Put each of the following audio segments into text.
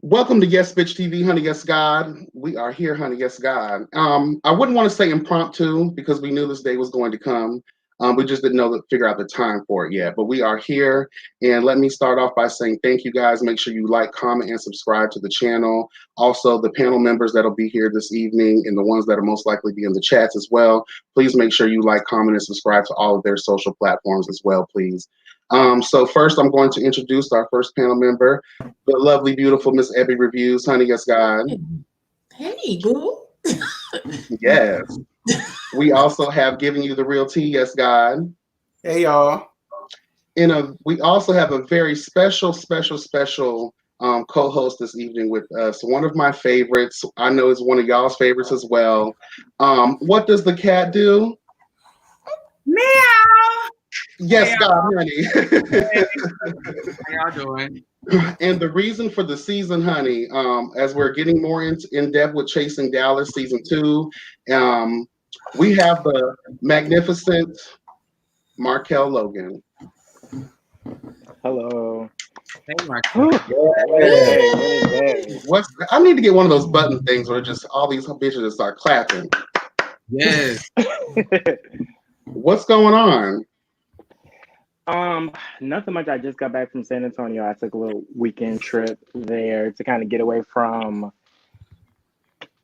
Welcome to Yes Bitch TV, Honey Yes God. We are here, Honey Yes God. I wouldn't want to say impromptu because we knew this day was going to come. We just didn't figure out the time for it yet. But we are here, and let me start off by saying thank you guys. Make sure you like, comment, and subscribe to the channel. Also, the panel members that'll be here this evening and the ones that are most likely be in the chats as well. Please make sure you like, comment, and subscribe to all of their social platforms as well, please. So first, I'm going to introduce our first panel member, the lovely, beautiful Miss EbbieReviews, Honey Yes God. Hey, boo. Yes. We also have Giving You the Real Tea, Yes God. Hey y'all. And we also have a very special co-host this evening with us. One of my favorites. I know is one of y'all's favorites as well. What does the cat do? Meow. Yes, Hey, God, honey. how y'all doing? And the reason for the season, honey, as we're getting more in depth with Chasing Dallas season 2, we have the magnificent Markel Logan. Hello. Hey, Mark. I need to get one of those button things where just all these bitches just start clapping. Yes. What's going on? Nothing much. I just got back from San Antonio. I took a little weekend trip there to kind of get away from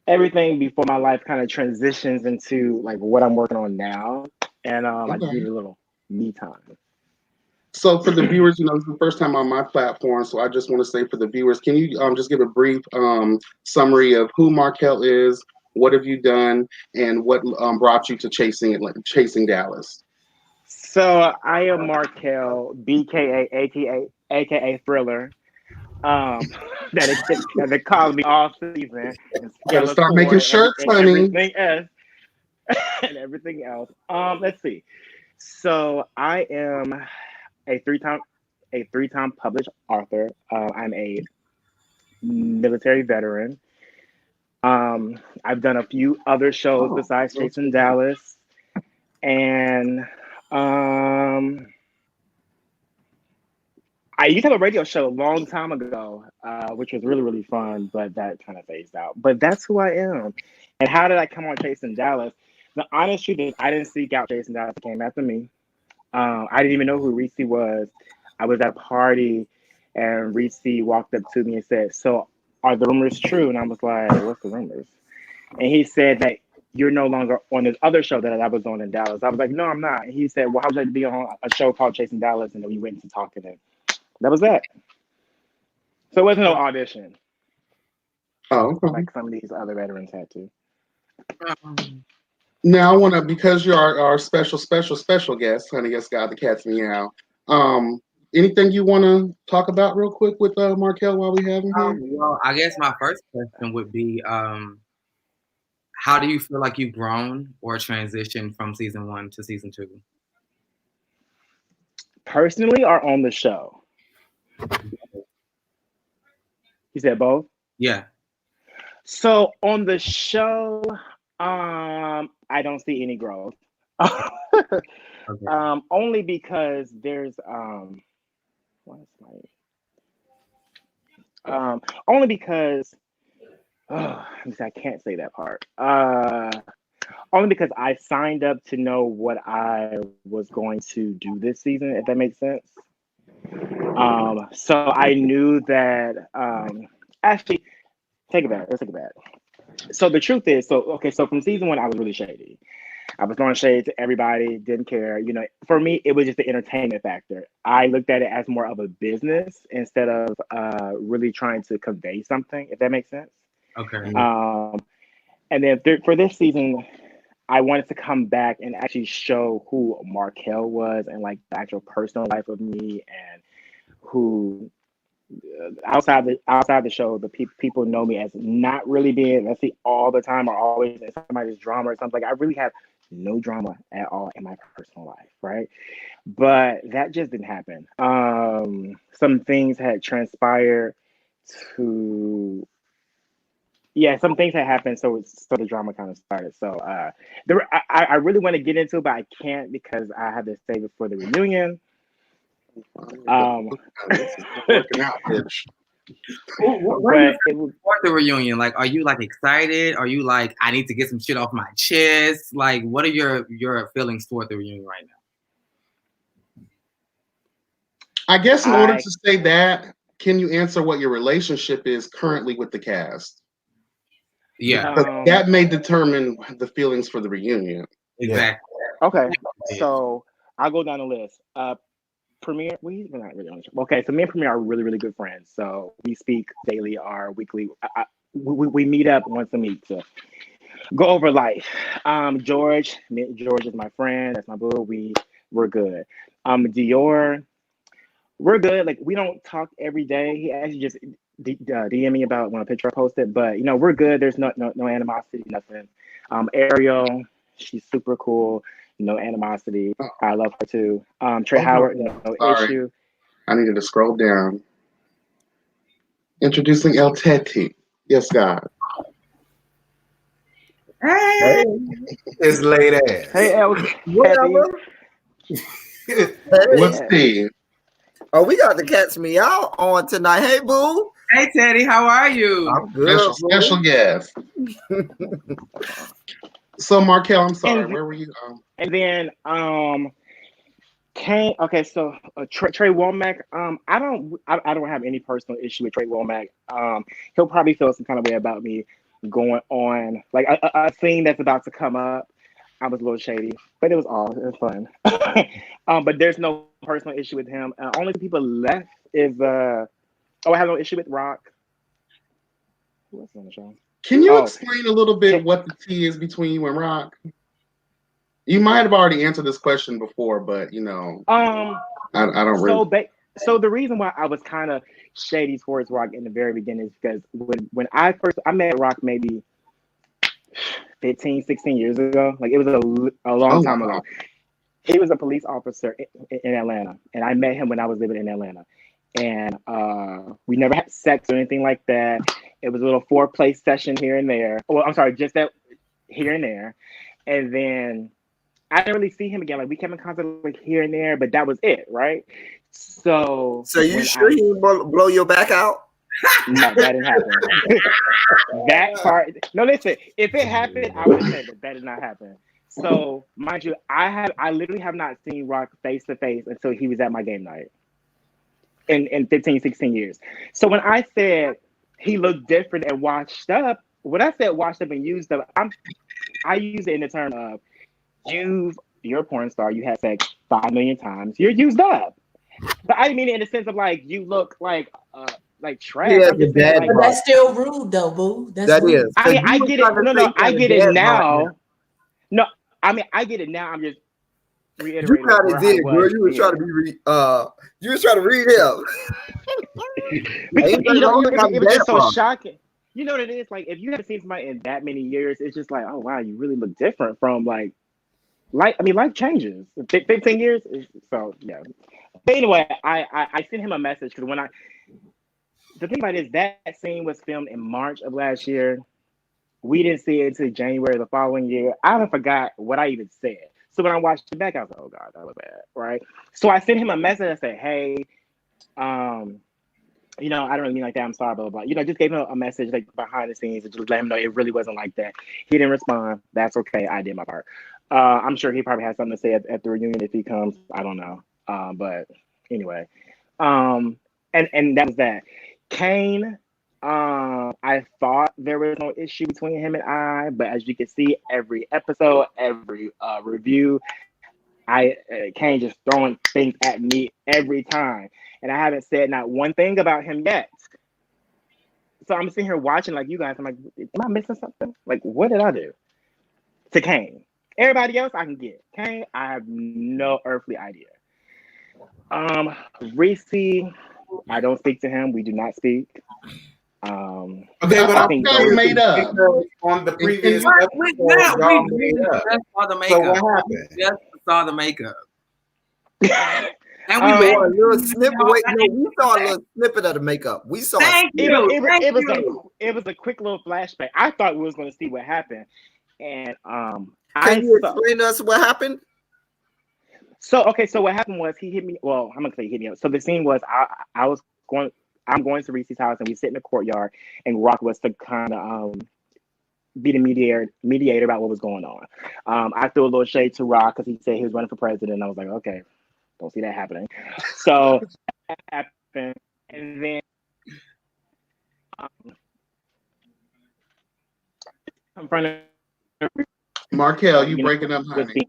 everything before my life kind of transitions into like what I'm working on now. And I just Okay. need a little me time. So for the viewers, it's the first time on my platform, so I just want to say for the viewers, can you just give a brief summary of who Markel is, what have you done, and what brought you to Chasing Dallas? So I am Markel, BKA, aka Thriller. That they call me all season. And Gotta start making shirts, honey. everything else. And everything else. Let's see. So I am a three-time published author. I'm a military veteran. I've done a few other shows besides Chasing Dallas, and I used to have a radio show a long time ago, which was really fun, but that kind of phased out. But that's who I am. And how did I come on Chasing Dallas? The honest truth is, I didn't seek out Chasing Dallas. It came after me. I didn't even know who Reese was. I was at a party, and Reese walked up to me and said, "So, are the rumors true?" And I was like, "What's the rumors?" And he said that you're no longer on this other show that I was on in Dallas. I was like, "No, I'm not." And he said, "Well, how would you like to be on a show called Chasing Dallas?" And then we went into talking, and that was that. So it wasn't no audition. Oh, okay. Like some of these other veterans had to. Now I want to, because you're our special guest, Honey Yes God, the cat's Meow. Anything you want to talk about real quick with Markel while we have him here? Well, I guess my first question would be, how do you feel like you've grown or transitioned from season 1 to season 2? Personally or on the show? You said both? Yeah. So on the show, I don't see any growth. Okay. Only because there's only because I can't say that part. Only because I signed up to know what I was going to do this season, if that makes sense. So I knew that actually take it back. Let's take it back. So the truth is, so from season 1, I was really shady. I was throwing shade to everybody, didn't care. For me, it was just the entertainment factor. I looked at it as more of a business instead of really trying to convey something, if that makes sense. Okay. And then for this season, I wanted to come back and actually show who Markel was and like the actual personal life of me and who outside the show, the people know me as not really being, let's see, all the time or always in somebody's drama or something. Like I really have no drama at all in my personal life, right? But that just didn't happen. Some things had transpired to, some things had happened, so the drama kind of started. So I really want to get into it, but I can't because I have to save it for the reunion. This is working out, bitch. What do you think for the reunion? Like, are you like excited? Are you like, I need to get some shit off my chest? Like, what are your feelings toward the reunion right now? I guess in order to say that, can you answer what your relationship is currently with the cast? Yeah. That may determine the feelings for the reunion. Exactly. Okay, so I'll go down the list. Premier, we're not really on the show. Okay, so me and Premier are really, really good friends. So we speak daily or weekly. We meet up once a week to go over life. George is my friend. That's my boo. We're good. Dior, we're good. Like, we don't talk every day. He actually just DM me about when a picture I posted, but we're good. There's no animosity, nothing. Ariel, she's super cool. No animosity. I love her too. Trey Howard, no issue. I needed to scroll down. Introducing El Teti. Yes, God. Hey, it's late ass. Hey, El Whatever. What's Steve? Oh, we got the catch Meow on tonight. Hey, boo. Hey, Teddy, how are you? I'm good. Special guest. So, Markel, I'm sorry. Where were you? And then Kane. Okay, so Trey Womack. I don't have any personal issue with Trey Womack. He'll probably feel some kind of way about me going on like a scene that's about to come up. I was a little shady, but it was fun. But there's no personal issue with him. Only people left is I have no issue with Rock. Who else on the show? Can you explain a little bit what the tea is between you and Rock? You might have already answered this question before, but I don't really. So the reason why I was kind of shady towards Rock in the very beginning is because when I met Rock maybe 15, 16 years ago, like it was a long time ago. He was a police officer in Atlanta, and I met him when I was living in Atlanta. And we never had sex or anything like that. It was a little foreplay session here and there. Well, I'm sorry, just that here and there. And then I didn't really see him again. Like, we kept in contact like here and there, but that was it, right? So you sure he didn't blow your back out? No, that didn't happen. That part. No, listen. If it happened, I would have said that did not happen. So, mind you, I literally have not seen Rock face to face until he was at my game night in 15, 16 years. So when I said he looked different and washed up, when I said washed up and used up, I use it in the term of you're a porn star, you had sex 5 million times, you're used up. But I mean it in the sense of like you look like trash. Yeah, but that's still rude though, boo. That rude. is. I mean, I get it. No, I get it now. No, I mean, I get it now. I'm just reiterating. You kind of did, bro. You were trying to be you were trying to read him. It was just so shocking. You know what it is? Like, if you haven't seen somebody in that many years, it's just like, oh wow, you really look different from life changes. 15 years. So yeah. But anyway, I sent him a message because the thing about it is that scene was filmed in March of last year. We didn't see it until January the following year. I forgot what I even said. So when I watched it back, I was like, oh God, that was bad, right? So I sent him a message and said, hey, I don't really mean like that. I'm sorry, blah, blah, blah. Just gave him a message like behind the scenes and just let him know it really wasn't like that. He didn't respond. That's okay. I did my part. I'm sure he probably has something to say at the reunion if he comes. I don't know. But anyway, and that was that. Kane, I thought there was no issue between him and I, but as you can see, every episode, every review, Kane just throwing things at me every time. And I haven't said not one thing about him yet. So I'm sitting here watching like you guys. I'm like, am I missing something? Like, what did I do to Kane? Everybody else I can get. Kane, I have no earthly idea. Reese, I don't speak to him. We do not speak. Okay, but I think you made up on the previous episode. So what happened? Just saw the makeup. And we made a little snippet. We saw a little snippet of the makeup. We saw it was a quick little flashback. I thought we was going to see what happened, and can you explain to us what happened? So what happened was he hit me. Well, I'm gonna say he hit me up. So the scene was I I'm going to Reese's house, and we sit in the courtyard, and Rock was to kind of be the mediator about what was going on. I threw a little shade to Rock because he said he was running for president. And I was like, okay, don't see that happening. So that happened, and then in front of Markel, you breaking up, honey.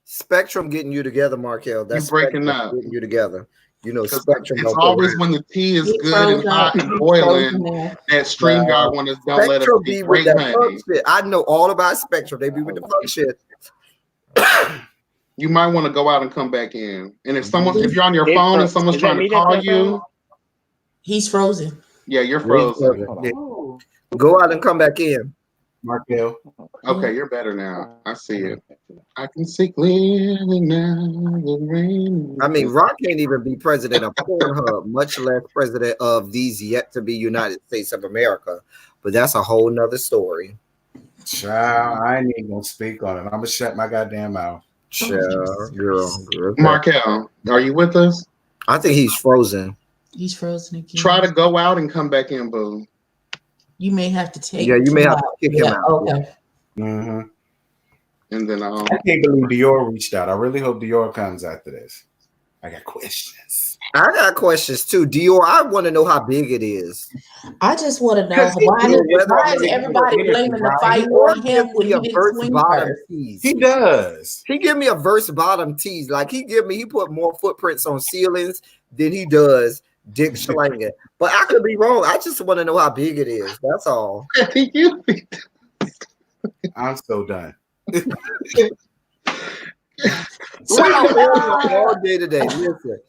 Spectrum getting you together, Markel. That's You breaking Spectrum up. getting you together. You know, Spectrum. It's always when the tea is good and hot and boiling that StreamYard want to don't let us be great, honey. I know all about Spectrum. They be with the fuck shit. You might want to go out and come back in. And if you're on your phone and someone's trying to call you, he's frozen. Yeah, you're frozen. Yeah. Go out and come back in. Markel. Okay, you're better now. I see it. I can see clearly now the rain. I mean, Rock can't even be president of Pornhub, much less president of these yet to be United States of America. But that's a whole nother story. Child, I ain't even gonna speak on it. I'm gonna shut my goddamn mouth. Child, girl. Markel, are you with us? I think he's frozen. He's frozen again. Try to go out and come back in, boo. You may have to take. Yeah, you may have to kick him out. Okay. Mm-hmm. And then I can't believe Dior reached out. I really hope Dior comes after this. I got questions. I got questions too. Dior, I want to know how big it is. I just want to know why is everybody blaming the fight on him when he didn't swing first? He does. He give me a verse bottom tease. Like he put more footprints on ceilings than he does dick slinging. But I could be wrong. I just want to know how big it is. That's all. I'm so done. All day today. Listen,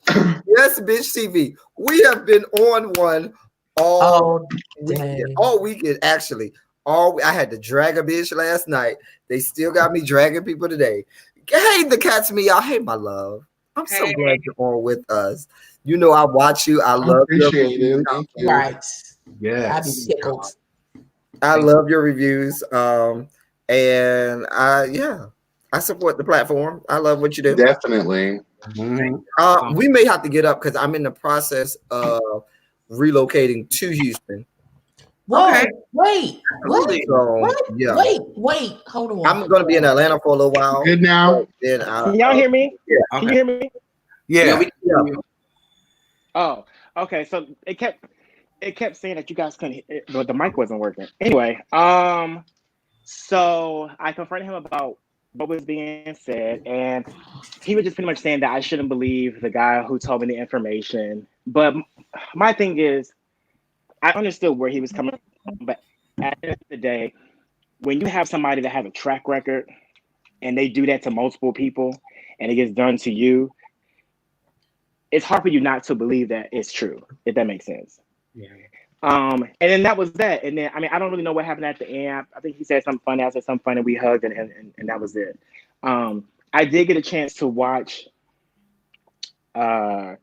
yes, bitch TV. We have been on one all weekend. Actually, I had to drag a bitch last night. They still got me dragging people today. Hey, the cat's me out. Hey, my love. I'm so glad you're on with us. You know, I watch you. I love appreciate it. Thank you. Right. Yeah. I'd be tickled. I love your reviews. And I support the platform. I love what you do. Definitely. Mm-hmm. We may have to get up because I'm in the process of relocating to Houston. Whoa, Okay. wait, what? So, What? yeah. Wait, hold on. I'm going to be in Atlanta for a little while. Good now. Then Can y'all hear me? Yeah. Can you hear me? Yeah. Oh, okay. So it kept saying that you guys couldn't, but the mic wasn't working. Anyway, so I confronted him about what was being said, and he was just pretty much saying that I shouldn't believe the guy who told me the information. But my thing is, I understood where he was coming from, but at the end of the day, when you have somebody that has a track record and they do that to multiple people and it gets done to you, it's hard for you not to believe that it's true, if that makes sense. Yeah. And then that was that. And then, I mean, I don't really know what happened at the end. I think he said something funny. I said something funny. We hugged, and that was it. I did get a chance to watch the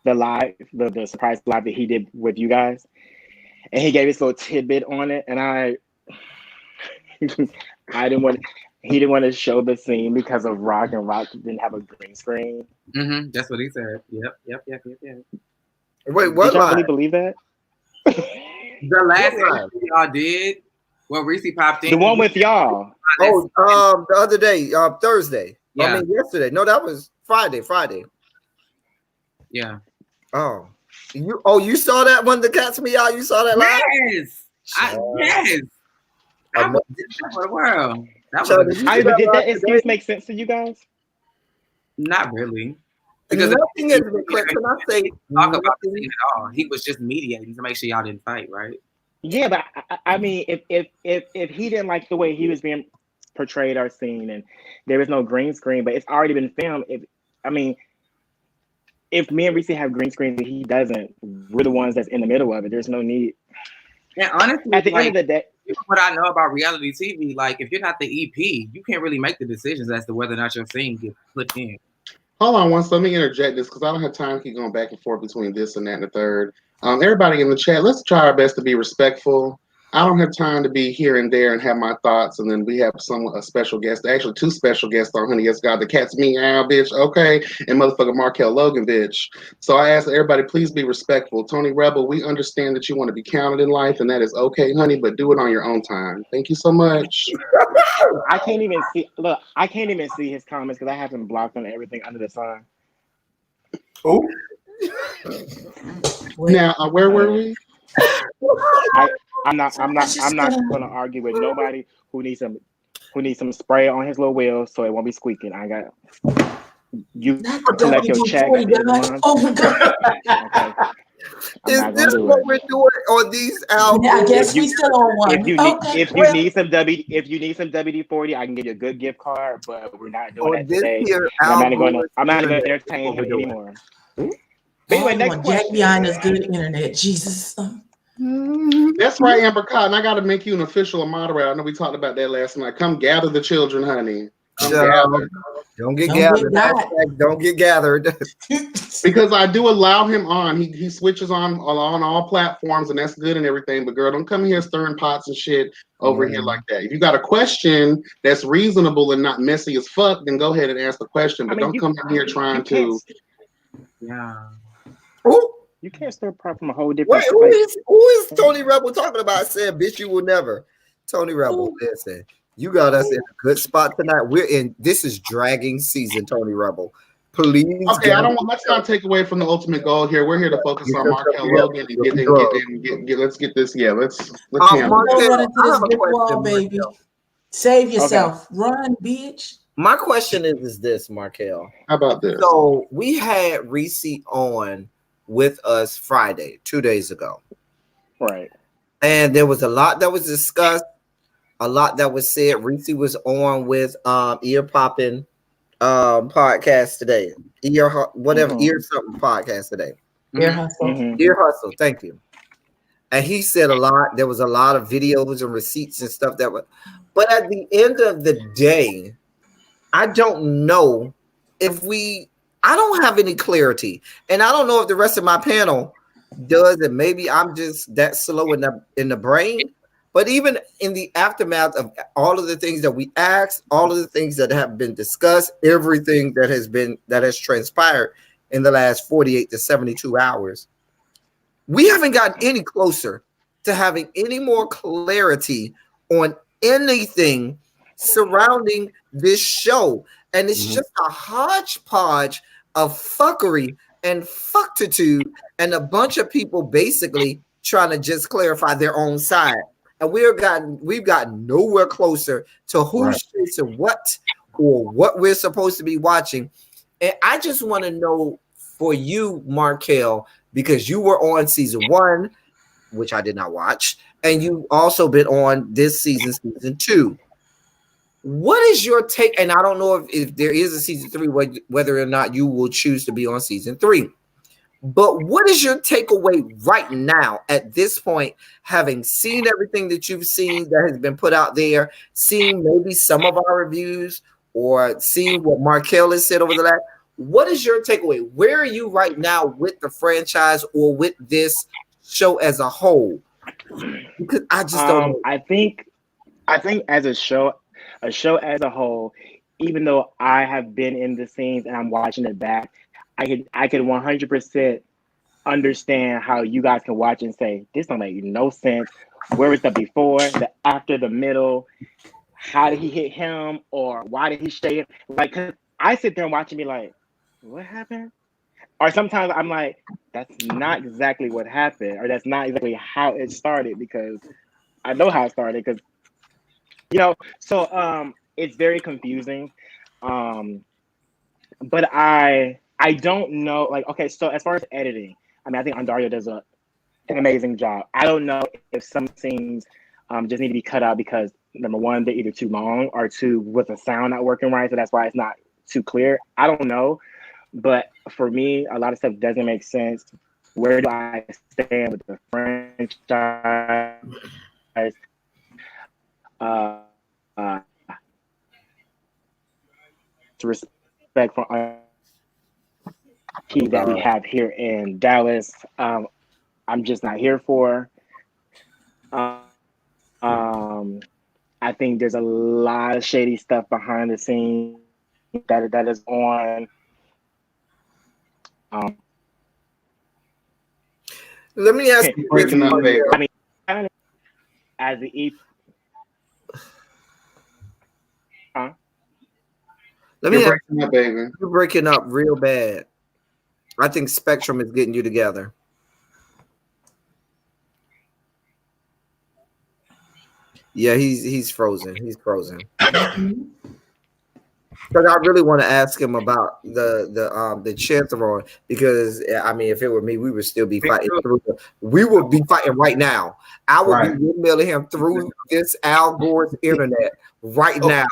live, the surprise live that he did with you guys. And he gave us a little tidbit on it. And he didn't want to show the scene because of Rock, and Rock didn't have a green screen. Mm-hmm. That's what he said. Yep. Wait, what? Did y'all really believe that? The last interview y'all did, when Reese popped in. The one with y'all. Oh, the other day, Thursday. Yeah. I mean, yesterday. No, that was Friday. Yeah. Oh, you saw that one? The cat's me out. You saw that live? Yes. Yes. I was for the world. Did that excuse make sense to you guys? Not really. Because nothing is the clip. Can I say talk about the scene at all? He was just mediating to make sure y'all didn't fight, right? Yeah, but I mean, if he didn't like the way he was being portrayed our scene, and there was no green screen, but it's already been filmed. If me and Reese have green screens and he doesn't, we're the ones that's in the middle of it. There's no need. And honestly, at the end of the day, what I know about reality TV, like if you're not the EP, you can't really make the decisions as to whether or not your scene gets put in. Hold on once. Let me interject this because I don't have time to keep going back and forth between this and that and the third. Everybody in the chat, let's try our best to be respectful. I don't have time to be here and there and have my thoughts, and then we have a special guest, actually 2 special guests on Honey Yes God. The cat's Meow, bitch, okay, and motherfucker Markel Logan, bitch. So I ask everybody, please be respectful. Tony Rebel, we understand that you want to be counted in life, and that is okay, honey, but do it on your own time. Thank you so much. I can't even see. Look, I can't even see his comments because I have him blocked on everything under the sun. Oh. Now, where were we? I'm not gonna argue with nobody who needs some spray on his little wheels so it won't be squeaking. I got you collect your check. Oh my God. Okay. Is this what we're doing on these albums? Yeah, I guess we still on one. If you need some WD-40, I can give you a good gift card, but we're not doing that today. I'm not gonna entertain him anymore. Anyway, next question. Jack behind this good internet, Jesus. That's right, Amber Cotton. I got to make you an official moderator. I know we talked about that last night. Come gather the children, honey. Gather. Don't get gathered. Don't get gathered. Because I do allow him on. He switches on all platforms, and that's good and everything. But girl, don't come here stirring pots and shit over here like that. If you got a question that's reasonable and not messy as fuck, then go ahead and ask the question. But don't come in here trying to. Yeah. Ooh. You can't stir pot from a whole different. Wait, who is Tony Rebel talking about? Saying, "Bitch, you will never." Tony Rebel, listen, you got us in a good spot tonight. This is dragging season, Tony Rebel. Please. Okay, let's not take away from the ultimate goal here. We're here to focus on Markel Logan and let's get this. Yeah, let's handle Markel, run into this big wall, baby. Save yourself. Okay. Run, bitch. My question is this, Markel. How about this? So we had Reese on with us Friday, 2 days ago. Right. And there was a lot that was discussed, a lot that was said. Reese was on with Ear Poppin' podcast today. Ear something podcast today. Ear Hustle. Mm-hmm. Ear Hustle, thank you. And he said a lot. There was a lot of videos and receipts and stuff but at the end of the day, I don't know I don't have any clarity, and I don't know if the rest of my panel does, and maybe I'm just that slow in the brain. But even in the aftermath of all of the things that we asked, all of the things that have been discussed, everything that has transpired in the last 48 to 72 hours, we haven't gotten any closer to having any more clarity on anything surrounding this show. And it's just a hodgepodge of fuckery and fucktitude and a bunch of people basically trying to just clarify their own side. And we've gotten nowhere closer to who's chasing what or what we're supposed to be watching. And I just want to know for you, Markel, because you were on season 1, which I did not watch, and you've also been on this season 2. What is your take? And I don't know if there is a season 3, whether or not you will choose to be on season 3. But what is your takeaway right now at this point, having seen everything that you've seen that has been put out there, seeing maybe some of our reviews or seeing what Markel has said over the last? What is your takeaway? Where are you right now with the franchise or with this show as a whole? Because I just don't know. I think as a show as a whole, even though I have been in the scenes and I'm watching it back, I could 100% understand how you guys can watch and say, this don't make no sense. Where was the before, the after, the middle? How did he hit him? Or why did he shave? Like, 'cause I sit there and watch and be like, what happened? Or sometimes I'm like, that's not exactly what happened, or that's not exactly how it started, because I know how it started, because so it's very confusing. But I don't know, like, okay, so as far as editing, I mean, I think Andario does an amazing job. I don't know if some scenes just need to be cut out because, number one, they're either too long or two with the sound not working right, so that's why it's not too clear. I don't know. But for me, a lot of stuff doesn't make sense. Where do I stand with the franchise? To respect for that we have here in Dallas, I'm just not here for. I think there's a lot of shady stuff behind the scenes that is on. Let me ask you this. I mean, as the Let me ask you, baby. You're breaking up real bad. I think Spectrum is getting you together. Yeah, he's frozen. He's frozen. But I really want to ask him about the chair throwing, because I mean, if it were me, we would still be fighting through. We would be fighting right now. I would be windmilling him through this Al Gore's internet right now,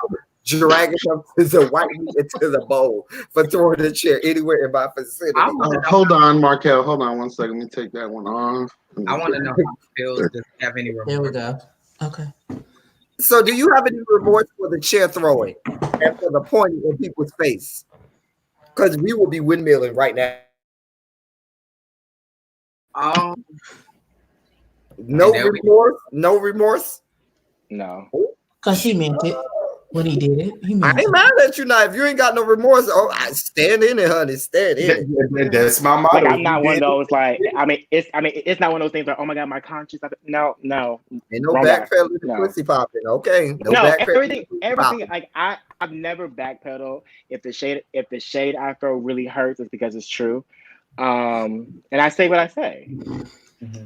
dragging him to the white meat into the bowl for throwing the chair anywhere in my vicinity. Hold on, Markel. Hold on 1 second. Let me take that one off. I want to know how it feels to have any remorse. There we go. Okay. So, do you have any remorse for the chair throwing and for the pointing in people's face? Because we will be windmilling right now. No remorse. No remorse. No. Because he meant it when he did it. I ain't mad at you now. If you ain't got no remorse, I stand in it, honey. Stand in it. That's my motto. Like, I'm not one of those. Like, it's not one of those things. Like, oh my god, my conscience. No. Ain't no backpedaling, pussy popping. Okay. No, everything. Like, I've never backpedaled. If the shade I throw really hurts, it's because it's true. And I say what I say. Mm-hmm.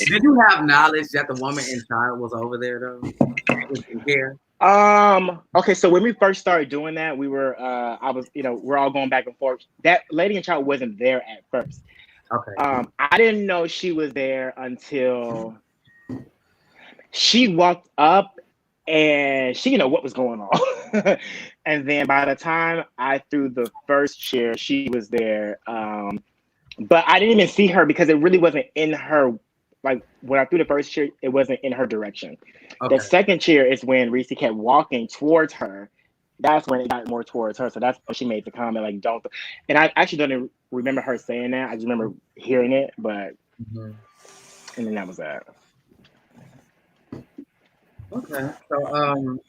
Did you have knowledge that the woman inside was over there though? Here. Okay, so when we first started doing that, we were we're all going back and forth. That lady in child wasn't there at first. Okay. I didn't know she was there until she walked up and she didn't know what was going on. And then by the time I threw the first chair, she was there. But I didn't even see her because it really wasn't in her. Like, when I threw the first chair, it wasn't in her direction. Okay. The second chair is when Reese kept walking towards her. That's when it got more towards her. So that's when she made the comment, like, don't. And I actually don't remember her saying that. I just remember hearing it, but. Mm-hmm. And then that was that. Okay. So,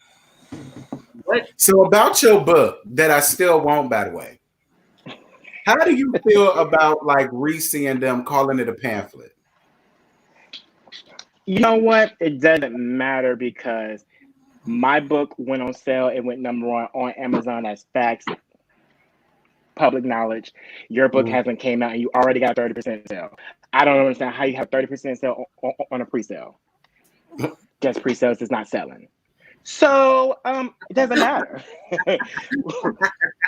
So about your book that I still want, by the way. How do you feel about like Reese and them calling it a pamphlet? You know what? It doesn't matter because my book went on sale. It went number 1 on Amazon as facts, public knowledge. Your book hasn't came out and you already got 30% sale. I don't understand how you have 30% sale on a pre-sale. Just pre-sales is not selling. So it doesn't matter.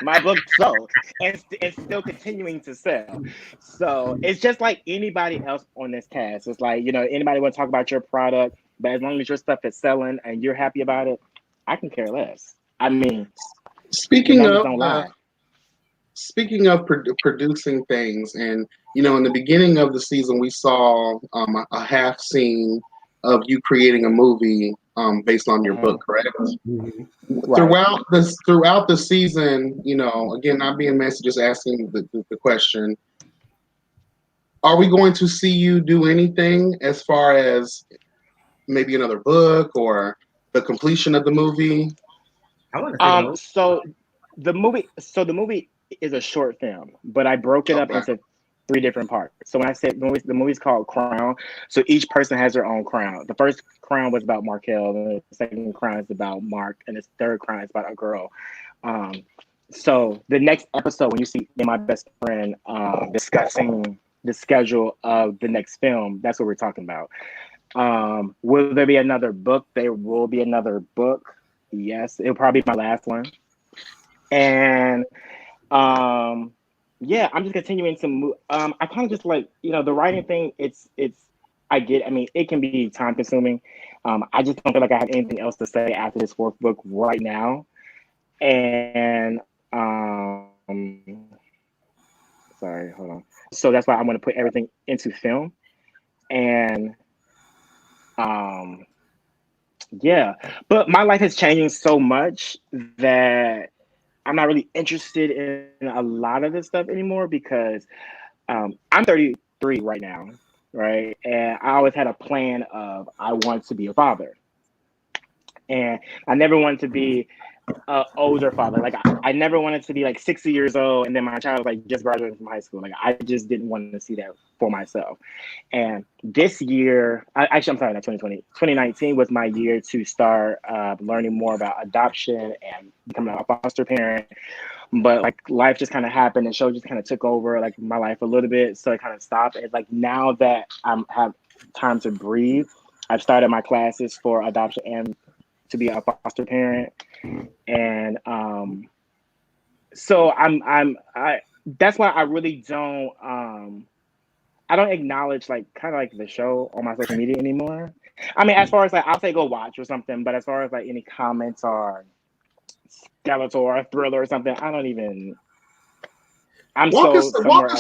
My book sold and it's still continuing to sell. So it's just like anybody else on this cast. It's like, anybody want to talk about your product, but as long as your stuff is selling and you're happy about it, I can care less. I mean, speaking of producing things, and in the beginning of the season, we saw a half scene of you creating a movie based on your book, correct? Mm-hmm. Right. Throughout the season, again, not being messy, just asking the question: are we going to see you do anything as far as maybe another book or the completion of the movie? So the movie is a short film, but I broke it up into 3 different parts. So when I said the movie's called Crown, so each person has their own crown. The first crown was about Markel, the second crown is about Mark, and the third crown is about a girl. So the next episode, when you see me and my best friend discussing the schedule of the next film, that's what we're talking about. Will there be another book? There will be another book. Yes, it'll probably be my last one. And yeah, I'm just continuing to move. I kind of just like, the writing thing, I mean, it can be time consuming. I just don't feel like I have anything else to say after this 4th book right now. And sorry, hold on. So that's why I'm going to put everything into film. And yeah, but my life is changing so much that I'm not really interested in a lot of this stuff anymore because I'm 33 right now. right? And I always had a plan of I want to be a father, and I never wanted to be an older father. Like I never wanted to be like 60 years old and then my child was like just graduating from high school. Like I just didn't want to see that for myself. And this year, I'm sorry, not 2020, 2019 was my year to start learning more about adoption and becoming a foster parent. But like life just kind of happened and show just kind of took over like my life a little bit. So it kind of stopped. It's like now that I have time to breathe, I've started my classes for adoption and to be a foster parent. And so I that's why I really don't I don't acknowledge like kind of like the show on my social media anymore. I mean, as far as like I'll say go watch or something, but as far as like any comments or Skeletor or Thriller or something, I don't even. Walk us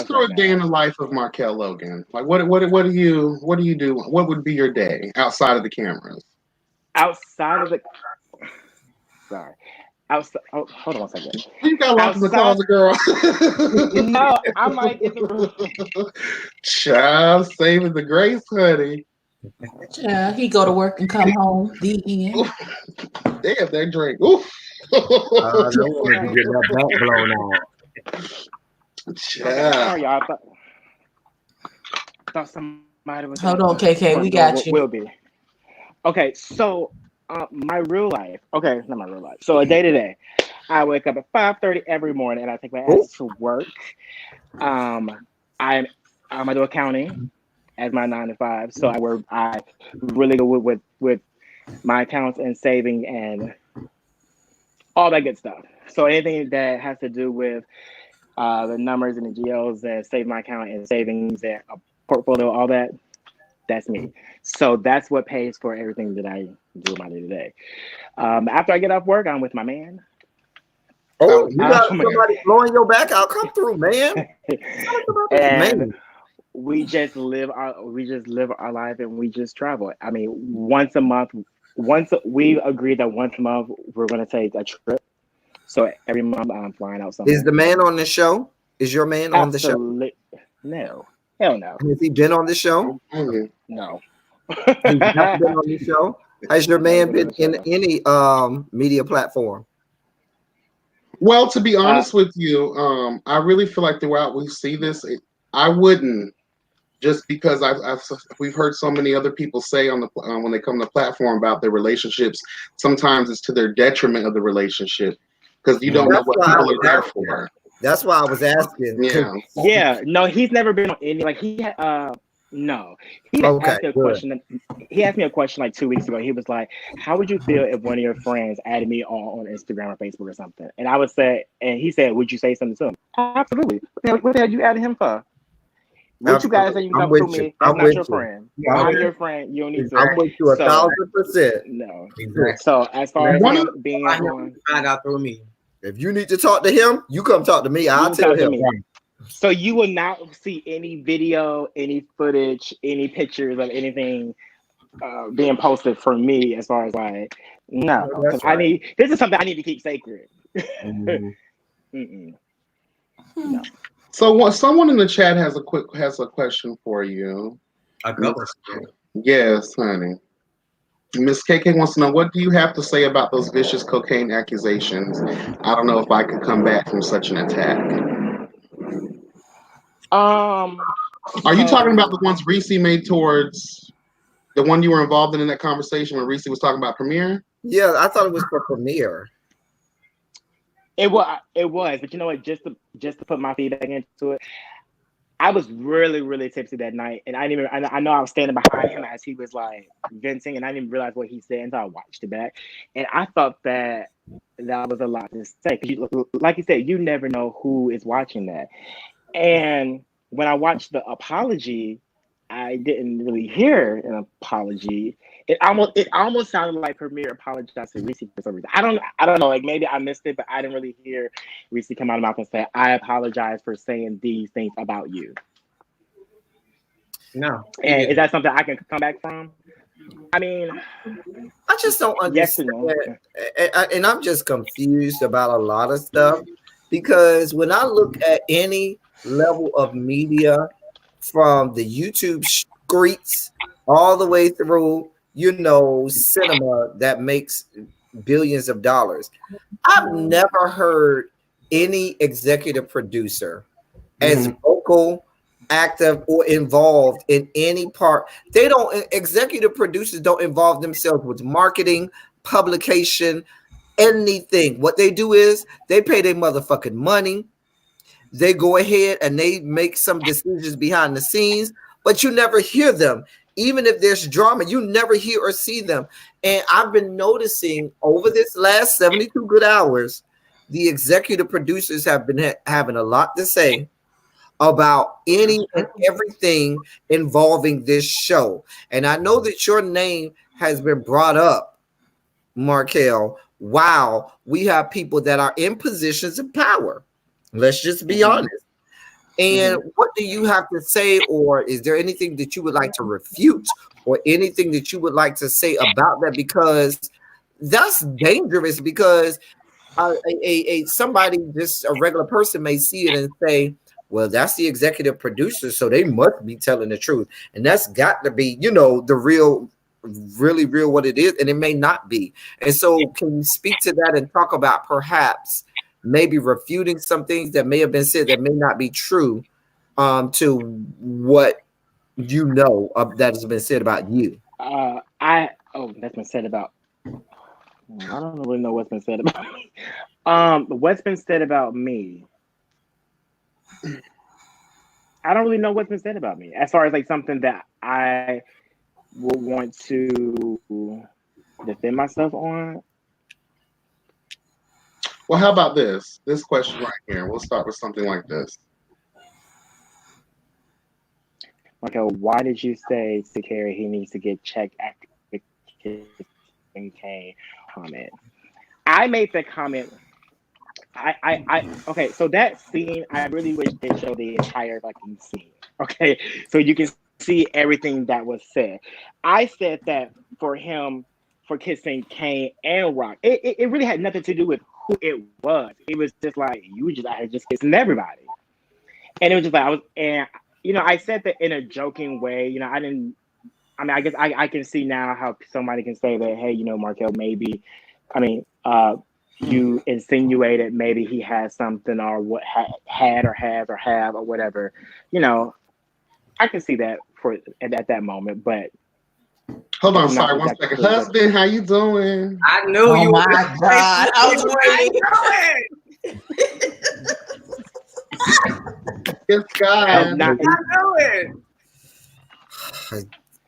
through a day in the life of Markel Logan. Like what do you do? What would be your day outside of the cameras? Outside of the. Sorry. Outside. Oh, hold on 1 second. You got locked in the closet, girl. No, I might in the room. Child, saving the grace, honey. Yeah, he go to work and come home. The end. Damn, that drink. Oof. Get that back blown out. Sorry, y'all. I thought somebody was. Hold on, KK. We got you. Will be. Okay, so my real life. Okay, not my real life. So a day to day, I wake up at 5:30 every morning and I take my ass to work. I do accounting as my 9 to 5. So I really go with my accounts and saving and all that good stuff. So anything that has to do with the numbers and the GLs and save my account and savings and a portfolio, all that, that's me. So that's what pays for everything that I do my day to day. After I get off work, I'm with my man. Oh, you got somebody blowing your back out. Come through, man. And we just live our life and we just travel. I mean, once a month. We agreed that once a month we're going to take a trip. So every month I'm flying out somewhere. Is the man on the show? Is your man on the show? No. Hell no. Has he been on the show? No. He's not been on the show? Has your man been in any media platform? Well, to be honest with you, I really feel like throughout we see this, I wouldn't, just because we've heard so many other people say on the when they come to the platform about their relationships, sometimes it's to their detriment of the relationship because you don't know what people are there for. That's why I was asking. Yeah. No, he's never been on any no. He asked me a question. He asked me a question like 2 weeks ago. He was like, "How would you feel if one of your friends added me on Instagram or Facebook or something?" And I would say, and he said, "Would you say something to him?" Absolutely. What the hell you added him for? What you guys say you come through me? That's not your friend. I'm your friend. You don't need to. I'm with you 1,000%. No. So as far as him being on, I got through me. If you need to talk to him, you come talk to me. I'll tell him. So you will not see any video, any footage, any pictures of anything being posted for me as far as like, no. Right. This is something I need to keep sacred. No. So someone in the chat has a question for you. Yes, honey. Miss KK wants to know, what do you have to say about those vicious cocaine accusations? I don't know if I could come back from such an attack. Are you talking about the ones Reese made towards the one you were involved in that conversation when Reese was talking about Premiere? Yeah, I thought it was for Premiere. It was, but you know what? Just to put my feedback into it, I was really, really tipsy that night, and I know I was standing behind him as he was like venting, and I didn't realize what he said until I watched it back, and I thought that was a lot to say. Like you said, you never know who is watching that, and when I watched the apology, I didn't really hear an apology. It almost sounded like Premiere apologized to Reese for some reason. I don't know. Like maybe I missed it, but I didn't really hear Reese come out of mouth and say, "I apologize for saying these things about you." No. And is that something I can come back from? I mean, I just don't understand. And I'm just confused about a lot of stuff because when I look at any level of media, from the YouTube streets, all the way through, you know, cinema that makes billions of dollars. I've never heard any executive producer as vocal, active, or involved in any part. They don't, executive producers don't involve themselves with marketing, publication, anything. What they do is they pay their motherfucking money. They go ahead and they make some decisions behind the scenes, but you never hear them. Even if there's drama, you never hear or see them. And I've been noticing over this last 72 good hours, the executive producers have been having a lot to say about any and everything involving this show. And I know that your name has been brought up, Markel. Wow, we have people that are in positions of power. Let's just be honest. And what do you have to say, or is there anything that you would like to refute, or anything that you would like to say about that? Because that's dangerous. Because somebody, just a regular person, may see it and say, well, that's the executive producer, so they must be telling the truth. And that's got to be, you know, the real, really real what it is, and it may not be. And so can you speak to that and talk about perhaps maybe refuting some things that may have been said that may not be true to what you know that has been said about you? That's been said about, I don't really know what's been said about me. What's been said about me? I don't really know what's been said about me as far as like something that I would want to defend myself on. Well, how about this question right here? We'll start with something like this. Okay, why did you say to Carrie he needs to get checked after the kissing Kane comment? I made the comment. Okay, so that scene, I really wish they showed the entire fucking scene. Okay, so you can see everything that was said. I said that for him, for kissing Kane and Rock, it really had nothing to do with who it was. It was just like, you were just out here just kissing everybody. And it was just like, I said that in a joking way. You know, I guess I can see now how somebody can say that, hey, you know, Markel, maybe, you insinuated maybe he has something, or what had or has or have or whatever. You know, I can see that at that moment, but hold on, sorry, 1 second. Husband, how you doing? I knew you. Oh my God, I was waiting. Yes, God. I know it.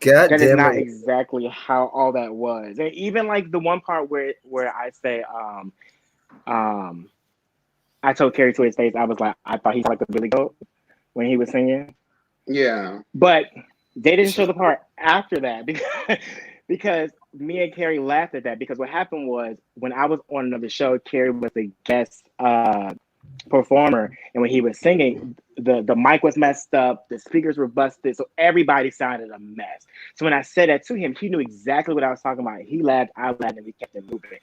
God that is damn not it. exactly how all that was. And even like the one part where I say, I told Carrie to his face, I was like, I thought he sounded like a Billy Goat when he was singing. Yeah. But they didn't show the part after that because me and Carrie laughed at that, because what happened was when I was on another show, Carrie was a guest performer, and when he was singing, the mic was messed up, the speakers were busted, so everybody sounded a mess. So when I said that to him, he knew exactly what I was talking about. He laughed, I laughed, and we kept it moving.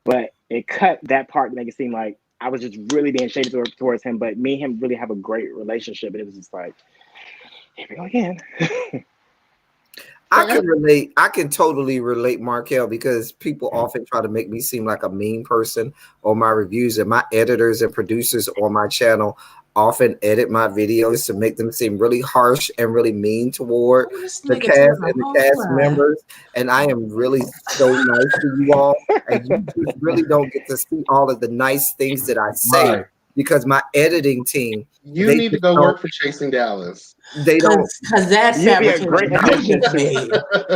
But it cut that part to make it seem like I was just really being shady towards him. But me and him really have a great relationship, and it was just like, here we go again. I can relate. I can totally relate, Markel, because people often try to make me seem like a mean person on my reviews, and my editors and producers on my channel often edit my videos to make them seem really harsh and really mean toward the cast and the cast members. And I am really so nice to you all, and you just really don't get to see all of the nice things that I say because my editing team. You need to go work for Chasing Dallas. They don't, because that's You'd be a great addition.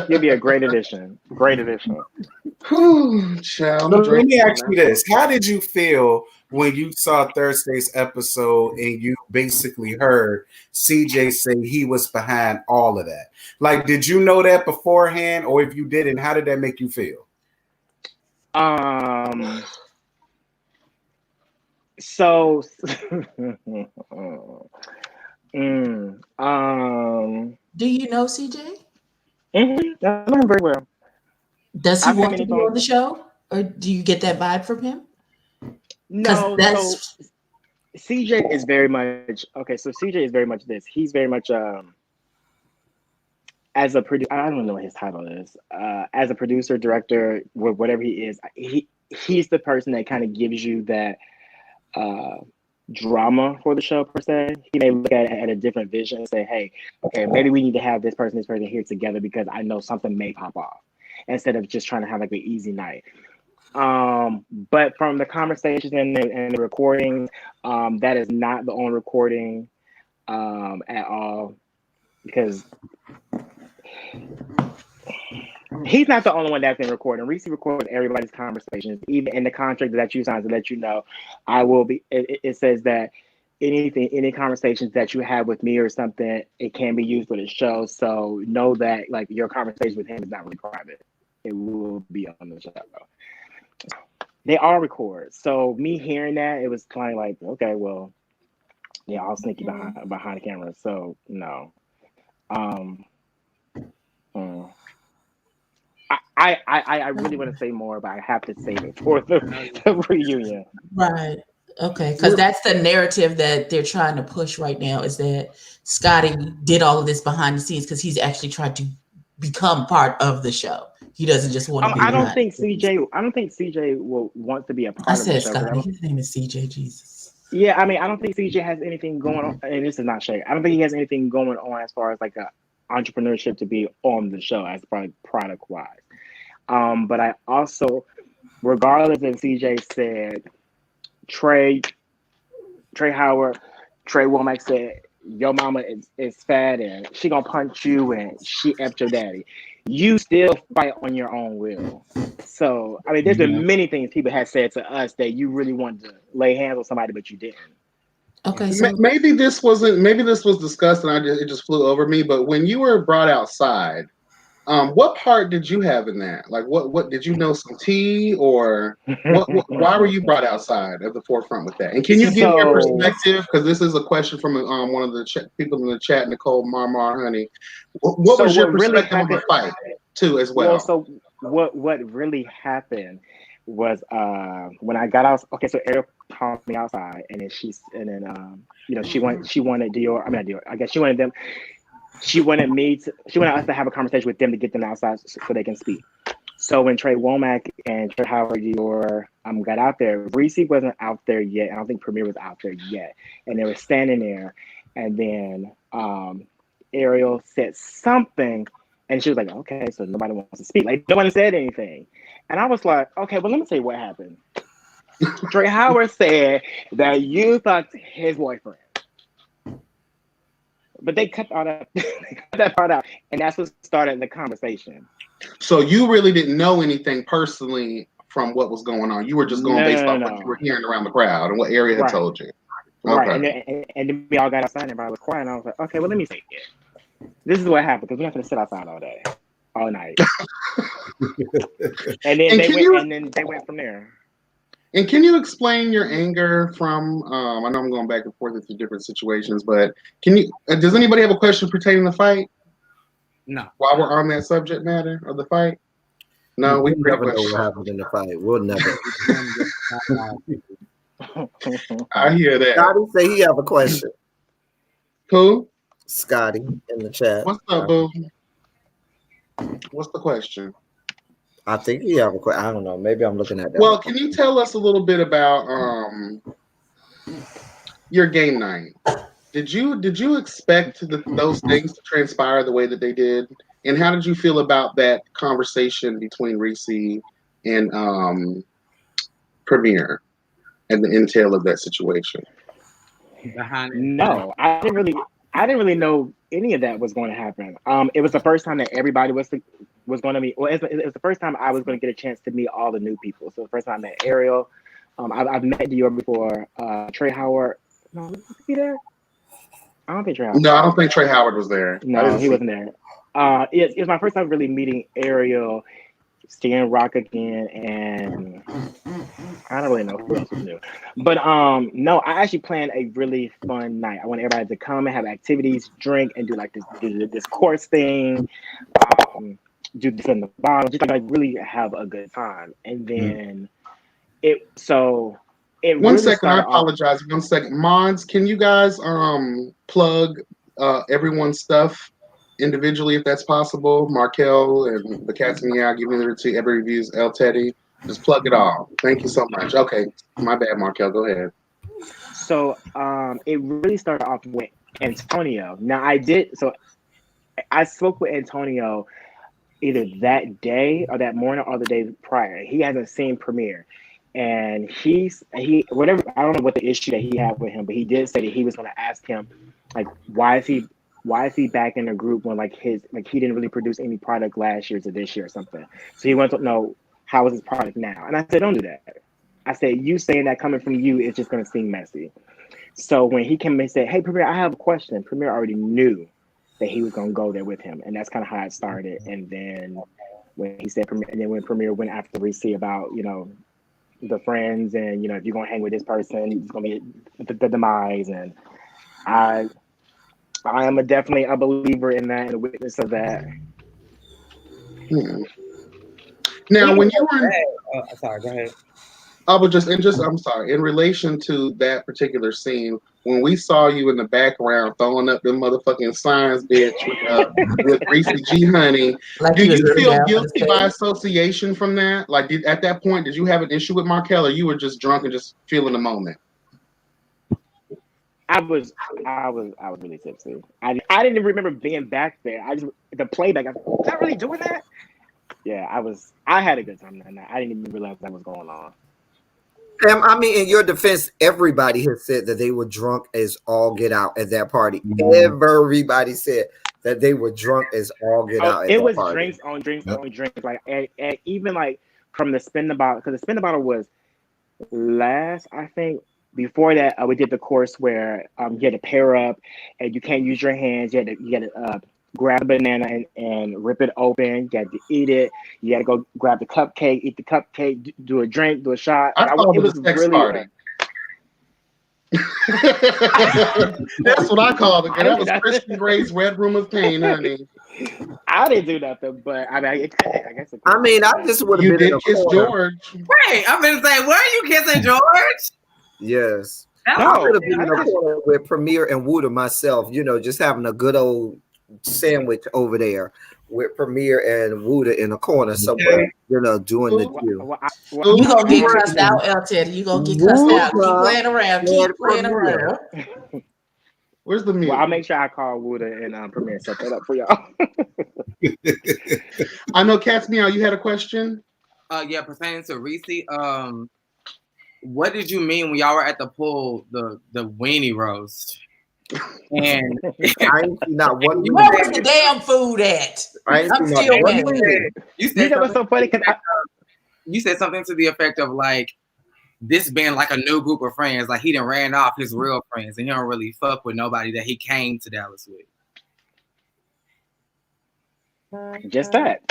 You'd be a great addition. Great addition. Let me ask you this: how did you feel when you saw Thursday's episode and you basically heard CJ say he was behind all of that? Like, did you know that beforehand, or if you didn't, how did that make you feel? So, do you know CJ? I know him very well. Does he want to be on the show, or do you get that vibe from him? No, so CJ is very much okay. So CJ is very much this. He's very much as a producer, I don't know what his title is. As a producer, director, whatever he is, he's the person that kind of gives you that drama for the show per se. He may look at a different vision and say, hey, okay, maybe we need to have this person here together because I know something may pop off, instead of just trying to have like an easy night. But from the conversations and the recordings, that is not the only recording at all, because he's not the only one that's been recording. Reese records everybody's conversations, even in the contract that you sign to let you know I will be. It says that any conversations that you have with me or something, it can be used for the show. So know that like your conversation with him is not really private. It will be on the show. They all record. So me hearing that, it was kind of like, okay, well, yeah, I'll sneak you behind the camera. So no. I really want to say more, but I have to save it for the reunion. Right. Okay. Because that's the narrative that they're trying to push right now, is that Scotty did all of this behind the scenes because he's actually tried to become part of the show. He doesn't just want to be. I don't think CJ will want to be a part of the show. Scotty. His name is CJ. Jesus. Yeah, I mean, I don't think CJ has anything going on, and this is not shade. I don't think he has anything going on as far as like a entrepreneurship to be on the show as far as product wise. But I also, regardless if CJ said, Trey Womack said, your mama is fat and she gonna punch you and she effed your daddy, you still fight on your own will. So, I mean, there's been many things people have said to us that you really wanted to lay hands on somebody, but you didn't. Okay, so maybe this was discussed and it just flew over me. But when you were brought outside, what part did you have in that? Like, what did you know some tea, or why were you brought outside at the forefront with that? And can you give your perspective? Because this is a question from one of the people in the chat, Nicole Marmar Honey. What was your perspective on the fight too, as well? So what really happened was when I got out. Okay, so Ariel called me outside, and then she wanted Dior. I mean, not Dior. I guess she wanted them. She wanted us to have a conversation with them to get them outside so they can speak. So when Trey Womack and Trey Howard Dior got out there, Reese wasn't out there yet. I don't think Premier was out there yet. And they were standing there, and then Ariel said something, and she was like, okay, so nobody wants to speak. Like, nobody said anything. And I was like, okay, well, let me tell you what happened. Trey Howard said that you fucked his boyfriend. But they cut that part out, and that's what started the conversation. So you really didn't know anything personally from what was going on. You were just going based off what you were hearing around the crowd and what Ariel had told you. Okay. Right, and then we all got outside, and everybody was quiet, and I was like, okay, well, let me say it. This is what happened, because we're not going to sit outside all day, all night. and then they went from there. And can you explain your anger from? I know I'm going back and forth into different situations, but can you? Does anybody have a question pertaining to the fight? No. While we're on that subject matter of the fight, no, we never know what happened in the fight. We'll never. I hear that. Scotty say he have a question. Who? Scotty in the chat. What's up, boo? What's the question? I think you have a question. I don't know. Maybe I'm looking at that. Well, can you tell us a little bit about your game night? Did you expect those things to transpire the way that they did? And how did you feel about that conversation between Reese and Premier and the intel of that situation? No, I didn't really know any of that was going to happen. It was the first time that everybody was going to meet. Well, it was the first time I was going to get a chance to meet all the new people. So the first time I met Ariel, I've met Dior before. Trey Howard, no, was he there? I don't think Trey Howard. No, I don't think Trey Howard was there. No, he wasn't there. It was my first time really meeting Ariel, seeing Rock again, and I don't really know who else was new. But no, I actually planned a really fun night. I want everybody to come and have activities, drink, and do like this course thing. Do this in the bottle, just like really have a good time. And then One second, I apologize. 1 second. Mons, can you guys plug everyone's stuff individually if that's possible. Markel and the Cats Meow, Givingyoutharealtea, EbbieReviews, just plug it all. Thank you so much. Okay, my bad, Markel. Go ahead. So it really started off with Antonio. Now I spoke with Antonio either that day or that morning or the day prior. He hasn't seen Premiere. And he whatever, I don't know what the issue that he had with him, but he did say that he was gonna ask him like why is he back in the group when he didn't really produce any product last year to this year or something. So he wanted to know how is his product now. And I said, don't do that. I said, you saying that coming from you is just gonna seem messy. So when he came and said, hey Premier, I have a question, Premier already knew that he was gonna go there with him. And that's kind of how it started. And then when he said Premier, and then when Premier went after Reese about, the friends and, if you're gonna hang with this person, it's gonna be the demise. And I am definitely a believer in that and a witness of that. Now, when you were sorry, go ahead. I'm sorry, in relation to that particular scene, when we saw you in the background throwing up them motherfucking signs, bitch, with Reese G Honey, do you feel guilty by association from that? Like, at that point, did you have an issue with Markel, or you were just drunk and just feeling the moment? I was really tipsy. I didn't even remember being back there. The playback. Was I really doing that? Yeah, I had a good time that night. I didn't even realize that was going on. I mean, in your defense, everybody has said that they were drunk as all get out at that party. Everybody said that they were drunk as all get out at that party. It was drinks on drinks on drinks. Like, and even like from the spin the bottle, because the spin the bottle was last, I think. Before that, we did the course where you had to pair up, and you can't use your hands. You had to grab a banana and rip it open. You had to eat it. You had to go grab the cupcake, eat the cupcake, do a drink, do a shot. I called it a sex party. That's what I called it. And that was Christian Gray's Red Room of Pain, honey. I didn't do nothing, but I guess. I just would have been in a kiss corner. George. Right, I'm gonna say, were you kissing George? Yes. No, I would have been in a corner with Premier and Wooda myself, just having a good old sandwich over there with Premier and Wooda in a corner somewhere, doing the do. You gonna get cussed out, Eltea. You gonna get cussed out. Keep playing around. Keep playing around. Where's the mute? Well, I'll make sure I call Wooda and Premier set that up for y'all. I know Cats Meow, you had a question? Yeah, pertaining to Reese. What did you mean when y'all were at the pool, the weenie roast? And I ain't seen not one. Where was the damn food at? I'm still waiting. You said what's so funny? You said something to the effect of like this being like a new group of friends, like he done ran off his real friends and he don't really fuck with nobody that he came to Dallas with. Just that.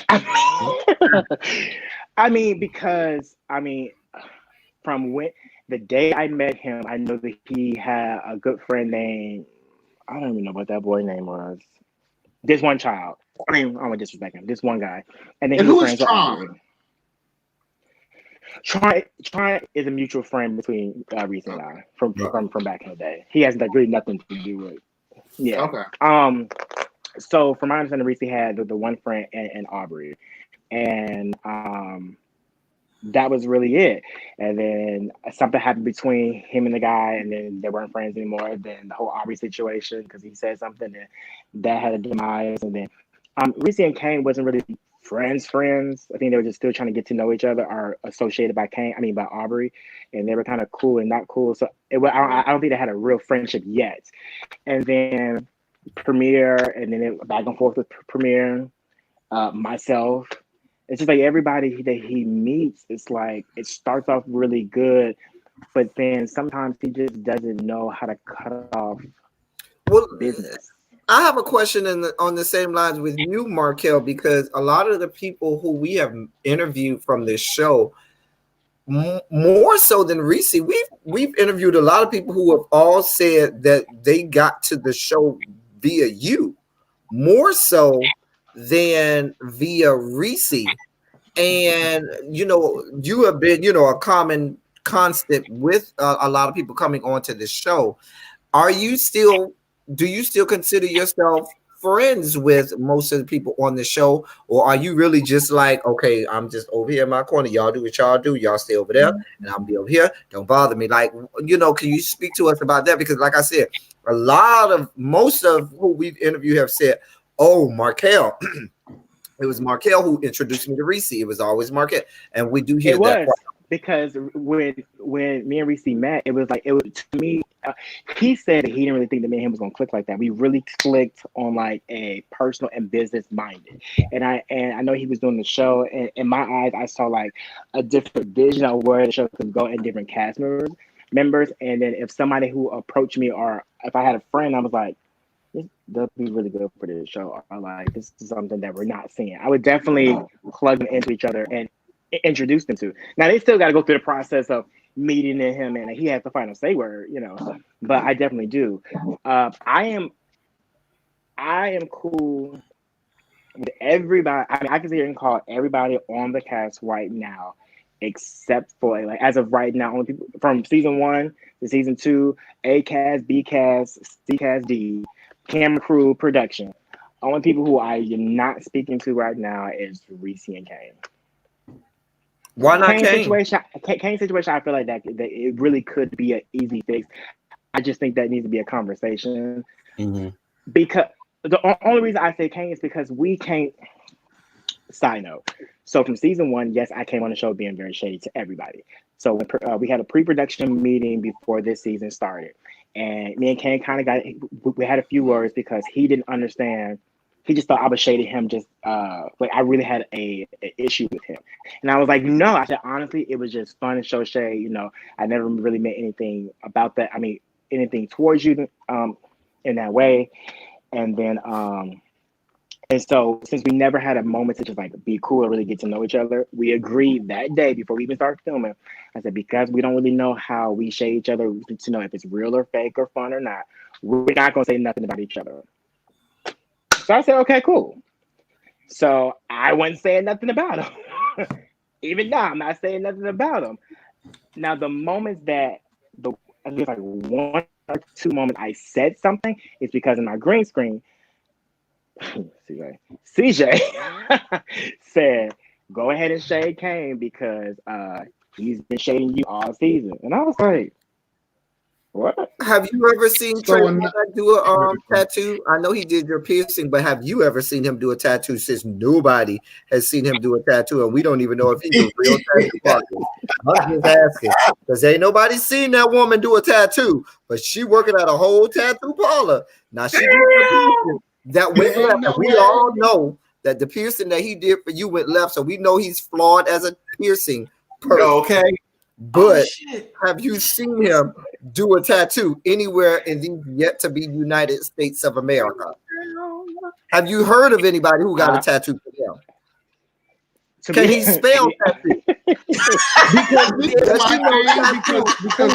From when the day I met him, I know that he had a good friend named, I don't even know what that boy name was. This one child. I don't want to disrespect him. This one guy. And then who is Tron? Tron is a mutual friend between Reese and I from back in the day. He has really nothing to do with. Yeah. Okay. So from my understanding, Reese had the one friend and Aubrey, and that was really it. And then something happened between him and the guy, and then they weren't friends anymore. Then the whole Aubrey situation, because he said something that had a demise. And then Reese and Kane wasn't really friends. I think they were just still trying to get to know each other, or associated by by Aubrey, and they were kind of cool and not cool. So I don't think they had a real friendship yet. And then Premier, and then it back and forth with Premier, myself. It's just like everybody that he meets, it's like it starts off really good, but then sometimes he just doesn't know how to cut off business. I have a question on the same lines with you, Markel, because a lot of the people who we have interviewed from this show, more so than Reese, we've interviewed a lot of people who have all said that they got to the show via you, more so than via Reese. And you have been a common constant with a lot of people coming onto the show. Do you still consider yourself friends with most of the people on the show, or are you really just like, okay, I'm just over here in my corner, y'all do what y'all do, y'all stay over there and I'll be over here, don't bother me? Like, you know, can you speak to us about that? Because like I said, most of who we've interviewed have said, oh, Markel. It was Markel who introduced me to Reese. It was always Markel, and we do hear that. Because when me and Reese met, it was to me. He said that he didn't really think that me and him was gonna click like that. We really clicked on like a personal and business minded, and I know he was doing the show, and in my eyes, I saw like a different vision of where the show could go and different cast members. And then if somebody who approached me, or if I had a friend, I was like, they'll be really good for this show. Or like, this is something that we're not seeing. I would definitely plug them into each other and introduce them to. Now they still got to go through the process of meeting him, and he has the final say word, you know. But I definitely do. I am cool with everybody. I mean, I can sit here and call everybody on the cast right now, except for like as of right now, only people from season 1 to season 2, A cast, B cast, C cast, D. Camera crew, production. Only people who I am not speaking to right now is Reese and Kane. Why not Kane? Kane situation, I feel like that it really could be an easy fix. I just think that needs to be a conversation. Mm-hmm. Because the only reason I say Kane is because we can't. Side note. So from season 1, yes, I came on the show being very shady to everybody. So when we had a pre-production meeting before this season started. And me and Kane kind of we had a few words because he didn't understand. He just thought I was shading him. Just like I really had an issue with him. And I was like, no, I said, honestly, it was just fun and show shade. You know, I never really meant anything about that. I mean, anything towards you in that way. And then, and so since we never had a moment to just like be cool and really get to know each other, we agreed that day before we even started filming. I said, because we don't really know how we shade each other to know if it's real or fake or fun or not, we're not going to say nothing about each other. So I said, okay, cool. So I wasn't saying nothing about him. Even now, I'm not saying nothing about him. Now, the moments that I guess like 1 or 2 moments I said something is because in my green screen, CJ said, go ahead and shade Kane because he's been shading you all season. And I was like, what? Have you ever seen Trey do a tattoo? I know he did your piercing, but have you ever seen him do a tattoo? Since nobody has seen him do a tattoo, and we don't even know if he's a real tattoo artist. I'm just asking because ain't nobody seen that woman do a tattoo, but she working at a whole tattoo parlor. Now she that went left, and we all know that the piercing that he did for you went left, so we know he's flawed as a piercing person. Okay, but have you seen him do a tattoo anywhere in the yet to be United States of America? Have you heard of anybody who got a tattoo for him? Can he spell tattoo? because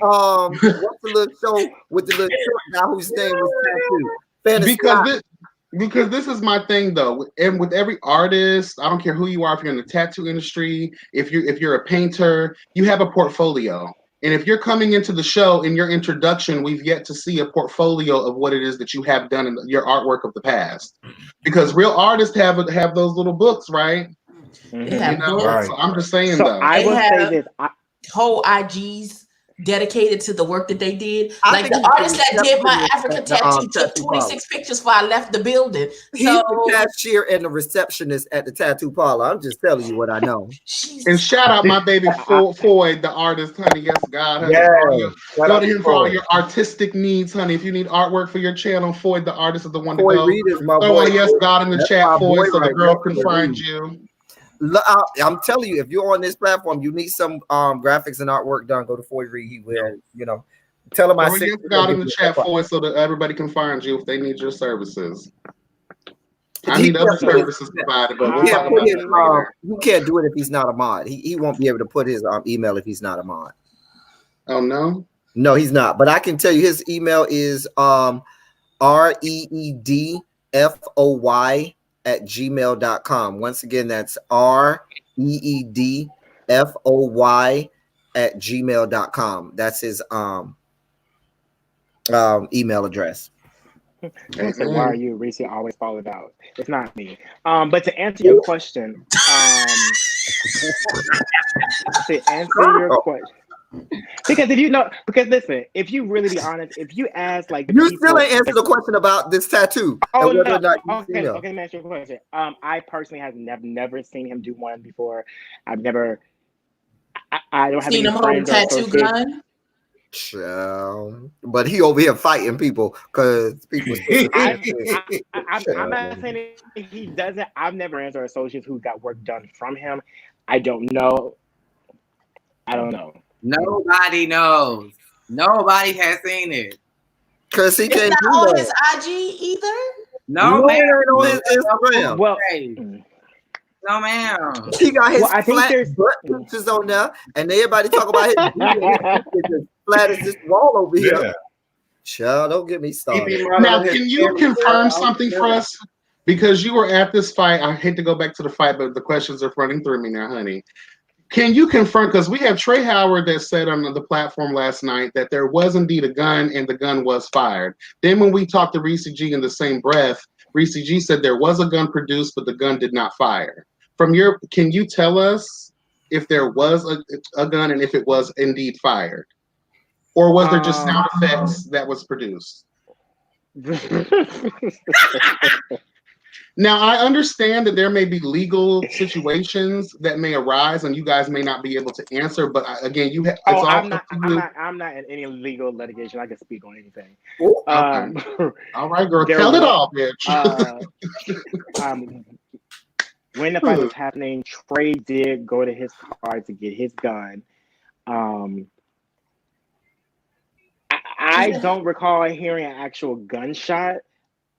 on what's the little show with the little short guy whose name was tattoo? Because this is my thing though, and with every artist, I don't care who you are, if you're in the tattoo industry, if you're a painter, you have a portfolio. And if you're coming into the show in your introduction, we've yet to see a portfolio of what it is that you have done in your artwork of the past. Because real artists have those little books, right? Mm-hmm. You know, right. So I'm just saying though. I will say this. Whole IGs dedicated to the work that they did. Like the artist that did my African tattoo took 26 pictures before I left the building. He's the cashier and the receptionist at the tattoo parlor. I'm just telling you what I know. And shout out my baby Foyd, the artist, honey. Yes, God, honey. Yeah. Go to him for all your artistic needs, honey. If you need artwork for your channel, Foyd, the artist, is the one to go. Reed is my boy. Yes, God in the That's chat, Foyd, so right the girl can find you. I'm telling you, if you're on this platform, you need some graphics and artwork done. Go to Foyd Reed. He will, tell him I said. Yes, God in the chat, Foyd, so that everybody can find you if they need your services. I need other services provided, but we'll talk about that later. You can't do it if he's not a mod. He won't be able to put his email if he's not a mod. Oh no? No, he's not. But I can tell you his email is reedfoy@gmail.com. Once again, that's reedfoy@gmail.com. That's his email address. I said, why are you, Reese, always falling out? It's not me. But to answer your question, because listen, if you really be honest, if you ask like you still ain't answered the question about this tattoo. Oh no, okay, let me answer your question. I personally have never seen him do one before. I've never. I don't have seen any him hold a friends tattoo gun. But he over here fighting people because people. I'm not saying he doesn't. I've never answered associates who got work done from him. I don't know. Nobody knows. Nobody has seen it. Because he can't not do on that. his IG either. No, man. On his Instagram. Well, no, ma'am. He got his I think flat butt pictures on there, and everybody talk about his as flat as this wall over here. Child, don't get me started. Now, can you confirm something for us? Because you were at this fight. I hate to go back to the fight, but the questions are running through me now, honey. Can you confirm, because we have Trey Howard that said on the platform last night that there was indeed a gun and the gun was fired. Then when we talked to Reese G in the same breath, Reese G said there was a gun produced, but the gun did not fire. Can you tell us if there was a gun and if it was indeed fired? Or was there just sound effects that was produced? Now, I understand that there may be legal situations that may arise and you guys may not be able to answer, but again, I'm not in any legal litigation. I can speak on anything. Okay. All right, girl. Tell it all, bitch. When the fight was happening, Trey did go to his car to get his gun. I don't recall hearing an actual gunshot.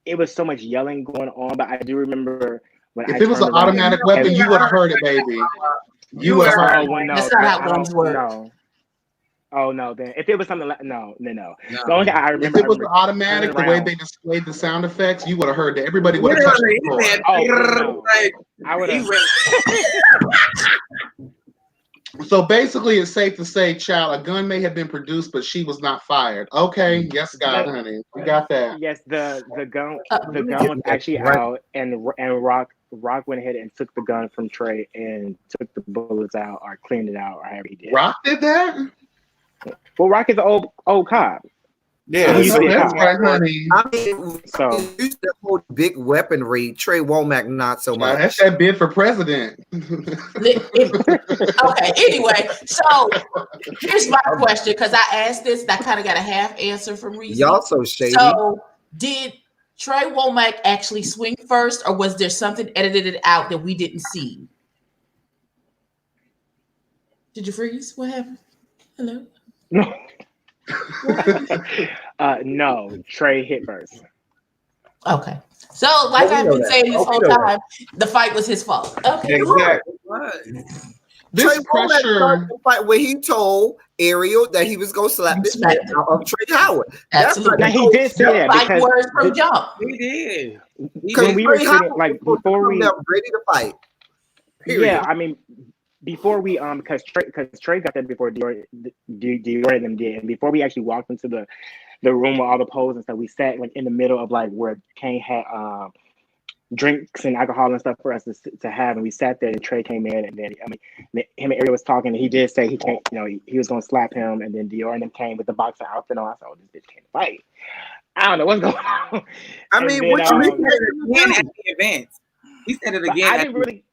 It was so much yelling going on, but I do remember when if it was an automatic weapon, you would have heard it, baby. You would have heard it. That's not how guns work. No. Oh no! Then if it was something like no. The only thing I remember, if it was automatic, the way they displayed the sound effects, you would have heard that. Everybody would have touched the floor. I would have. So basically, it's safe to say, child, a gun may have been produced, but she was not fired. Okay, yes, God, honey, we got that. Yes, the gun was actually out, and Rock went ahead and took the gun from Trey and took the bullets out or cleaned it out or however he did. Rock did that? Well, Rock is an old cop. Yeah, that's right, honey. I mean, so used to hold big weaponry. Trey Womack, not so much. That's that bid for president. Okay. Anyway, so here's my question, because I asked this, and I kind of got a half answer from Reese. Y'all so shady. So, did Trey Womack actually swing first, or was there something edited out that we didn't see? Did you freeze? What happened? Hello. No. No, Trey hit first. Okay. So, like I've been saying this whole time, the fight was his fault. Okay. Exactly. Trey Womack started the fight where he told Ariel that he was going to slap the shit out of Trey Howard. Absolutely. Now he did say that because words from jump. He did. When we were sitting, like before we ready to fight. Period. Yeah, I mean, before we because Trey got that before Dior and them did, and before we actually walked into the room with all the poles and stuff, we sat like in the middle of like where Kane had drinks and alcohol and stuff for us to have, and we sat there and Trey came in, and then him and Ariel was talking, and he did say he can't, he was going to slap him, and then Dior and them came with the boxer outfit on. I said, oh, this bitch can't fight. I don't know what's going on. I mean, what you mean at the event? He said it again. I didn't really.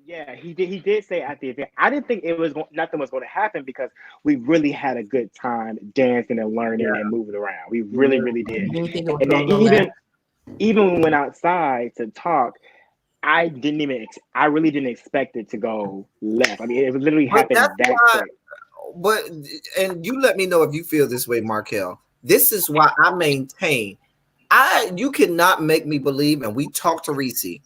Yeah, he did. He did say at the event. I didn't think nothing was going to happen because we really had a good time dancing and learning and moving around. We really, really did. And then even when we went outside to talk, I really didn't expect it to go left. I mean, it literally happened that quick. But you let me know if you feel this way, Markel. This is why I maintain. You cannot make me believe, and we talked to Reese.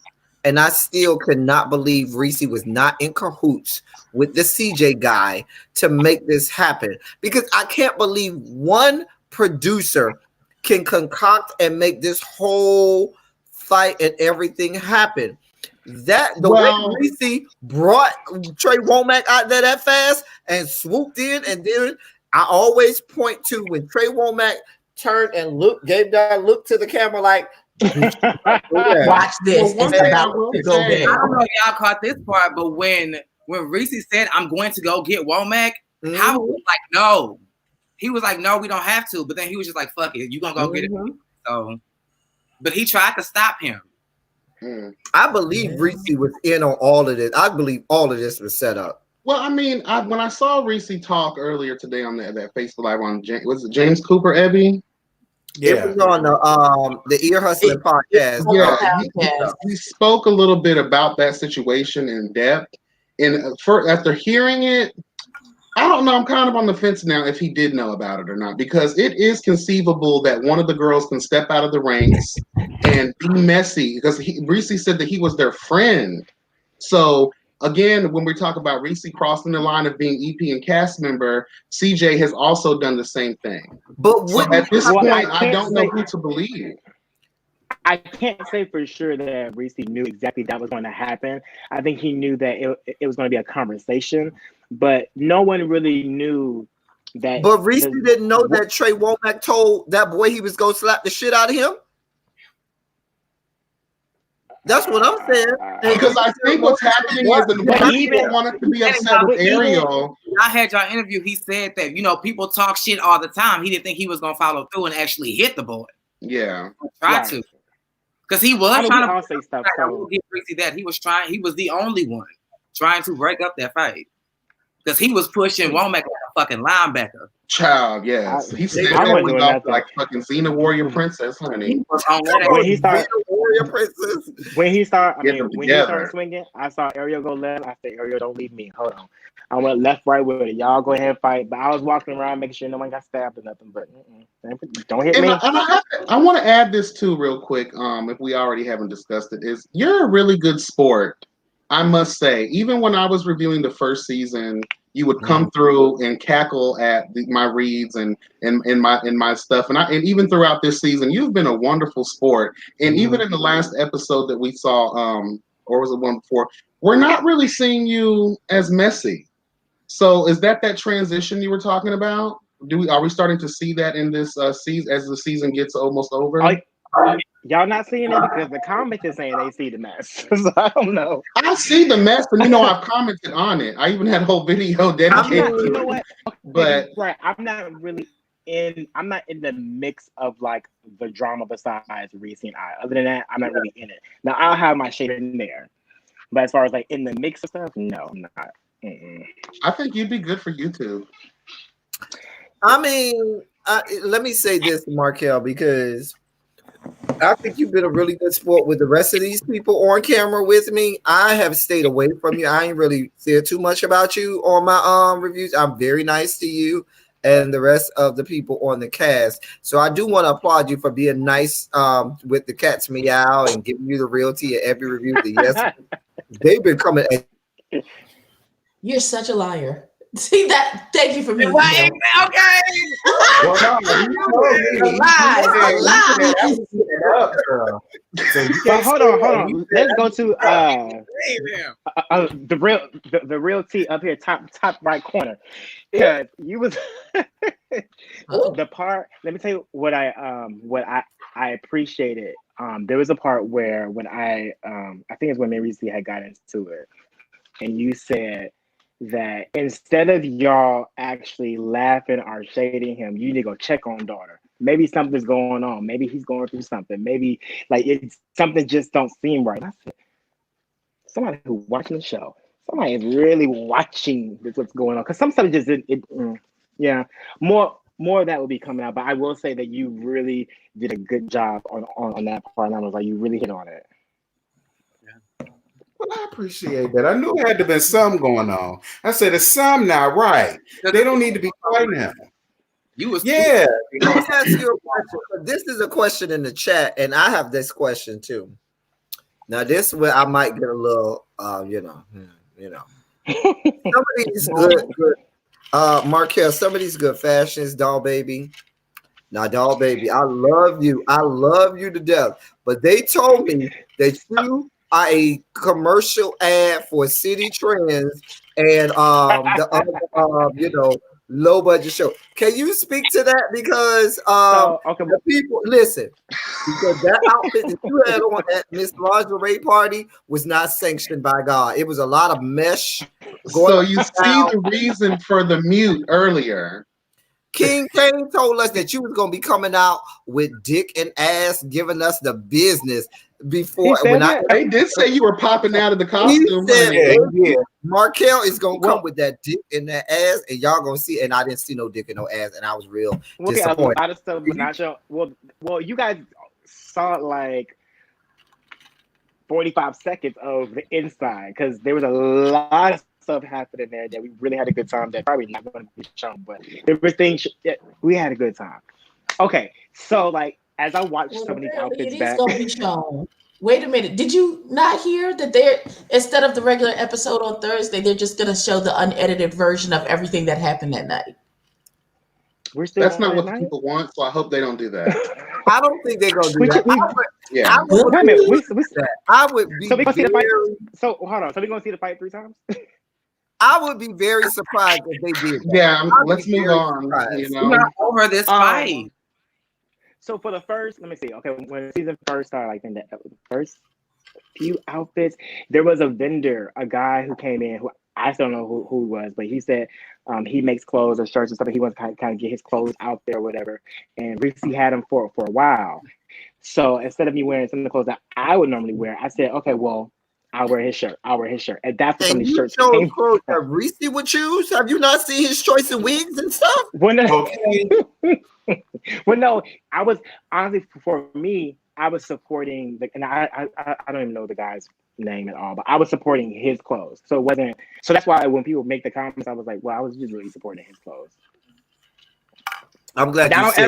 And I still cannot believe Reese was not in cahoots with the CJ guy to make this happen. Because I can't believe one producer can concoct and make this whole fight and everything happen. Way Reese brought Trey Womack out there that fast and swooped in, and then I always point to when Trey Womack turned and gave that look to the camera like, watch this. Well, It's about to go say, bad. I don't know if y'all caught this part, but when Reese said, "I'm going to go get Womack," Howard was like, "No." He was like, "No, we don't have to." But then he was just like, "Fuck it, you gonna go get it." So, but he tried to stop him. I believe Reese was in on all of this. I believe all of this was set up. Well, I mean, when I saw Reese talk earlier today on that Facebook Live on was it James Cooper, Ebby? Yeah. It was on the Ear Hustling podcast. Yeah, he spoke a little bit about that situation in depth, and after hearing it, I don't know. I'm kind of on the fence now if he did know about it or not, because it is conceivable that one of the girls can step out of the ranks and be messy. Because Reese said that he was their friend. So again, when we talk about Reese crossing the line of being EP and cast member, CJ has also done the same thing. But at this point, I don't know who to believe. I can't say for sure that Reese knew exactly that was going to happen. I think he knew that it was going to be a conversation, but no one really knew that. But Reese didn't know that Trey Womack told that boy he was going to slap the shit out of him. That's what I'm saying. Because I think what's happening is that people wanted to be upset with Ariel. I had y'all interview. He said that, people talk shit all the time. He didn't think he was going to follow through and actually hit the boy. Yeah. Tried to. Because he was trying to say stuff. Give Reese that. He was trying. He was the only one trying to break up that fight. Because he was pushing Womack like a fucking linebacker. Child, yes. He said that went off like fucking Xena Warrior Princess, honey. When he started swinging, I saw Ariel go left. I said, Ariel, don't leave me. Hold on. I went left, right with it. Y'all go ahead and fight. But I was walking around making sure no one got stabbed or nothing. But don't hit me. I want to add this too real quick. If we already haven't discussed it, is you're a really good sport. I must say, even when I was reviewing the first season, you would come through and cackle at my reads and my stuff, and even throughout this season, you've been a wonderful sport. And even in the last episode that we saw, or was it one before, we're not really seeing you as messy. So is that transition you were talking about? Are we starting to see that in this season as the season gets almost over? Y'all not seeing it because the comments are saying they see the mess. So I don't know. I see the mess, and I've commented on it. I even had a whole video dedicated. You know what? But right, I'm not in the mix of like the drama besides Reese and I. Other than that, I'm not really in it. Now I'll have my shade in there, but as far as like in the mix of stuff, no, I'm not. I think you'd be good for YouTube. I mean, let me say this, Markel, because I think you've been a really good sport with the rest of these people on camera with me. I have stayed away from you. I ain't really said too much about you on my reviews. I'm very nice to you and the rest of the people on the cast. So I do want to applaud you for being nice with the cats Meow and giving you the realty at every review. Yes, they've been coming. You're such a liar. See that? Thank you for being okay. But hold on. Let's go to the real T up here, top right corner. Because you was the part. Let me tell you what I appreciated. There was a part where when I think it's when Mary C had got into it, and you said that instead of y'all actually laughing or shading him, you need to go check on daughter. Maybe something's going on. Maybe he's going through something. Maybe like it's something just don't seem right. I said, somebody who's watching the show, somebody is really watching what's going on. Because some stuff just more of that will be coming out. But I will say that you really did a good job on that part. And I was like, you really hit on it. Well, I appreciate that. I knew there had to be something going on. I said, there's some not right. They don't need to be fighting him. Let me ask you a question. This is a question in the chat, and I have this question too. Now, this is where I might get a little, some of these good, Markel, some of these good fashions, Doll Baby. Now, Doll Baby, I love you. I love you to death. But they told me that you are a commercial ad for City Trends and the other, low budget show. Can you speak to that? Because okay, the people listen, because that outfit that you had on at Miss Lingerie party was not sanctioned by God. It was a lot of mesh. So you see the reason for the mute earlier. King Kane told us that you was gonna be coming out with dick and ass, giving us the business before. They did say you were popping out of the costume. He said, Markel is gonna come with that dick and that ass, and y'all gonna see. And I didn't see no dick and no ass, and I was real disappointed. A lot of stuff was not shown. Well, you guys saw like 45 seconds of the inside because there was a lot of stuff happening there that we really had a good time. That probably not going to be shown, but everything we had a good time. Okay, so like as I watched some of these outfits back, going to be shown. Wait a minute, did you not hear that they're instead of the regular episode on Thursday, they're just going to show the unedited version of everything that happened that night? That's not what the people want, so I hope they don't do that. I don't think they're gonna do that. I would be. So we gonna see the fight. So hold on. So we gonna see the fight 3 times? I would be very surprised if they did. Yeah, let's move on. You know, we're not over this fight. So for the first, let me see. Okay, when the season first started, like in the first few outfits, there was a vendor, a guy who came in who I still don't know who he was, but he said he makes clothes or shirts and stuff. He wants to kind of get his clothes out there or whatever. And Reese had him for a while. So instead of me wearing some of the clothes that I would normally wear, I said, okay, well, I'll wear his shirt. And that's what some of these shirts came from. Reese would choose. Have you not seen his choice in wigs and stuff? Well, no, I was honestly for me, I was supporting and I don't even know the guy's name at all, but I was supporting his clothes. So it wasn't. So that's why when people make the comments, I was like, well, I was just really supporting his clothes. I'm glad. Not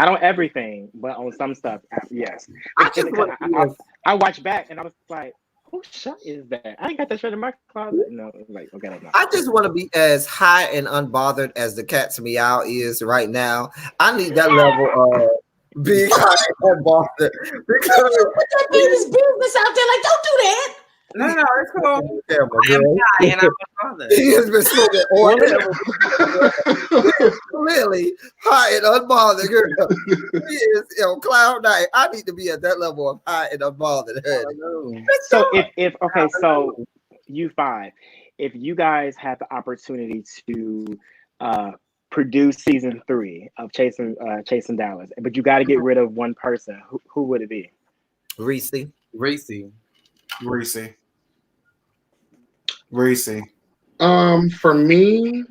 on everything, but on some stuff, yes. I watched back and I was like, whose shirt is that? I ain't got that shirt in my closet. No, like okay, no. I just want to be as high and unbothered as the cat's Meow is right now. I need that level of being high and unbothered because put that baby's business out there. Like, don't do that. No, it's cool. And I'm bothered. He has been smoking oil. Really high and unbothered, girl. He is cloud nine. I need to be at that level of high and unbothered. So so you 5, if you guys had the opportunity to produce season 3 of Chasing Dallas, but you got to get rid of one person, who would it be? Reese. For me,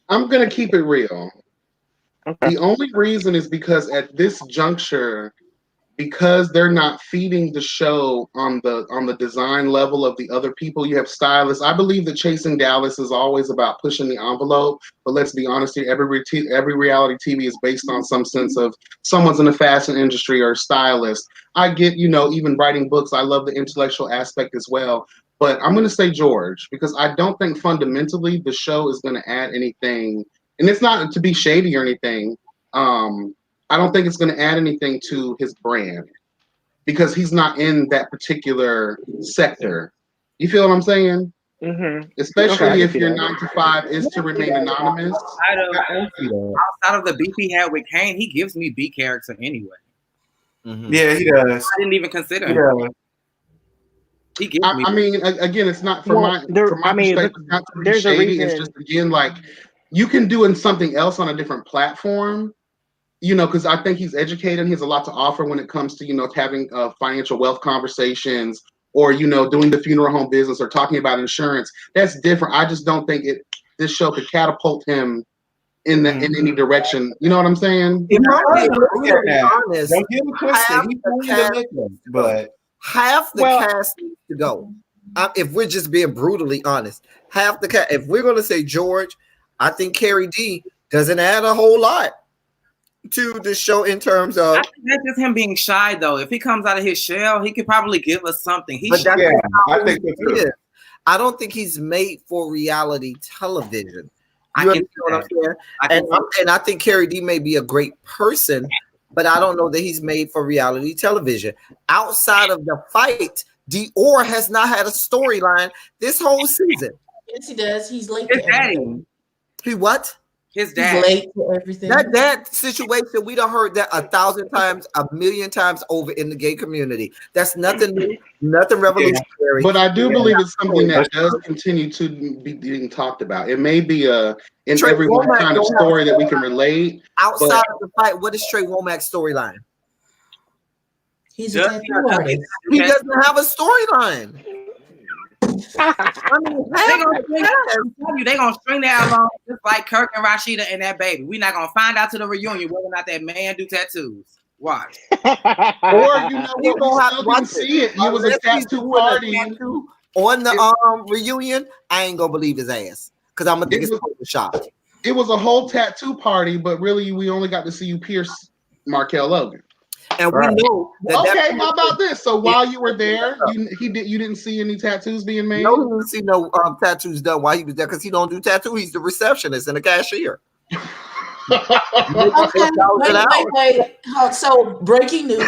I'm gonna keep it real. Okay. The only reason is because at this juncture, because they're not feeding the show on the design level of the other people. You have stylists. I believe that Chasing Dallas is always about pushing the envelope. But let's be honest here, every reality TV is based on some sense of someone's in the fashion industry or stylist. I get, even writing books, I love the intellectual aspect as well. But I'm going to say George, because I don't think fundamentally the show is going to add anything. And it's not to be shady or anything. I don't think it's going to add anything to his brand because he's not in that particular sector. You feel what I'm saying? Mm-hmm. Especially if your 9 to 5 is to remain anonymous. Outside of the beef he had with Kane, he gives me B character anyway. Mm-hmm. Yeah, he does. I didn't even consider him. He gives me. I mean, again, it's not from my perspective. Not to be shady. It's just again like you can do something else on a different platform. Because I think he's educated and he has a lot to offer when it comes to, having financial wealth conversations or, doing the funeral home business or talking about insurance. That's different. I just don't think this show could catapult him in any direction. You know what I'm saying? But half the cast needs to go. If we're just being brutally honest, half the cast. If we're going to say George, I think Carrie D doesn't add a whole lot to the show in terms of. I think that's just him being shy, though. If he comes out of his shell, he could probably give us something. I think that's true. I don't think he's made for reality television. You understand what I'm saying? And I think Carrie D may be a great person, but I don't know that he's made for reality television. Outside of the fight, Dior has not had a storyline this whole season. Yes, he does. He's late His to daddy. everything. He what? His He's dad. late to everything. That situation, we done heard that 1,000 times, 1,000,000 times over in the gay community. That's nothing new, nothing revolutionary. But I do believe it's something that does continue to be being talked about. It may be in everyone kind of story that we can relate. Outside of the fight, what is Trey Womack's storyline? He's a tattoo artist. He doesn't have a storyline. I mean, they gonna string that along just like Kirk and Rashida and that baby. We're not gonna find out to the reunion whether or not that man do tattoos. Watch. Or you know what, we still didn't see it. It was a tattoo party on the reunion. I ain't gonna believe his ass because I'm gonna think it's shot. It was a whole tattoo party, but really we only got to see you pierce Markel Logan. And we know that. Okay, how about this? So while you were there, you didn't see any tattoos being made? No, he didn't see no tattoos done while he was there because he don't do tattoo. He's the receptionist and the cashier. Okay, wait. So breaking news.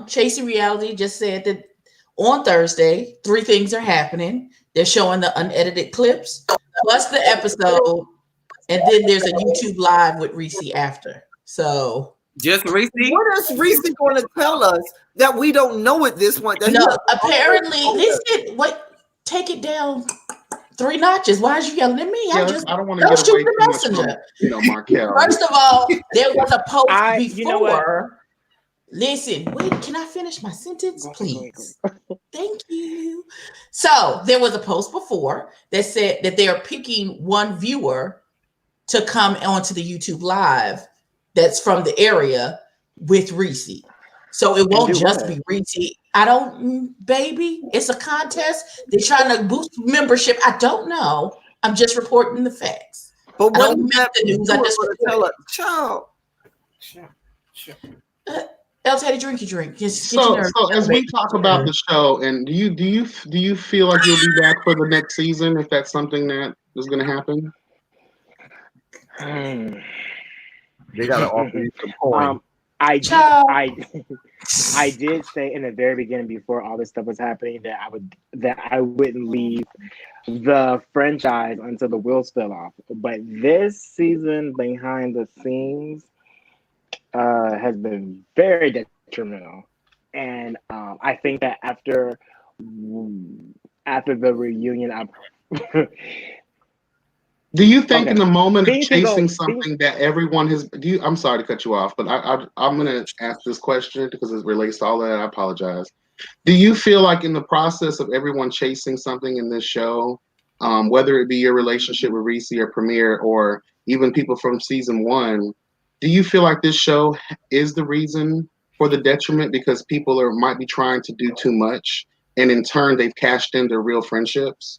Chasing Reality just said that on Thursday, 3 things are happening. They're showing the unedited clips plus the episode, and then there's a YouTube live with Reese after. So just Reese. What is Reese going to tell us that we don't know at this point? No, apparently this did take it down 3 notches. Why is you yelling at me? I don't want to get away the messenger. From, Markel. First of all, there was a post before. You know listen, wait, can I finish my sentence, please? Thank you. So there was a post before that said that they are picking one viewer to come onto the YouTube live that's from the area with Reese. So it won't just be Reese. Baby, it's a contest. They're trying to boost membership. I don't know. I'm just reporting the facts. But what I don't make the news. I just tell her, child. Eltea, drink your drink. So as we talk about the show, and do you feel like you'll be back for the next season if that's something that is going to happen? They gotta offer you some coin. I did say in the very beginning before all this stuff was happening that I wouldn't leave the franchise until the wheels fell off. But this season behind the scenes has been very detrimental, and I think that after the reunion, do you think in the moment of chasing something that everyone has? I'm sorry to cut you off, but I'm going to ask this question because it relates to all that. I apologize. Do you feel like in the process of everyone chasing something in this show, whether it be your relationship with Reese or Premier, or even people from season 1, do you feel like this show is the reason for the detriment because people might be trying to do too much, and in turn they've cashed in their real friendships?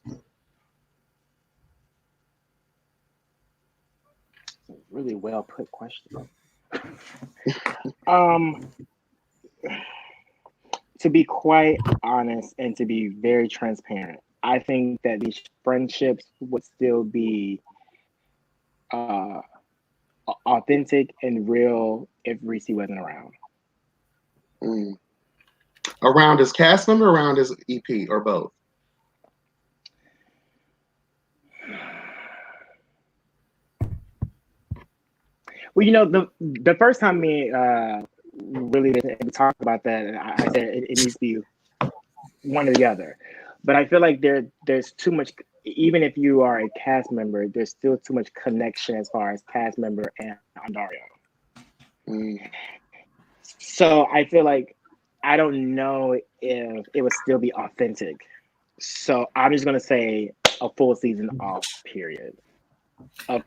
Really well put question. To be quite honest and to be very transparent, I think that these friendships would still be authentic and real if Reese wasn't around. Around his cast member, around his EP, or both? Well, you know, the first time me really talk about that, I said it needs to be one or the other. But I feel like there's too much. Even if you are a cast member, there's still too much connection as far as cast member and Dario. So I feel like I don't know if it would still be authentic. So I'm just gonna say a full season off. Period. I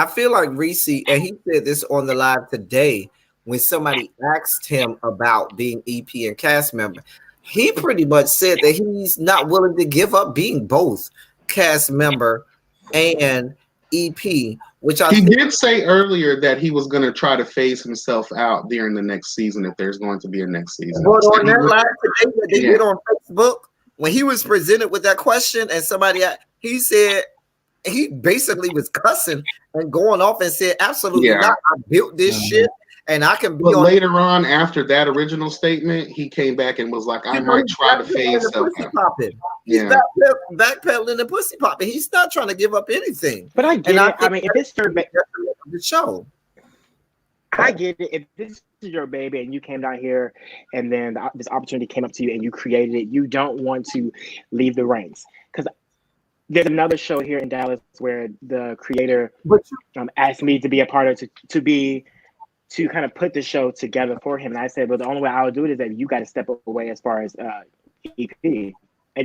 feel like Reese, and he said this on the live today when somebody asked him about being EP and cast member. He pretty much said that he's not willing to give up being both cast member and EP, which he did say earlier that he was going to try to phase himself out during the next season if there's going to be a next season. But on that live today that they did on Facebook, when he was presented with that question and he said, he basically was cussing and going off and said, absolutely not. I built this shit And I can be But on later on, after that original statement, he came back and was like, I might try to fade something. He's backpedaling and pussy popping. He's not trying to give up anything. But I get it. I mean, if it's your the show. I get it. If this is your baby and you came down here and then this opportunity came up to you and you created it, you don't want to leave the ranks. Because there's another show here in Dallas where the creator asked me to be a part of to kind of put the show together for him. And I said, well, the only way I'll do it is that you got to step away as far as EP and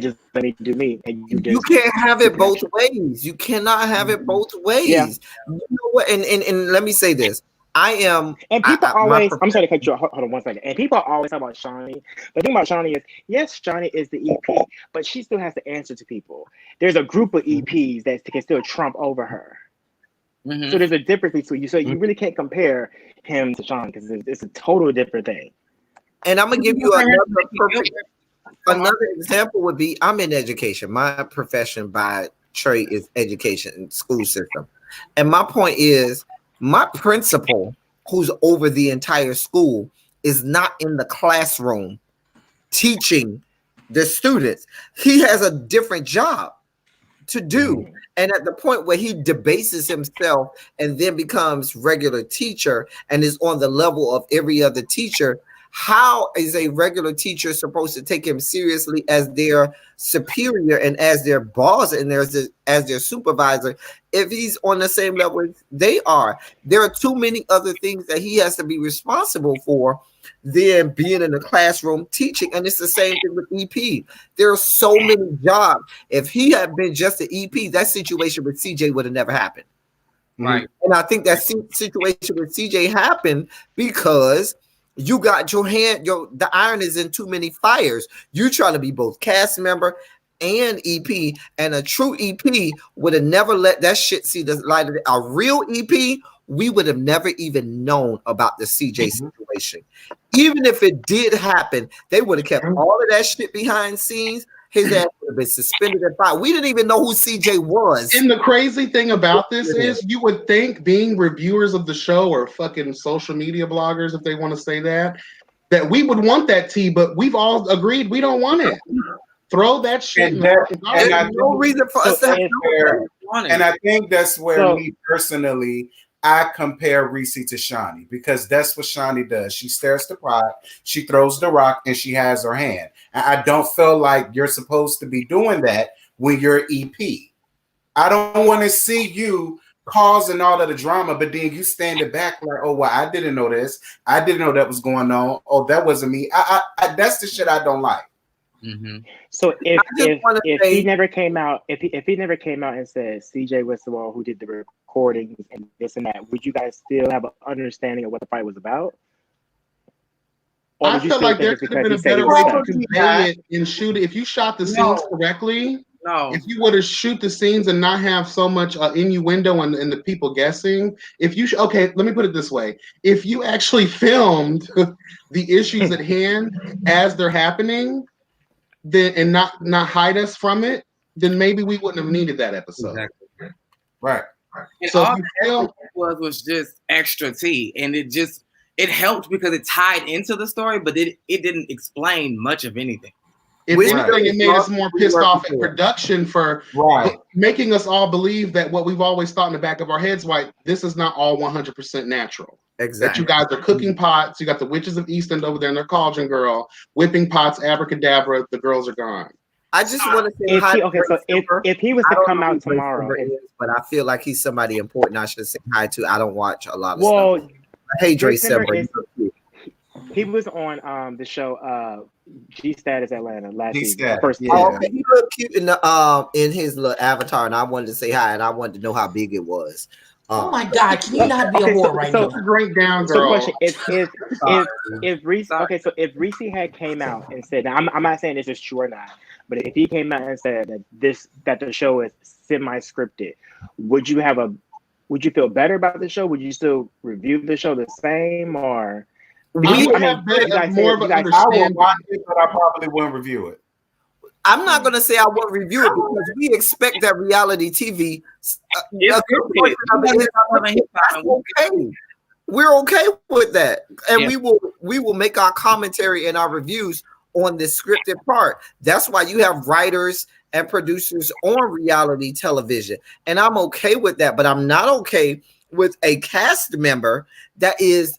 just let me do me. And you can't have it both ways. You cannot have it both ways. Yeah. You know what? And let me say this. I am, and people always. I'm sorry to cut you off. Hold on 1 second. And people always talk about Shawnee. The thing about Shawnee is, yes, Shawnee is the EP, but she still has to answer to people. There's a group of EPs that can still trump over her. Mm-hmm. So there's a difference between you. So you really can't compare him to Shawnee because it's a total different thing. And I'm gonna give you another example would be I'm in education. My profession by trade is education and school system. And my point is, my principal, who's over the entire school, is not in the classroom teaching the students. He has a different job to do. And at the point where he debases himself and then becomes regular teacher and is on the level of every other teacher, how is a regular teacher supposed to take him seriously as their superior and as their boss and as their supervisor if he's on the same level as they are? There are too many other things that he has to be responsible for than being in the classroom teaching. And it's the same thing with EP. There are so many jobs. If he had been just an EP, that situation with CJ would have never happened. Right. And I think that situation with CJ happened because you got the iron is in too many fires. You trying to be both cast member and EP, and a true EP would have never let that shit see the light of a real EP. We would have never even known about the CJ situation. Even if it did happen, they would have kept all of that shit behind scenes. His ass would have been suspended and fired. We didn't even know who CJ was. And the crazy thing about this is you would think, being reviewers of the show or fucking social media bloggers, if they want to say that we would want that tea, but we've all agreed we don't want it. Throw that shit. There's no reason for us to have it. And I think that's where me personally, I compare Reese to Shawnee because that's what Shawnee does. She stares the pot, she throws the rock, and she has her hand. And I don't feel like you're supposed to be doing that when you're EP. I don't want to see you causing all of the drama, but then you standing back like, oh, well, I didn't know this. I didn't know that was going on. Oh, that wasn't me. I that's the shit I don't like. Mm-hmm. So if he never came out, if he never came out and said CJ was the one who did the recordings and this and that, would you guys still have an understanding of what the fight was about? Or I feel like there could have been a better way to convey it and shoot it. If you shot the scenes correctly, if you were to shoot the scenes and not have so much innuendo and the people guessing, let me put it this way. If you actually filmed the issues at hand as they're happening, then and not hide us from it, then maybe we wouldn't have needed that episode. Exactly. Right. And so all was just extra tea, and it helped because it tied into the story, but it didn't explain much of anything. If anything, it made us more pissed off at production for making us all believe that what we've always thought in the back of our heads, this is not all 100% natural. Exactly. That you guys are cooking pots. You got the witches of East End over there and their cauldron girl whipping pots, abracadabra. The girls are gone. I just want to say if he was to come out tomorrow, but I feel like he's somebody important I should say hi to. I don't watch a lot of stuff. Hey, Dre Silver. He was on the show G Status Atlanta last season. He looked cute in his little avatar, and I wanted to say hi, and I wanted to know how big it was. Oh my God! Can you not be a whore right now? Drink down, girl. So, question: if Reese, so if Reese had came out and said, now, I'm not saying this is true or not, but if he came out and said that the show is semi-scripted, would you feel better about the show? Would you still review the show the same, or? I would more of an understanding. I would watch it, but I probably wouldn't review it. I'm not going to say I won't review it because we expect that reality TV. Okay. we're okay with that, and Yeah. we will make our commentary and our reviews on this scripted part. That's why you have writers and producers on reality television, and I'm okay with that. But I'm not okay with a cast member that is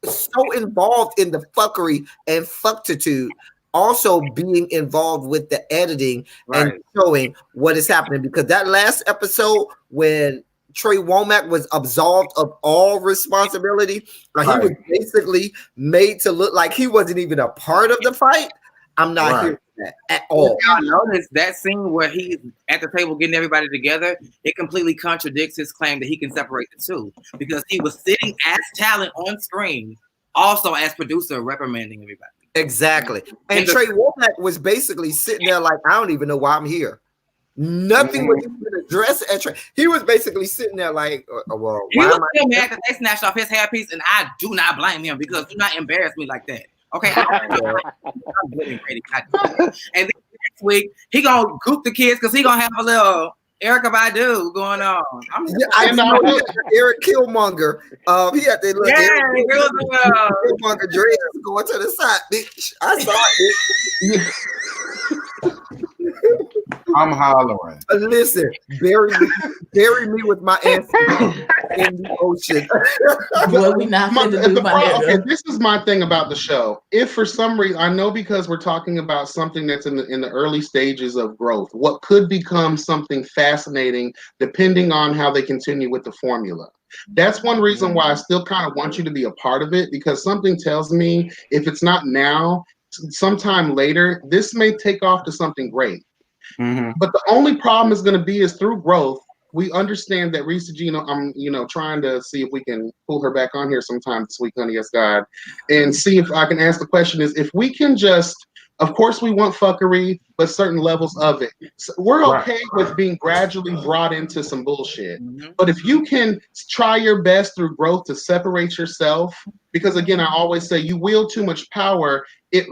so involved in the fuckery and fucktitude, also being involved with the editing and showing what is happening. Because that last episode when Trey Womack was absolved of all responsibility, like he was basically made to look like he wasn't even a part of the fight. I'm not here for that at all. Y'all notice that scene where he's at the table getting everybody together, it completely contradicts his claim that he can separate the two, because he was sitting as talent on screen, also as producer reprimanding everybody. Exactly. And Trey Womack was basically sitting there like, I don't even know why I'm here. Nothing was even addressed at Trey. He was basically sitting there like, well, he was still mad that they snatched off his hairpiece, and I do not blame him, because do not embarrass me like that. Okay. And then next week he gonna goop the kids because he gonna have a little Erykah Badu going on. I know he had Eric Killmonger. He had the little Eric Killmonger dreads going to the side. Bitch, I saw it. I'm hollering. Listen, bury me with my ancestors in the ocean. Well, we not going to do my this is my thing about the show. If for some reason, I know because we're talking about something that's in the early stages of growth, what could become something fascinating depending on how they continue with the formula. That's one reason why I still kind of want you to be a part of it, because something tells me if it's not now, sometime later, this may take off to something great. But the only problem is going to be is through growth. We understand that Reese Gino, I'm trying to see if we can pull her back on here sometime this week, honey, yes, God, and see if I can ask the question is if we can just, of course we want fuckery, but certain levels of it. So we're okay with being gradually brought into some bullshit. But if you can try your best through growth to separate yourself, because again, I always say you wield too much power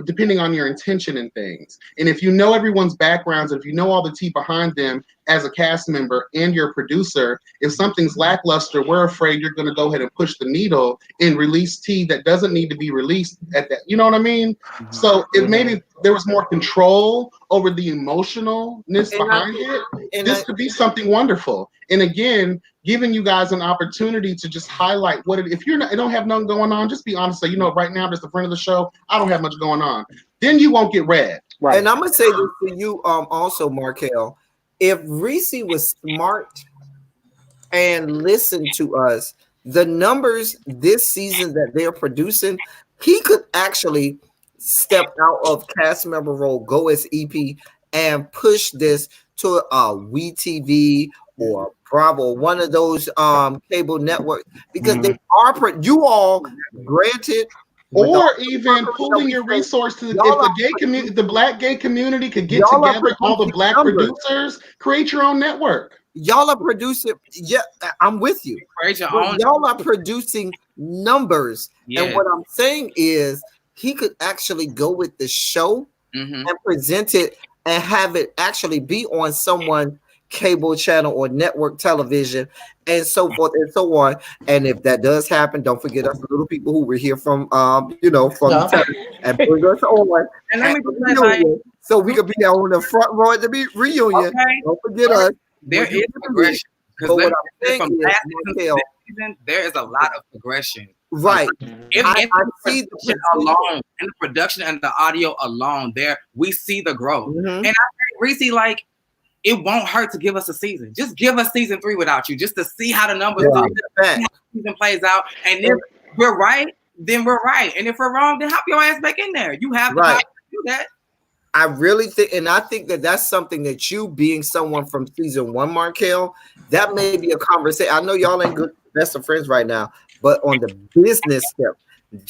depending on your intention and things. And if you know everyone's backgrounds, if you know all the tea behind them as a cast member and your producer, if something's lackluster, we're afraid you're going to go ahead and push the needle and release tea that doesn't need to be released at that. You know what I mean? So if maybe there was more control over the emotionalness behind it, this could be something wonderful. And again, giving you guys an opportunity to just highlight what it, if you don't have nothing going on, just be honest. Say, right now, I'm just a friend of the show. I don't have much going on. Then you won't get read. Right. And I'm gonna say this to you, also, Markel. If Reese was smart and listened to us, the numbers this season that they're producing, he could actually step out of cast member role, go as EP, and push this to WeTV or Bravo, one of those cable networks, because they are you all granted. Or even pooling your resources. If the gay community, the black gay community could get together, all the black producers, create your own network. Y'all are producing. Yeah, I'm with you. Y'all are producing numbers. Yeah. And what I'm saying is he could actually go with the show and present it and have it actually be on someone's cable channel or network television and so forth and so on. And if that does happen, don't forget us little people who were here from and bring us on and let me reunion, so we could be on the front row at the reunion. Okay. Don't forget us. There is progression. Because what I'm saying from last season, there is a lot of progression. Right. If I see the alone and the production and the audio alone, there we see the growth. And I think Reese, like, it won't hurt to give us a season. Just give us season 3 without you, just to see how the numbers do, how the season plays out. And if we're right, then we're right. And if we're wrong, then hop your ass back in there. You have the power to do that. I really think, and I think that that's something that you, being someone from season 1, Markel, that may be a conversation. I know y'all ain't good best of friends right now, but on the business tip,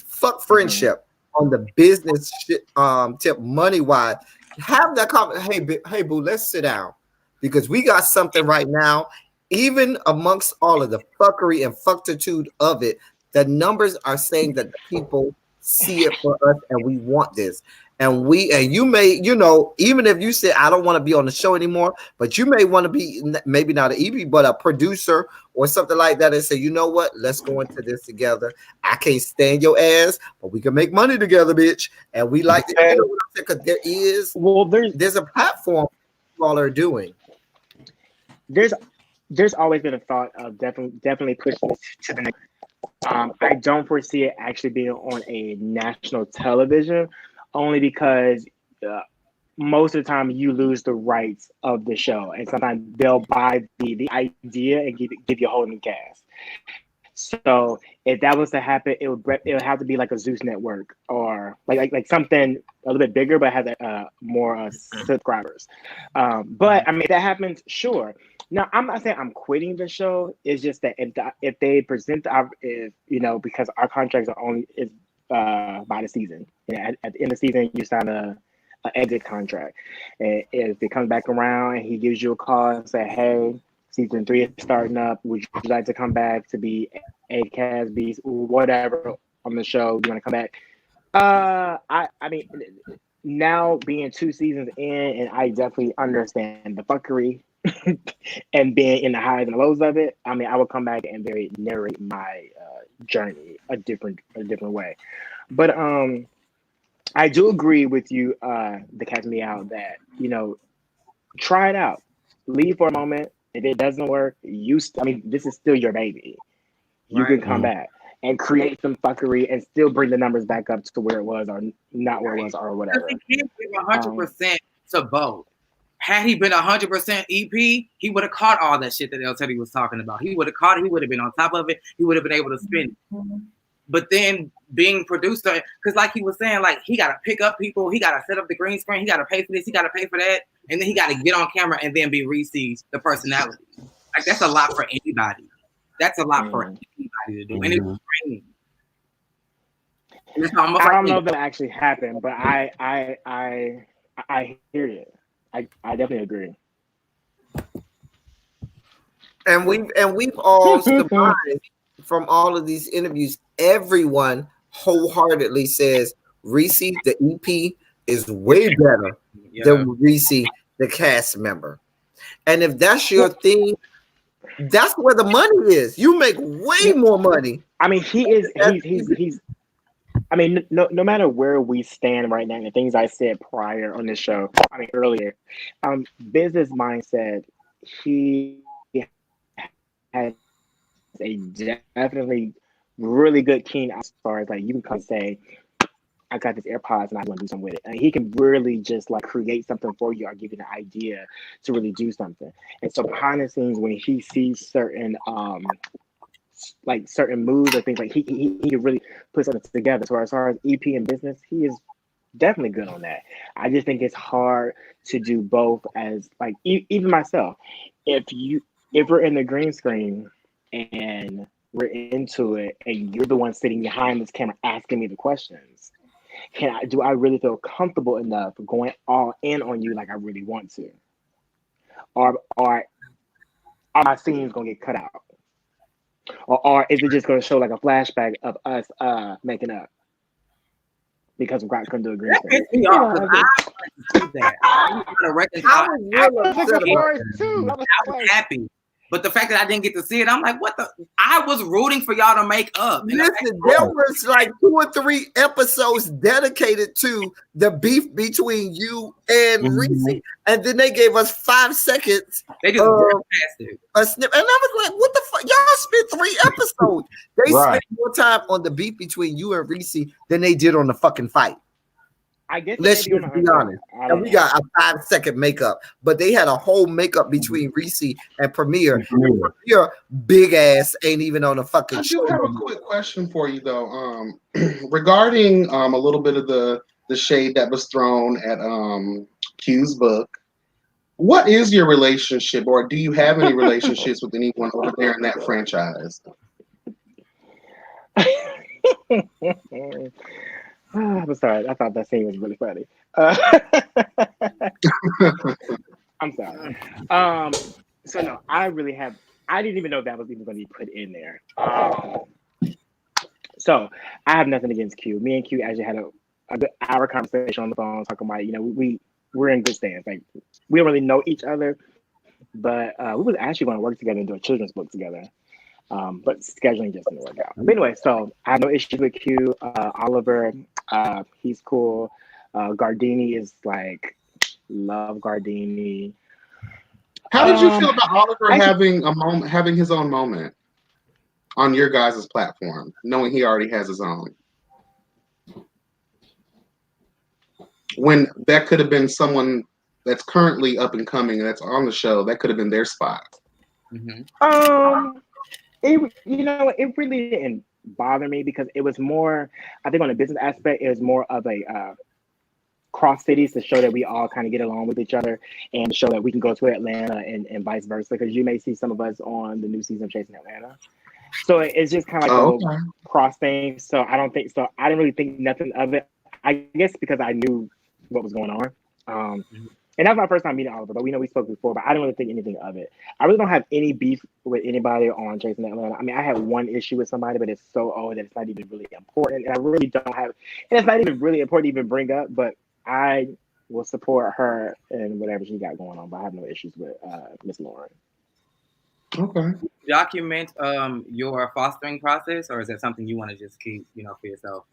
fuck friendship. On the business tip, money wise, have that conversation. Hey, boo, let's sit down. Because we got something right now, even amongst all of the fuckery and fucktitude of it, the numbers are saying that the people see it for us and we want this. And you may, even if you say I don't want to be on the show anymore, but you may want to be maybe not an EP, but a producer or something like that, and say, you know what, let's go into this together. I can't stand your ass, but we can make money together, bitch. And we like to, you know what I'm saying? Because there's a platform you all are doing. There's always been a thought of definitely pushing this to the next. I don't foresee it actually being on a national television, only because most of the time you lose the rights of the show, and sometimes they'll buy the idea and give you a whole new cast. So if that was to happen, it would have to be like a Zeus network or like something a little bit bigger, but has more subscribers. But I mean, if that happens, sure. Now, I'm not saying I'm quitting the show. It's just that if they present because our contracts are only by the season. At the end of the season, you sign an exit contract. And if it comes back around and he gives you a call and say, "Hey, season 3 is starting up. Would you like to come back to be a cast, B, whatever on the show? You want to come back?" I mean, now being 2 seasons in, and I definitely understand the fuckery and being in the highs and lows of it. I mean, I will come back and narrate my journey a different way. But I do agree with you, the Catch Me Out, that try it out, leave for a moment. If it doesn't work, this is still your baby. You can come back and create some fuckery and still bring the numbers back up to where it was, or not where it was, or whatever. He can't give 100% to both. Had he been 100% EP, he would have caught all that shit that El Teddy was talking about. He would have caught it. He would have been on top of it. He would have been able to spin it. But then being producer, because like he was saying, like he got to pick up people. He got to set up the green screen. He got to pay for this. He got to pay for that. And then he got to get on camera and then be Reese's the personality. Like that's a lot for anybody. That's a lot for anybody to do. And it's draining. I don't know if that actually happened, but I hear you. I definitely agree. And we've all survived from all of these interviews. Everyone wholeheartedly says Reese, the EP, is way better than Reese, the cast member. And if that's your thing, that's where the money is. You make way more money. I mean, he's I mean, no matter where we stand right now, and the things I said prior on this show, earlier, business mindset, he has a definitely really good keen as far as like you can come say, I got this AirPods and I want to do something with it. And he can really just like create something for you or give you an idea to really do something. And so behind the scenes, when he sees certain certain moves or things, like he can really put something together. So as far as EP and business, he is definitely good on that. I just think it's hard to do both. As like even myself, if we're in the green screen and we're into it and you're the one sitting behind this camera asking me the questions, do I really feel comfortable enough going all in on you like I really want to? Or are my scenes gonna get cut out? Or is it just going to show like a flashback of us making up because Rock couldn't do a green screen? I was happy. But the fact that I didn't get to see it, I'm like, what the? I was rooting for y'all to make up. Listen, there was like 2 or 3 episodes dedicated to the beef between you and Reese. And then they gave us 5 seconds. They just past it. A snip. And I was like, what the fuck? Y'all spent 3 episodes. They spent more time on the beef between you and Reese than they did on the fucking fight. I guess let's just be honest. And we got a 5-second makeup, but they had a whole makeup between Reese and Premier. Premier big ass ain't even on a fucking show. I do have a quick question for you though, regarding a little bit of the shade that was thrown at Q's book. What is your relationship, or do you have any relationships with anyone over there in that franchise? I'm sorry. I thought that scene was really funny. I'm sorry. So no, I didn't even know that was even going to be put in there. So I have nothing against Q. Me and Q actually had a good hour conversation on the phone talking about, you know, we're in good stands. Like, we don't really know each other, but we was actually going to work together and do a children's book together. But scheduling just didn't work out. But anyway, so I have no issues with Q. Oliver, he's cool. Gardini is like, love Gardini. How did you feel about Oliver having his own moment on your guys' platform, knowing he already has his own? When that could have been someone that's currently up and coming, that's on the show, that could have been their spot. Mm-hmm. It really didn't bother me because it was more, I think on the business aspect, it was more of a cross cities to show that we all kind of get along with each other and show that we can go to Atlanta and vice versa, because you may see some of us on the new season of Chasing Atlanta. So it's just kind of like a little cross thing. So I didn't really think nothing of it. I guess because I knew what was going on. And that's my first time meeting Oliver, but we spoke before, but I didn't really think anything of it. I really don't have any beef with anybody on Chasing Atlanta. I mean, I had one issue with somebody, but it's so old that it's not even really important. And I really don't have, and it's not even really important to even bring up, but I will support her and whatever she got going on, but I have no issues with Miss Lauren. Okay. Document your fostering process, or is that something you want to just keep, for yourself?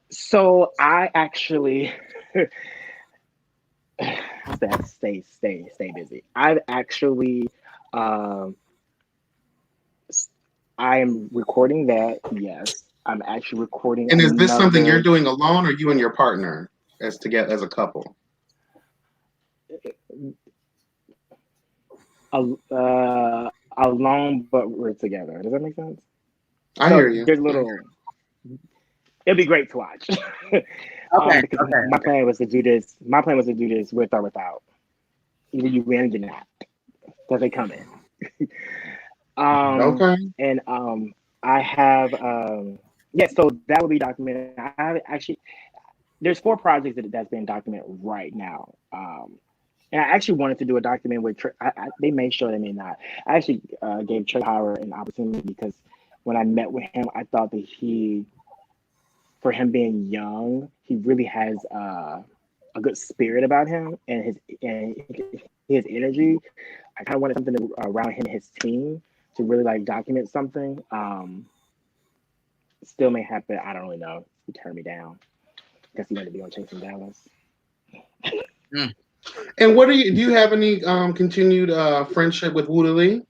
So I actually stay busy. I've actually I am recording that. Yes, I'm actually recording. And is this something you're doing alone, or you and your partner as a couple? Alone, but we're together. Does that make sense? I hear you. There's it'll be great to watch. Okay. My plan was to do this. My plan was to do this with or without. Either you win or not. Because they come in. Okay. And I have so that will be documented. I have actually, there's 4 projects that's been documented right now. And I actually wanted to do a document with they may show, they may not. I actually gave Trey Howard an opportunity because when I met with him, I thought that for him being young, he really has a good spirit about him and his energy. I kind of wanted something around him and his team to really like document something. Still may happen. I don't really know. He turned me down because he wanted to be on Chasing Dallas. And do you have any continued friendship with Woo Lee?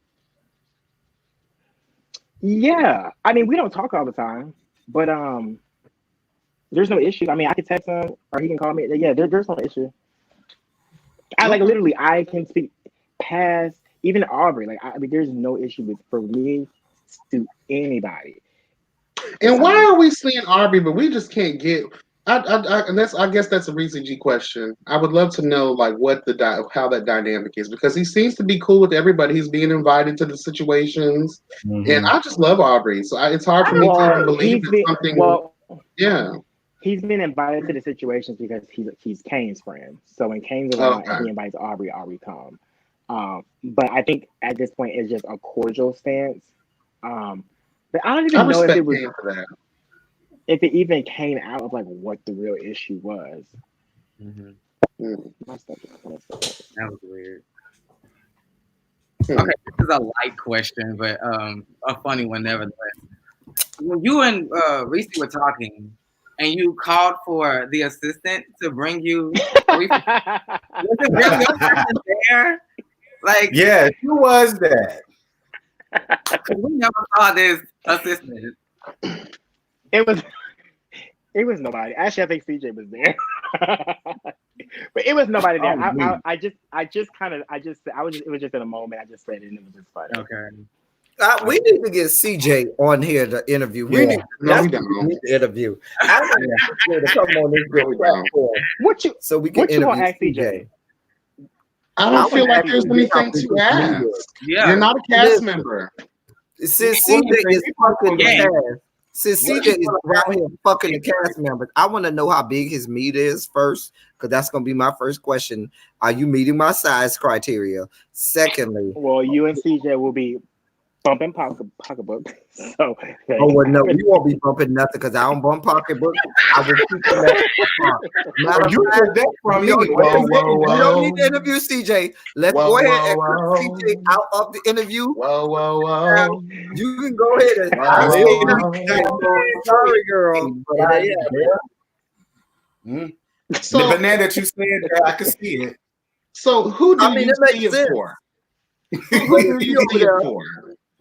Yeah, I mean, we don't talk all the time, but there's no issue. I mean, I can text him or he can call me. Yeah, there's no issue. I can speak past even Aubrey. Like, I mean, there's no issue for me to anybody. And why are we seeing Aubrey, but we just can't get? I guess that's a Reese G question. I would love to know like how that dynamic is, because he seems to be cool with everybody. He's being invited to the situations, and I just love Aubrey. So it's hard for me to even believe that something. Well, yeah. He's been invited to the situations because he's Kane's friend. So when Kane's around and he invites Aubrey come. But I think at this point it's just a cordial stance. But I don't even know if it was if it even came out of like what the real issue was. That was weird. Okay, this is a light question, but a funny one nevertheless. When you and Reese were talking, and you called for the assistant to bring you, was it really your person there? Like, yeah, who was that? We never saw this assistant. It was nobody. Actually, I think CJ was there, but it was nobody there. It was just in a moment. I just said it, and it was just funny. Okay. We need to get CJ on here to interview. We need to interview. I want to come on this good platform. So we can interview CJ. I don't feel like there's anything to ask. Yeah. You're not a cast member. Since CJ is fucking the cast, since CJ is around here fucking the cast members, I want to know how big his meat is first, because that's going to be my first question. Are you meeting my size criteria? Secondly, well, you and CJ will be bumping pocketbook. So oh well, no, we won't be bumping nothing because I don't bump pocketbook. I will keep that. You heard that from me. We don't need to interview CJ. Let's go ahead and cut CJ out of the interview. Whoa. You can go ahead and sorry, girl. So, but now that you said that, I can see it. So who do you it makes see it sense. for? Who do you see it for?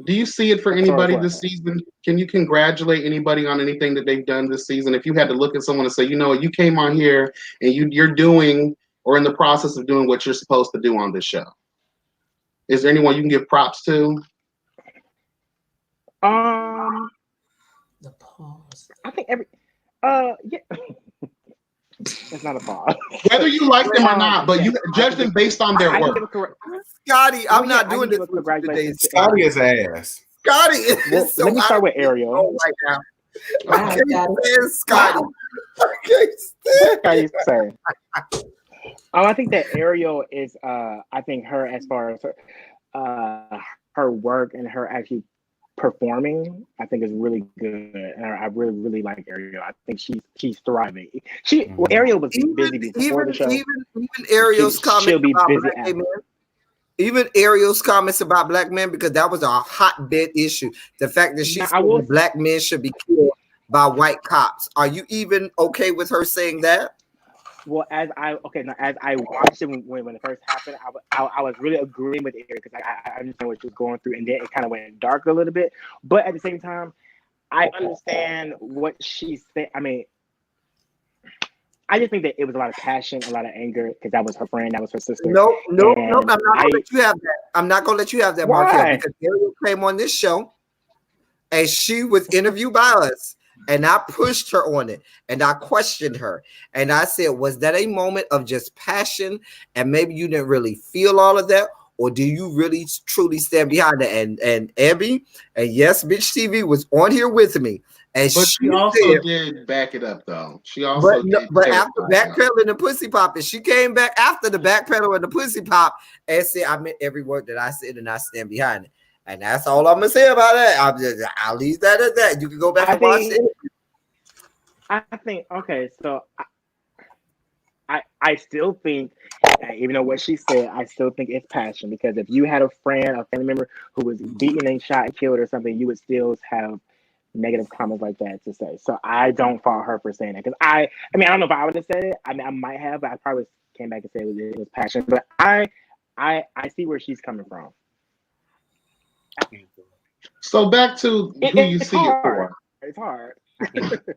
Do you see it for anybody this season? Can you congratulate anybody on anything that they've done this season? If you had to look at someone and say, you know what, you came on here and you're doing or in the process of doing what you're supposed to do on this show. Is there anyone you can give props to? The pause. I think yeah. It's not a pause. Whether you like them or not, but you judge them based on their work. Scotty, I'm not doing this with today. Scotty is ass. Scotty is so let me start with Ariel right now. I can't stand Scotty. I can't stand Scotty's saying. I think that Ariel is I think her as far as her work and her actually performing, I think is really good. And I really like Ariel. I think she's thriving. Ariel was busy before the show. Even Ariel's comments about black men. Even Ariel's comments about black men, because that was a hotbed issue. The fact that she said black men should be killed by white cops. Are you even okay with her saying that? Well, as I watched it when it first happened, I was really agreeing with Ariel because I understand what she was going through, and then it kind of went dark a little bit. But at the same time, I understand what she said. I mean, I just think that it was a lot of passion, a lot of anger, because that was her friend, that was her sister. No, I'm not gonna let you have that. I'm not gonna let you have that, Markel, because Ariel came on this show, and she was interviewed by us. And I pushed her on it, and I questioned her, and I said, was that a moment of just passion, and maybe you didn't really feel all of that, or do you really truly stand behind it? And Abby and Yes Bitch TV was on here with me, and but she also did back it up though. She also but after backpedaling the pussy pop, and she came back after the backpedal and the pussy pop and said, I meant every word that I said, and I stand behind it. And that's all I'm gonna say about that. I'll leave that at that. You can go back and watch it. I think okay, so I still think, even though what she said, I still think it's passion, because if you had a friend, a family member who was beaten and shot and killed or something, you would still have negative comments like that to say. So I don't fault her for saying that, because I mean I don't know if I would have said it. I mean I might have, but I probably came back and said it was passion. But I see where she's coming from. So back to who you see it for. It's hard.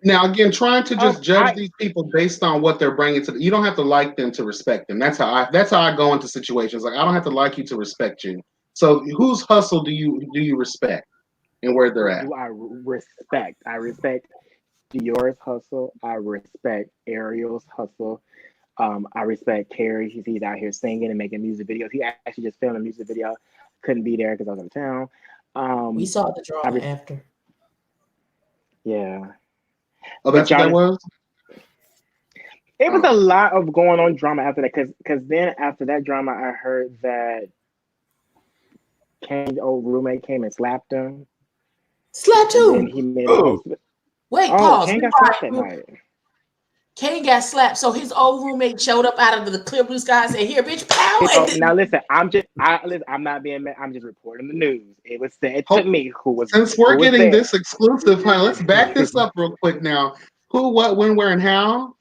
Now, again, trying to just judge these people based on what they're bringing to you don't have to like them to respect them. That's how I go into situations. Like, I don't have to like you to respect you. So whose hustle do you respect and where they're at? I respect Dior's hustle. I respect Ariel's hustle. I respect Carrie. He's out here singing and making music videos. He actually just filmed a music video. Couldn't be there because I was out of town. We saw the drama after. Yeah. Oh, that's what that was? It was a lot of going on drama after that, because then after that drama, I heard that Kane's old roommate came and slapped him. Slapped who? He made Wait, pause. Kane got slapped that night. Kane got slapped, so his old roommate showed up out of the clear blue sky and said, "Here, bitch, pow!" Now listen, I'm not being mad. I'm just reporting the news. It was said to me who was. Since we're getting this exclusive, let's back this up real quick now. Who, what, when, where, and how?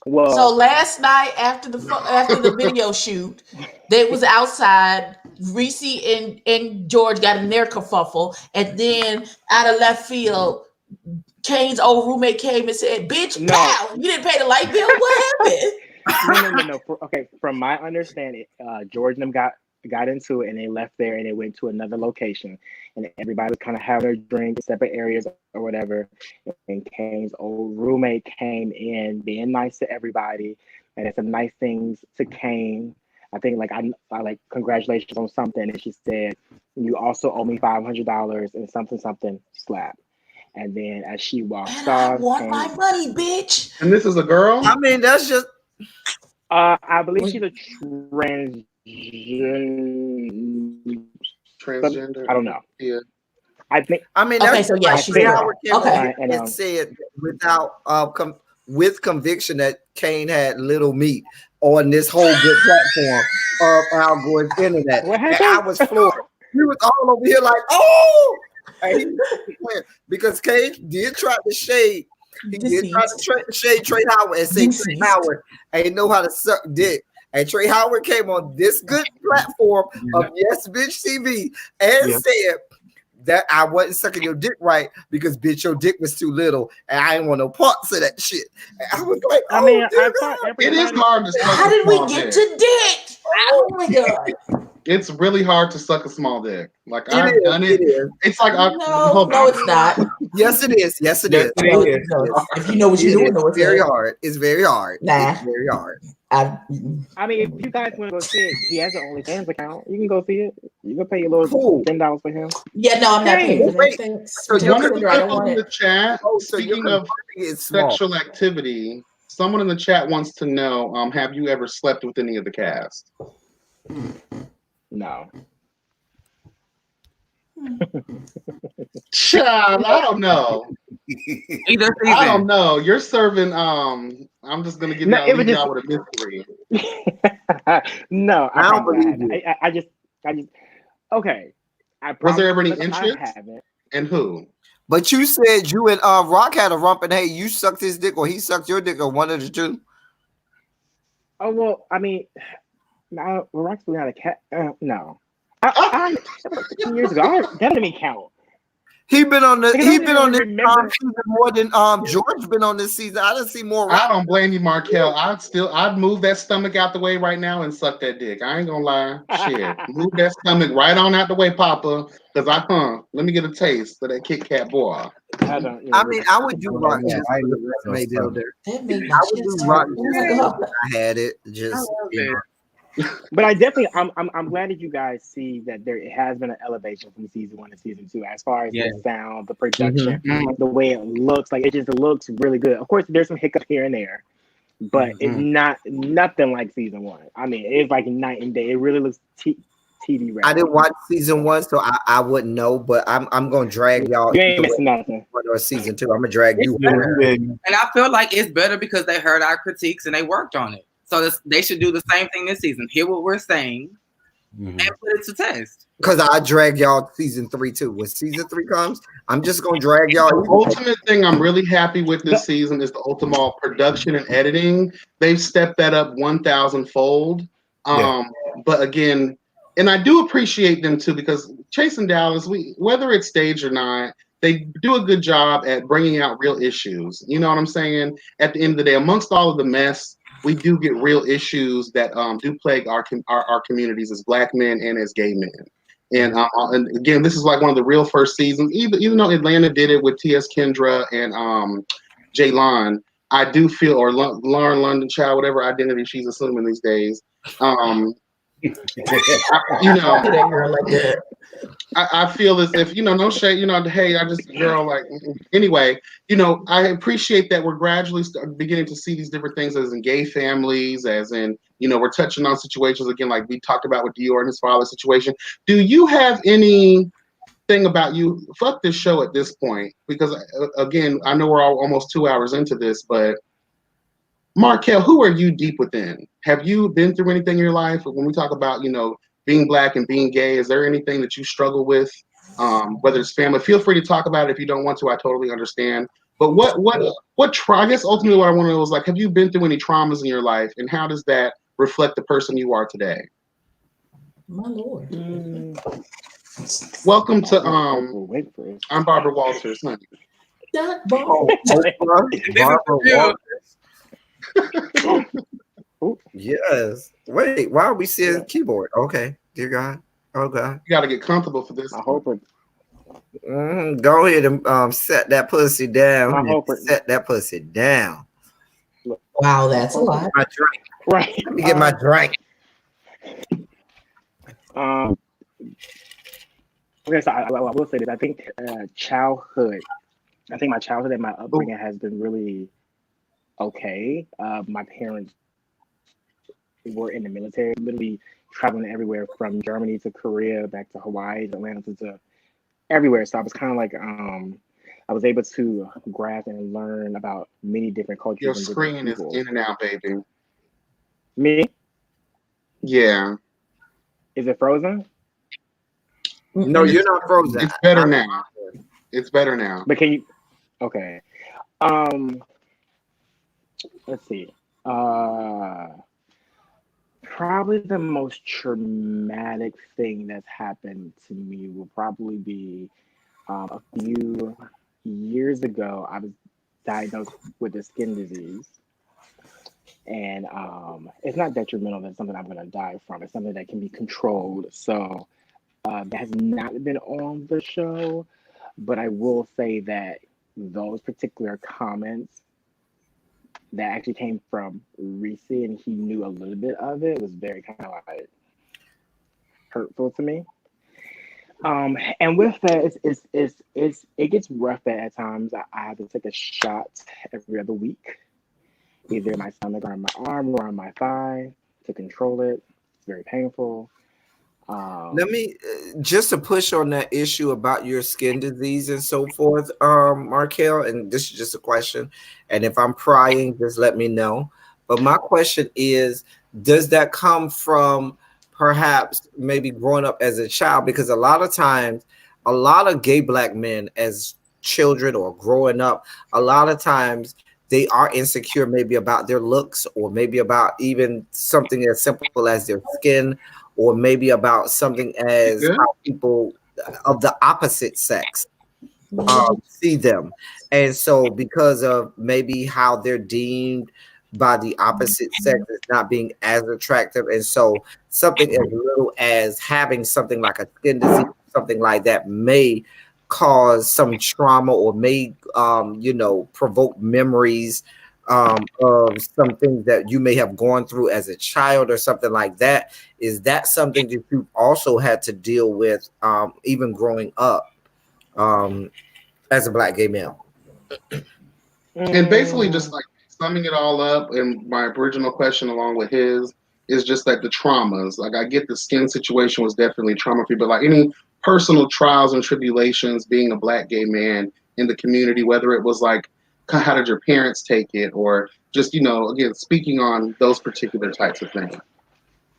Well, so last night after the video shoot, they was outside. Reese and George got in their kerfuffle, and then out of left field, Kane's old roommate came and said, "Bitch, pow! You didn't pay the light bill. What happened?" No. From my understanding, George and them got into it, and they left there, and they went to another location, and everybody was kind of having their drink in separate areas or whatever. And Kane's old roommate came in, being nice to everybody, and had some nice things to Kane. I think I like congratulations on something, and she said, "You also owe me $500 and something slap." And then as she walked off, I want my money, bitch. And this is a girl? I mean, that's just. I believe she's a transgender. I don't know. Yeah. I think. I mean, Okay, that's so yeah, like she's Trey a girl. Howard came Okay. on and said without with conviction that Kane had little meat on this whole good platform of Al Gore's internet. What And happened? I was floored. We was all over here like, oh, and he was because Kane did try to shade. He did try to shade Trey Howard and say Trey Howard ain't know how to suck dick. And Trey Howard came on this good platform of Yes Bitch TV and said that I wasn't sucking your dick right because bitch your dick was too little and I didn't want no parts of that shit. And I was like, I mean, I thought it is hard to suck How did we get dick. to dick? Oh my god. It's really hard to suck a small dick. Like I've is, done it. it is. It's like no, it's not. Yes, it is. Yes, it is. No, if you know what you're doing, it's very hard. It's very hard. Nah. It's very hard. I mean, if you guys want to go see it, he has an OnlyFans account. You can go see it. You can pay your little $10 for him. Yeah, no, I'm not paying for Wait, that. So one of the people in the chat, so speaking of sexual activity, someone in the chat wants to know, have you ever slept with any of the cast? No. Child, I don't know. Either I don't know. You're serving. I'm just gonna give y'all with a mystery. No, I don't believe you. I just. Okay. Was there ever any interest? I haven't. And who? But you said you and Rock had a rump, and hey, you sucked his dick, or he sucked your dick, or one of the two. Oh well, I mean, no, Rock's really not a cat. No, I that was 15 years ago. That doesn't even count. He been on the. He been on this remember. season more than George been on this season. I didn't see more. I don't blame you, Markel. I'd move that stomach out the way right now and suck that dick. I ain't gonna lie. Shit, move that stomach right on out the way, Papa. Because let me get a taste of that Kit Kat boy. I mean, I would do Rock just for the resume builder. I would do Rock just I had it. Just. But I definitely, I'm glad that you guys see that there has been an elevation from season 1 to season 2 as far as the sound, the production, the way it looks. Like it just looks really good. Of course, there's some hiccups here and there, but it's nothing like season 1. I mean, it's like night and day. It really looks TV ready. I didn't watch season 1, so I wouldn't know. But I'm gonna drag y'all. You ain't missing nothing. Or season 2, I'm gonna drag you. And I feel like it's better because they heard our critiques and they worked on it. So they should do the same thing this season. Hear what we're saying and put it to test. Because I drag y'all season 3 too. When season 3 comes, I'm just gonna drag y'all. The ultimate thing I'm really happy with this season is the ultimate production and editing. They've stepped that up 1,000-fold. But again, and I do appreciate them too because Chasing Dallas, whether it's staged or not, they do a good job at bringing out real issues. You know what I'm saying? At the end of the day, amongst all of the mess, we do get real issues that do plague our communities as Black men and as gay men. And again, this is like one of the real first seasons. Even though Atlanta did it with T.S. Kendra and Jaylon, I do feel, or Lauren London Child, whatever identity she's assuming these days. I feel as if, no shade, hey, I just, girl, like, anyway, I appreciate that we're gradually beginning to see these different things as in gay families, as in, we're touching on situations, again, like we talked about with Dior and his father's situation. Do you have anything about you, fuck this show at this point? Because, again, I know we're all almost 2 hours into this, but Markel, who are you deep within? Have you been through anything in your life? When we talk about, being Black and being gay, is there anything that you struggle with? Whether it's family, feel free to talk about it. If you don't want to, I totally understand. But I guess ultimately what I want to know is, like, have you been through any traumas in your life, and how does that reflect the person you are today? My Lord. Welcome to I'm Barbara Walters, honey. Barbara Walters. Yes. Wait, why are we seeing keyboard? Okay, dear God. Oh God. You got to get comfortable for this. I hope it. Go ahead and set that pussy down. Set that pussy down. Wow, that's a lot. My drink. Right. Let me get my drink. Okay, so I will say this. I think childhood. I think my childhood and my upbringing has been really okay. My parents were in the military, literally traveling everywhere from Germany to Korea, back to Hawaii, to Atlanta, to everywhere. So I was kind of like, I was able to grasp and learn about many different cultures Your and different screen is people. in and out, baby. Me? Yeah. Is it frozen? No, you're not frozen. It's better now. It's better now. But can you? Okay. Let's see. Probably the most traumatic thing that's happened to me will probably be a few years ago. I was diagnosed with a skin disease, and it's not detrimental. That's something I'm going to die from. It's something that can be controlled. So that has not been on the show, but I will say that those particular comments that actually came from Reese, and he knew a little bit of it, was very kind of like hurtful to me. And with that, it gets rough at times. I have to take a shot every other week, either in my stomach or on my arm or on my thigh, to control it. It's very painful. Let me just to push on that issue about your skin disease and so forth, Markel. And this is just a question. And if I'm prying, just let me know. But my question is, does that come from perhaps maybe growing up as a child? Because a lot of times, a lot of gay Black men as children or growing up, a lot of times they are insecure maybe about their looks, or maybe about even something as simple as their skin, or maybe about something as how people of the opposite sex see them. And so because of maybe how they're deemed by the opposite sex as not being as attractive, and so something as little as having something like a skin disease, something like that, may cause some trauma, or may provoke memories of some things that you may have gone through as a child or something like that. Is that something that you also had to deal with even growing up as a Black gay male? And basically just like summing it all up, and my original question along with his is just like the traumas. Like, I get the skin situation was definitely trauma for you, but like any personal trials and tribulations being a Black gay man in the community, whether it was like, how did your parents take it, or just, again, speaking on those particular types of things.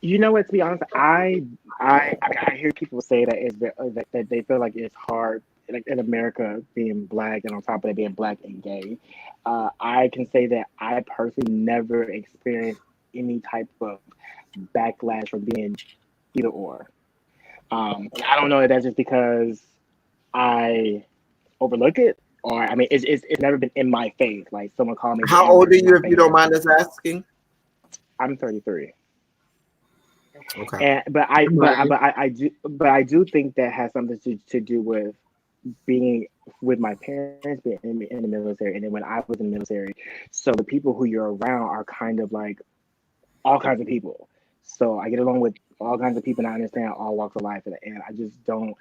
You know what? To be honest, I hear people say that that they feel like it's hard, like in America, being Black, and on top of it being Black and gay. I can say that I personally never experienced any type of backlash from being either or. I don't know if that's just because I overlook it, or I mean, it's never been in my face. Like, someone called me. How old are you, if you don't mind us asking? I'm 33. Okay. But I do think that has something to do with being with my parents, being in the military, and then when I was in the military. So the people who you're around are kind of like all kinds of people. So I get along with all kinds of people, and I understand all walks of life, and I just don't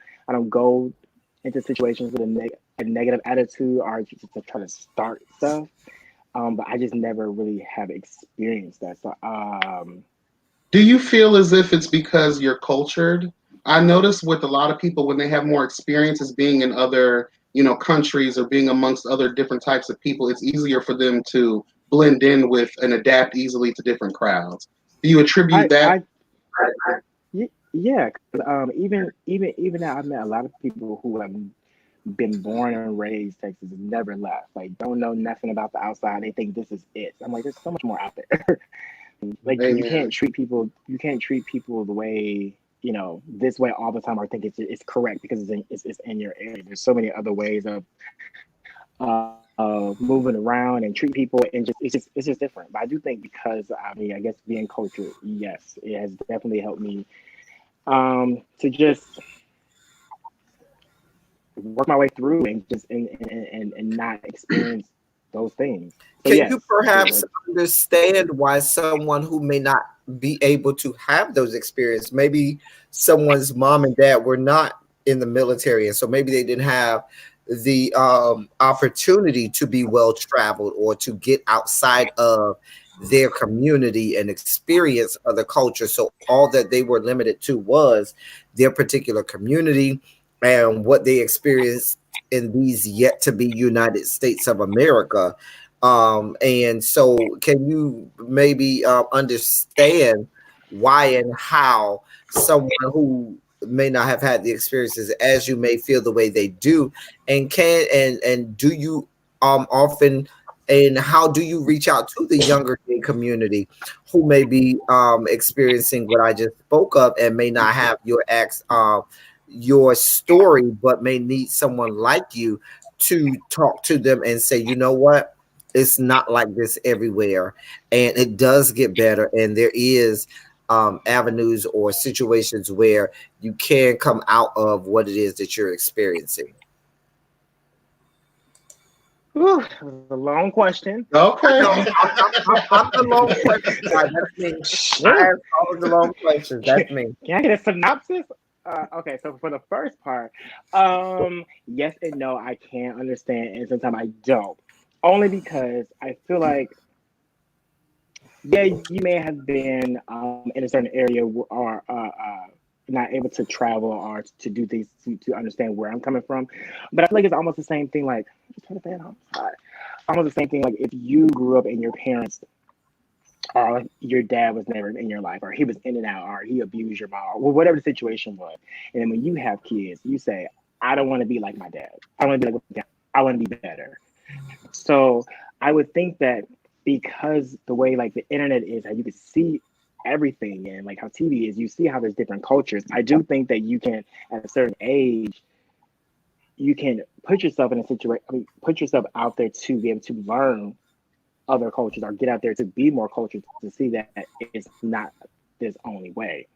go into situations with a negative attitude, or just to try to start stuff. But I just never really have experienced that. So do you feel as if it's because you're cultured? I notice with a lot of people, when they have more experiences being in other, countries, or being amongst other different types of people, it's easier for them to blend in with and adapt easily to different crowds. Do you attribute that? Yeah. Even now, I've met a lot of people who have been born and raised Texas and never left. Like, don't know nothing about the outside. They think this is it. I'm like, there's so much more out there. Like, you can't treat people the way, this way all the time, or think it's correct because it's in your area. There's so many other ways of moving around and treat people, and it's just different. But I do think, because I guess being cultured, yes, it has definitely helped me to just work my way through and just and not experience those things. So, Can you perhaps understand why someone who may not be able to have those experiences, maybe someone's mom and dad were not in the military, and so maybe they didn't have the opportunity to be well traveled, or to get outside of their community and experience other culture. So all that they were limited to was their particular community and what they experienced in these yet to be United States of America. And so can you maybe understand why and how someone who may not have had the experiences as you may feel the way they do, and do you often, and how do you reach out to the younger gay community who may be experiencing what I just spoke of and may not have your story, but may need someone like you to talk to them and say, you know what, it's not like this everywhere, and it does get better, and there is avenues or situations where you can come out of what it is that you're experiencing? Ooh, that was a long question. Okay. I'm the long question guy. That's me. I ask all of the long questions. That's me. Can I get a synopsis? Okay, so for the first part, yes and no, I can understand, and sometimes I don't. Only because I feel like, yeah, you may have been in a certain area or not able to travel or to do things to understand where I'm coming from. But I feel like it's almost the same thing. Like, turn the fan on. Almost the same thing. Like if you grew up and your parents or your dad was never in your life, or he was in and out, or he abused your mom, or whatever the situation was. And then when you have kids, you say, I don't want to be like my dad. I want to be like my dad. I want to be better. So I would think that because the way like the internet is, how you can see everything, and like how TV is, you see how there's different cultures. I do think that you can, at a certain age, you can put yourself in a situation, put yourself out there to be able to learn other cultures, or get out there to be more cultured, to see that it's not this only way.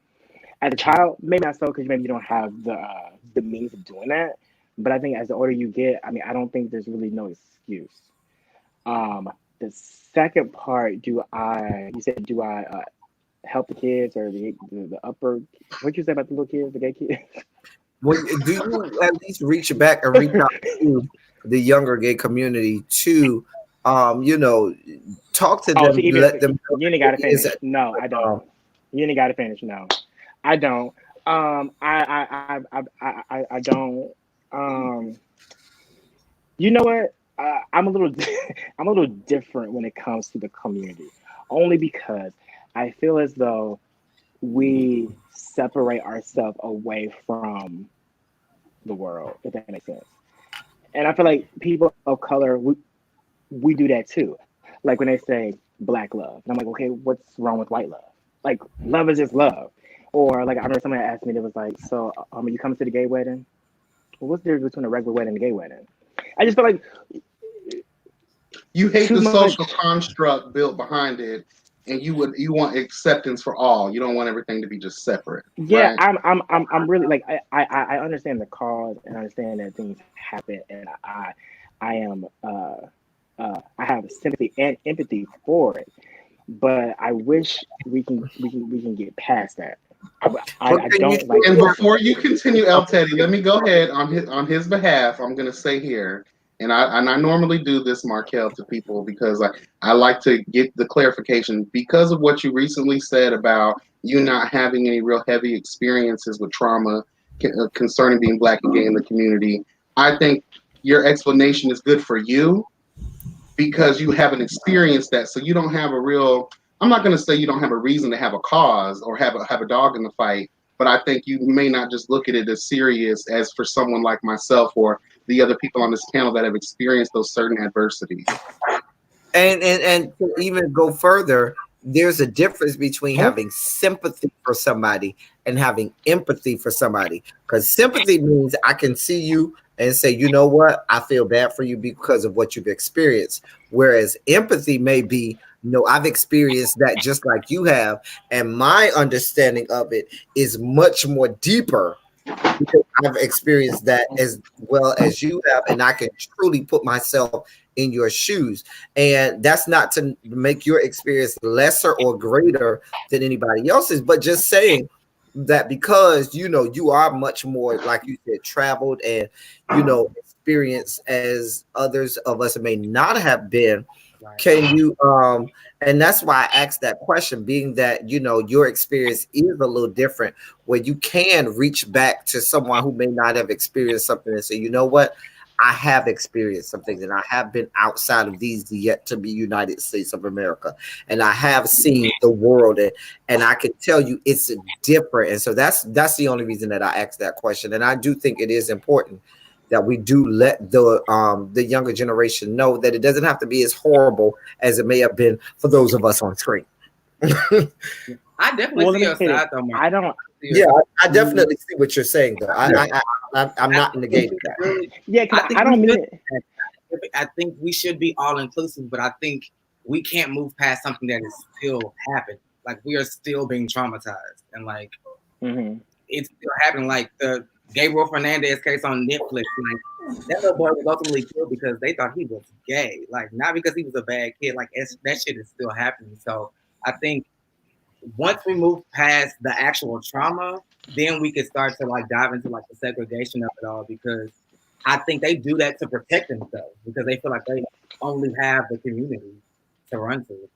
As a child, maybe not so, because maybe you don't have the means of doing that. But I think as the older you get, I mean, I don't think there's really no excuse. The second part, do I help the kids, or the upper, what'd you say about the little kids, the gay kids? Well, do you at least reach back and reach out to the younger gay community to, talk to them, let them know? You ain't got to finish. No, I don't. You ain't got to finish. No, I don't. I don't. You know what? I'm a little different when it comes to the community, only because I feel as though we separate ourselves away from the world, if that makes sense. And I feel like people of color, we do that too. Like when they say black love, and I'm like, okay, what's wrong with white love? Like, love is just love. Or like, I remember somebody asked me, that was like, so you coming to the gay wedding? Well, what's the difference between a regular wedding and a gay wedding? I just feel like you hate the social construct built behind it, and you want acceptance for all. You don't want everything to be just separate. Yeah, right? I'm really like, I understand the cause, and I understand that things happen, and I have sympathy and empathy for it, but I wish we can get past that. I don't like. And before you continue, El Teddy, let me go ahead on his behalf. I'm going to say here, and I normally do this, Markel, to people, because I like to get the clarification because of what you recently said about you not having any real heavy experiences with trauma concerning being black and gay in the community. I think your explanation is good for you because you haven't experienced that, so you don't have a real. I'm not going to say you don't have a reason to have a cause or have a dog in the fight, but I think you may not just look at it as serious as for someone like myself or the other people on this panel that have experienced those certain adversities. And to even go further, there's a difference between having sympathy for somebody and having empathy for somebody. Because sympathy means I can see you and say, you know what, I feel bad for you because of what you've experienced. Whereas empathy may be, no, I've experienced that just like you have, and my understanding of it is much more deeper because I've experienced that as well as you have, and I can truly put myself in your shoes. And that's not to make your experience lesser or greater than anybody else's, but just saying that because you are much more, like you said, traveled and experienced as others of us may not have been. Can you and that's why I asked that question, being that your experience is a little different, where you can reach back to someone who may not have experienced something and say, you know what, I have experienced some things, and I have been outside of these yet to be United States of America, and I have seen the world, and I can tell you it's different. And so that's the only reason that I asked that question. And I do think it is important that we do let the younger generation know that it doesn't have to be as horrible as it may have been for those of us on screen. I definitely see your side though, man. I don't. Yeah, I definitely see what you're saying though. I'm not negating that. Yeah, I don't mean it. I think we should be all inclusive, but I think we can't move past something that is still happening. Like, we are still being traumatized, and like it's still happening. Like the Gabriel Fernandez case on Netflix, like that little boy was ultimately killed because they thought he was gay, like not because he was a bad kid. Like that shit is still happening. So I think once we move past the actual trauma, then we can start to like dive into like the segregation of it all, because I think they do that to protect themselves because they feel like they only have the community to run to.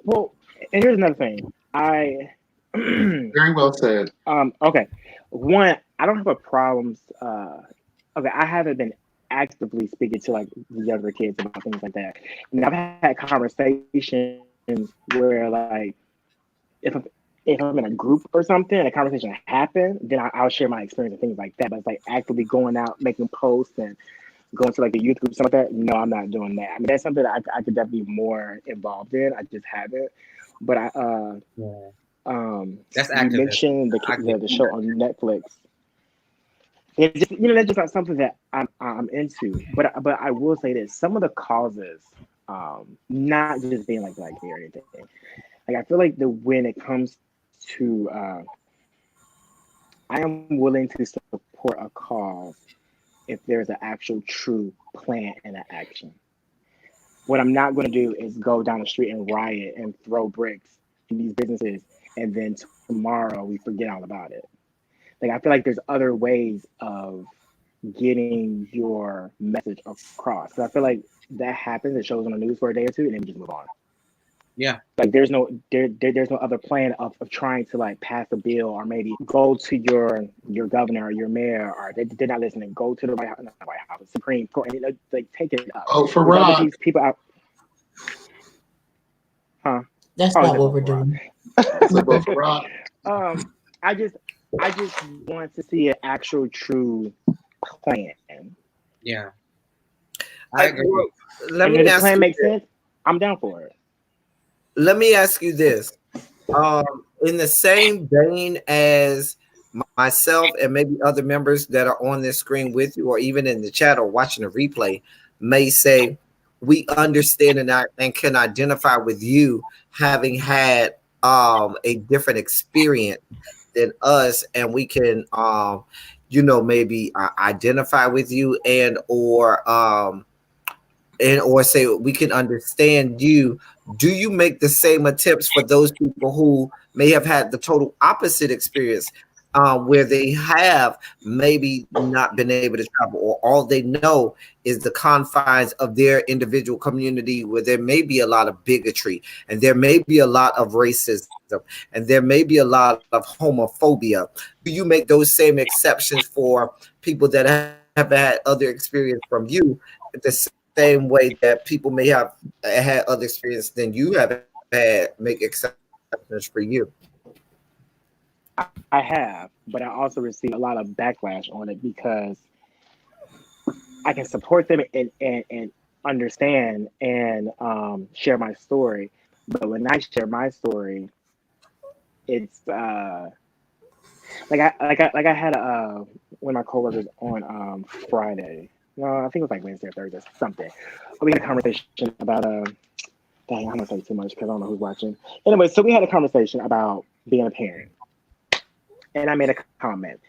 Well, and here's another thing. Very well said. Okay. One, I don't have a problem. Okay, I haven't been actively speaking to like the younger kids about things like that. And I've had conversations where like if I'm in a group or something and a conversation happened, then I'll share my experience and things like that. But it's like actively going out, making posts and going to like the youth group, something like that. No, I'm not doing that. I mean, that's something that I could definitely be more involved in. I just haven't. But that's you active. mentioned the show on Netflix. It's just, that's just not something that I'm into. But I will say this: some of the causes, not just being like me or anything. Like I feel like when it comes to, I am willing to support a cause if there's an actual true plan and an action. What I'm not going to do is go down the street and riot and throw bricks in these businesses, and then tomorrow we forget all about it. Like I feel like there's other ways of getting your message across. Because I feel like that happens. It shows on the news for a day or two, and then we just move on. Yeah. Like there's no other plan of trying to like pass a bill or maybe go to your governor or your mayor, or they're not listening. Go to the White House, Supreme Court, and like take it up. Oh, for Rob. These people out. Huh? That's not what we're doing. For Rob. I just want to see an actual true plan. Yeah. I agree. Let me ask plan you makes this. sense. I'm down for it. Let me ask you this. In the same vein as myself and maybe other members that are on this screen with you, or even in the chat or watching the replay, may say, we understand and can identify with you having had a different experience than us, and we can maybe identify with you or say we can understand you. Do you make the same attempts for those people who may have had the total opposite experience, where they have maybe not been able to travel, or all they know is the confines of their individual community, where there may be a lot of bigotry and there may be a lot of racism and there may be a lot of homophobia? Do you make those same exceptions for people that have had other experience from you, the same way that people may have had other experience than you have had, make exceptions for you? I have, but I also receive a lot of backlash on it because I can support them and understand and share my story. But when I share my story, it's like I had one of my coworkers on Friday. No, I think it was like Wednesday or Thursday, something. We had a conversation about dang, I'm gonna say too much because I don't know who's watching. Anyway, so we had a conversation about being a parent. And I made a comment,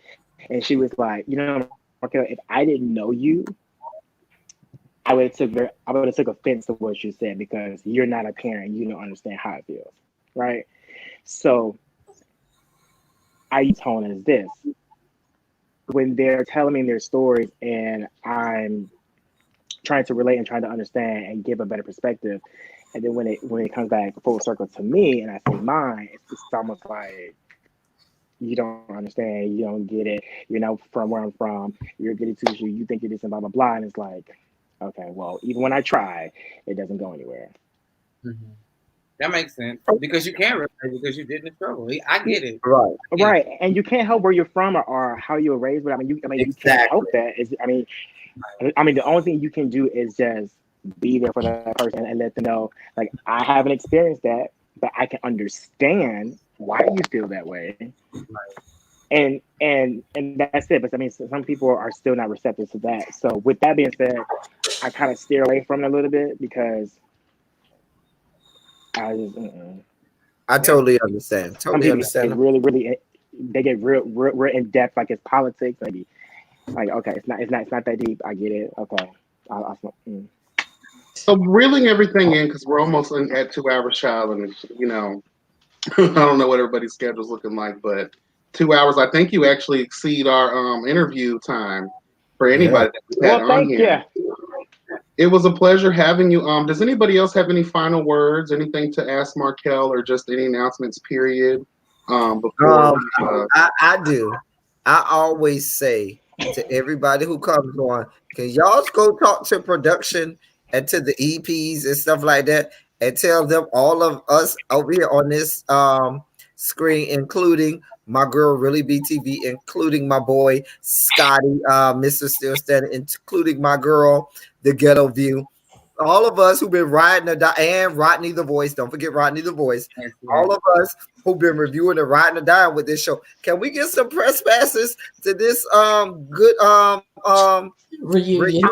and she was like, Markel, if I didn't know you, I would have took offense to what you said because you're not a parent. You don't understand how it feels, right? So, I tone is this: when they're telling me their stories, and I'm trying to relate and trying to understand and give a better perspective. And then when it comes back full circle to me and I say mine, it's almost like you don't understand, you don't get it, you're not from where I'm from, you're getting to you think you're this and blah blah blah, and it's like, okay, well, even when I try, it doesn't go anywhere. Mm-hmm. That makes sense because you can't relate because you didn't struggle. I get it, right, and you can't help where you're from or how you were raised. But you can't help that. I mean, the only thing you can do is just be there for that person and let them know, like, I haven't experienced that, but I can understand why you feel that way. And that's it. But I mean, some people are still not receptive to that. So with that being said, I kind of steer away from it a little bit because I totally understand. Totally understand. They get real in depth, like it's politics. Maybe like, okay, it's not that deep. I get it. Okay, So reeling everything in, because we're almost at 2 hours, child, and I don't know what everybody's schedule's looking like, but 2 hours. I think you actually exceed our interview time for anybody that we've had on here. It was a pleasure having you. Does anybody else have any final words, anything to ask Markel, or just any announcements, period? Before I do. I always say to everybody who comes on, can y'all go talk to production and to the EPs and stuff like that and tell them all of us over here on this screen, including my girl Really BTV, including my boy Scotty, Mr. Still Standing, including my girl The Ghetto View, all of us who've been riding and Rodney the Voice, don't forget Rodney the Voice, all of us who've been reviewing and riding or dying with this show, can we get some press passes to this good reunion?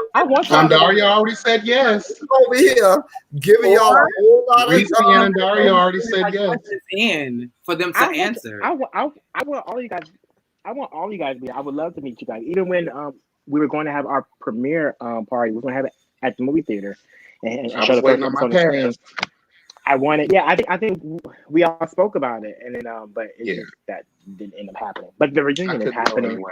Daria already said yes. Over here, giving y'all a whole lot Reese and Daria already said yes. In for them to answer. I want all you guys. I want all you guys to be. I would love to meet you guys. Even when we were going to have our premiere party, we were going to have it at the movie theater and show the first episode on the screen. I wanted, I think we all spoke about it, and then but that didn't end up happening. But the reunion is happening.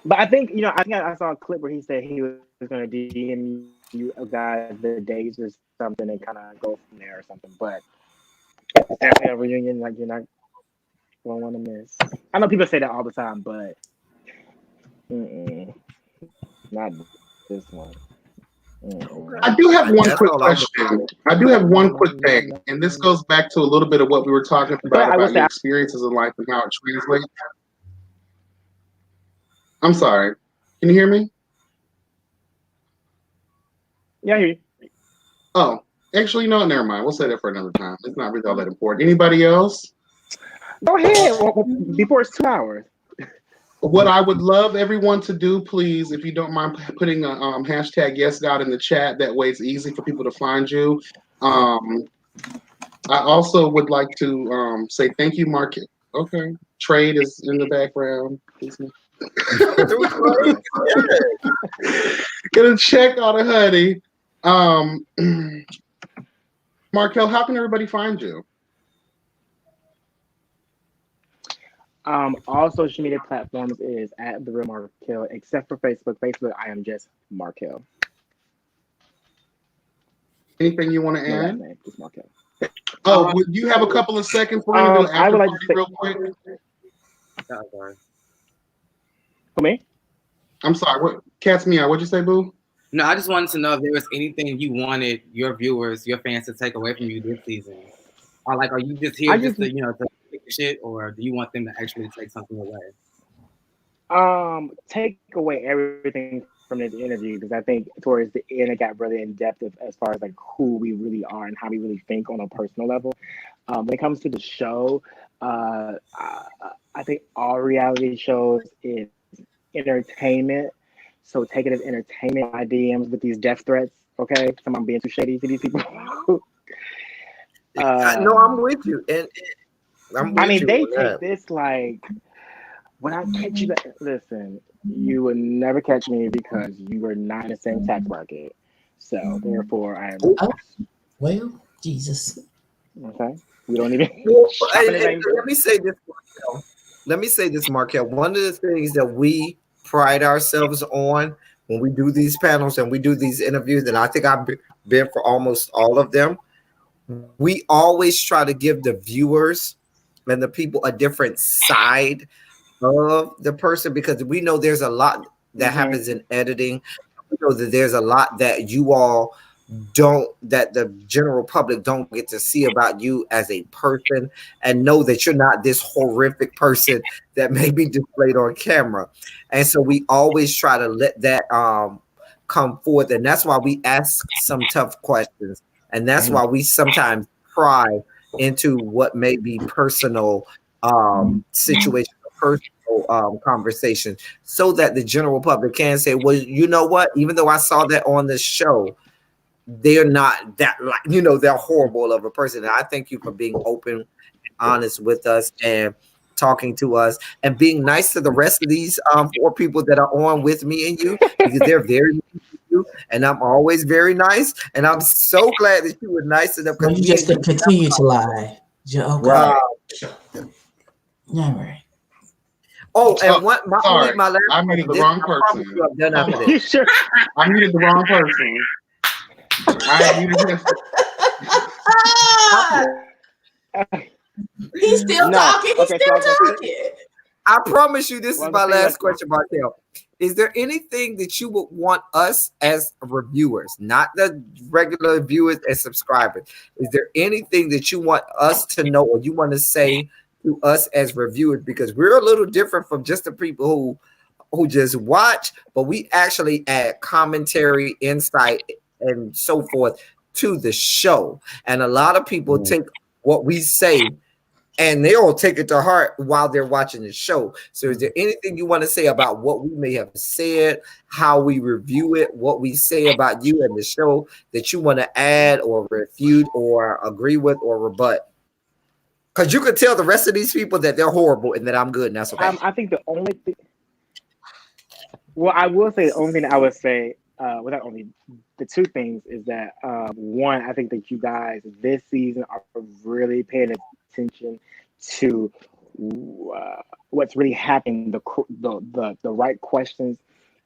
But I think I saw a clip where he said he was going to DM you guys the dates or something and kind of go from there or something. But definitely a reunion like you're not going to want to miss. I know people say that all the time, but not this one. I do have one quick question. I do have one quick thing, and this goes back to a little bit of what we were talking about your experiences in life and how it translates. I'm sorry. Can you hear me? Yeah, I hear you. Oh, actually, no, never mind. We'll say that for another time. It's not really all that important. Anybody else? Go ahead. Before it's 2 hours. What I would love everyone to do, please, if you don't mind putting a hashtag YesGod in the chat, that way it's easy for people to find you. I also would like to say thank you, Markel. Okay. Trade is in the background. Gonna check on a honey. Markel, how can everybody find you? All social media platforms is at The Real Markel, except for Facebook. Facebook, I am just Markel. Anything you want to add? Name, just Markel. Oh, would you have a couple of seconds? We're gonna do an after party real quick. For me? I'm sorry. What? Catch me out. What'd you say, Boo? No, I just wanted to know if there was anything you wanted your viewers, your fans, to take away from you this season, or like, are you just here to take shit, or do you want them to actually take something away? Take away everything from this interview, because I think towards the end it got really in depth as far as like who we really are and how we really think on a personal level. When it comes to the show, I think all reality shows is entertainment. So take it as entertainment. My DMs with these death threats, okay? I'm being too shady to these people. No, I'm with you, and they take this like, when I catch you, listen, you would never catch me because you were not in the same tax bracket. So therefore, I am. Oh, well, Jesus. Okay, we don't even. Let me say this, Markel. One of the things that we pride ourselves on when we do these panels and we do these interviews, and I think I've been for almost all of them, we always try to give the viewers and the people a different side of the person, because we know there's a lot that happens in editing. We know that there's a lot that you all don't, that the general public don't get to see about you as a person, and know that you're not this horrific person that may be displayed on camera. And so we always try to let that come forth, and that's why we ask some tough questions, and that's why we sometimes pry into what may be personal situations, personal conversations, so that the general public can say, well, you know what, even though I saw that on the show, they're not that, like, you know, they're horrible of a person. And I thank you for being open and honest with us and talking to us and being nice to the rest of these 4 people that are on with me and you, because they're very nice to you, and I'm always very nice. And I'm so glad that you were nice enough. Well, you just can continue to lie. Okay. All right. Oh, and what my last, I muted the wrong person. You sure? I muted the wrong person. He's still talking. He's still talking. I promise you, this is my last question, Markel. Is there anything that you would want us as reviewers, not the regular viewers and subscribers, is there anything that you want us to know or you want to say to us as reviewers? Because we're a little different from just the people who just watch, but we actually add commentary, insight, and so forth to the show. And a lot of people take what we say and they'll take it to heart while they're watching the show. So is there anything you want to say about what we may have said, how we review it, what we say about you and the show that you want to add or refute or agree with or rebut? Because you could tell the rest of these people that they're horrible and that I'm good, and that's okay. I think the only thing, well, I will say the only thing that I would say, without only the 2 things, is that one, I think that you guys this season are really paying attention to what's really happening, the right questions,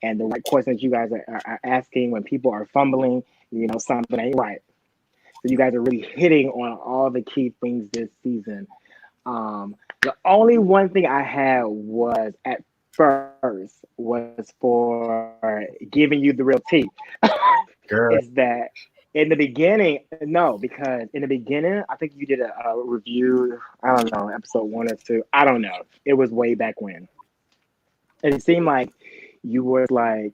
and the right questions you guys are asking when people are fumbling, you know, something ain't right. So you guys are really hitting on all the key things this season. The only one thing I had was at first was for giving you the real tea. Is that in the beginning? No, because in the beginning, I think you did a review. I don't know, episode 1 or 2. I don't know. It was way back when. And it seemed like you were like,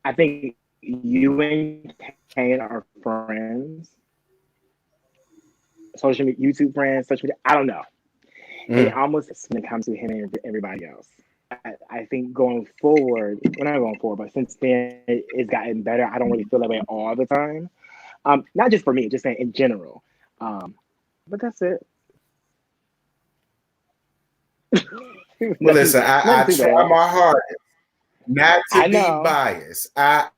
I think you and Kane are friends, social media, YouTube friends, social media. I don't know. It almost when it comes to him and everybody else. I think going forward, we're not going forward, but since then it's gotten better. I don't really feel that way all the time. Not just for me, just saying in general. But that's it. Well, listen, I try my hardest not to be biased. I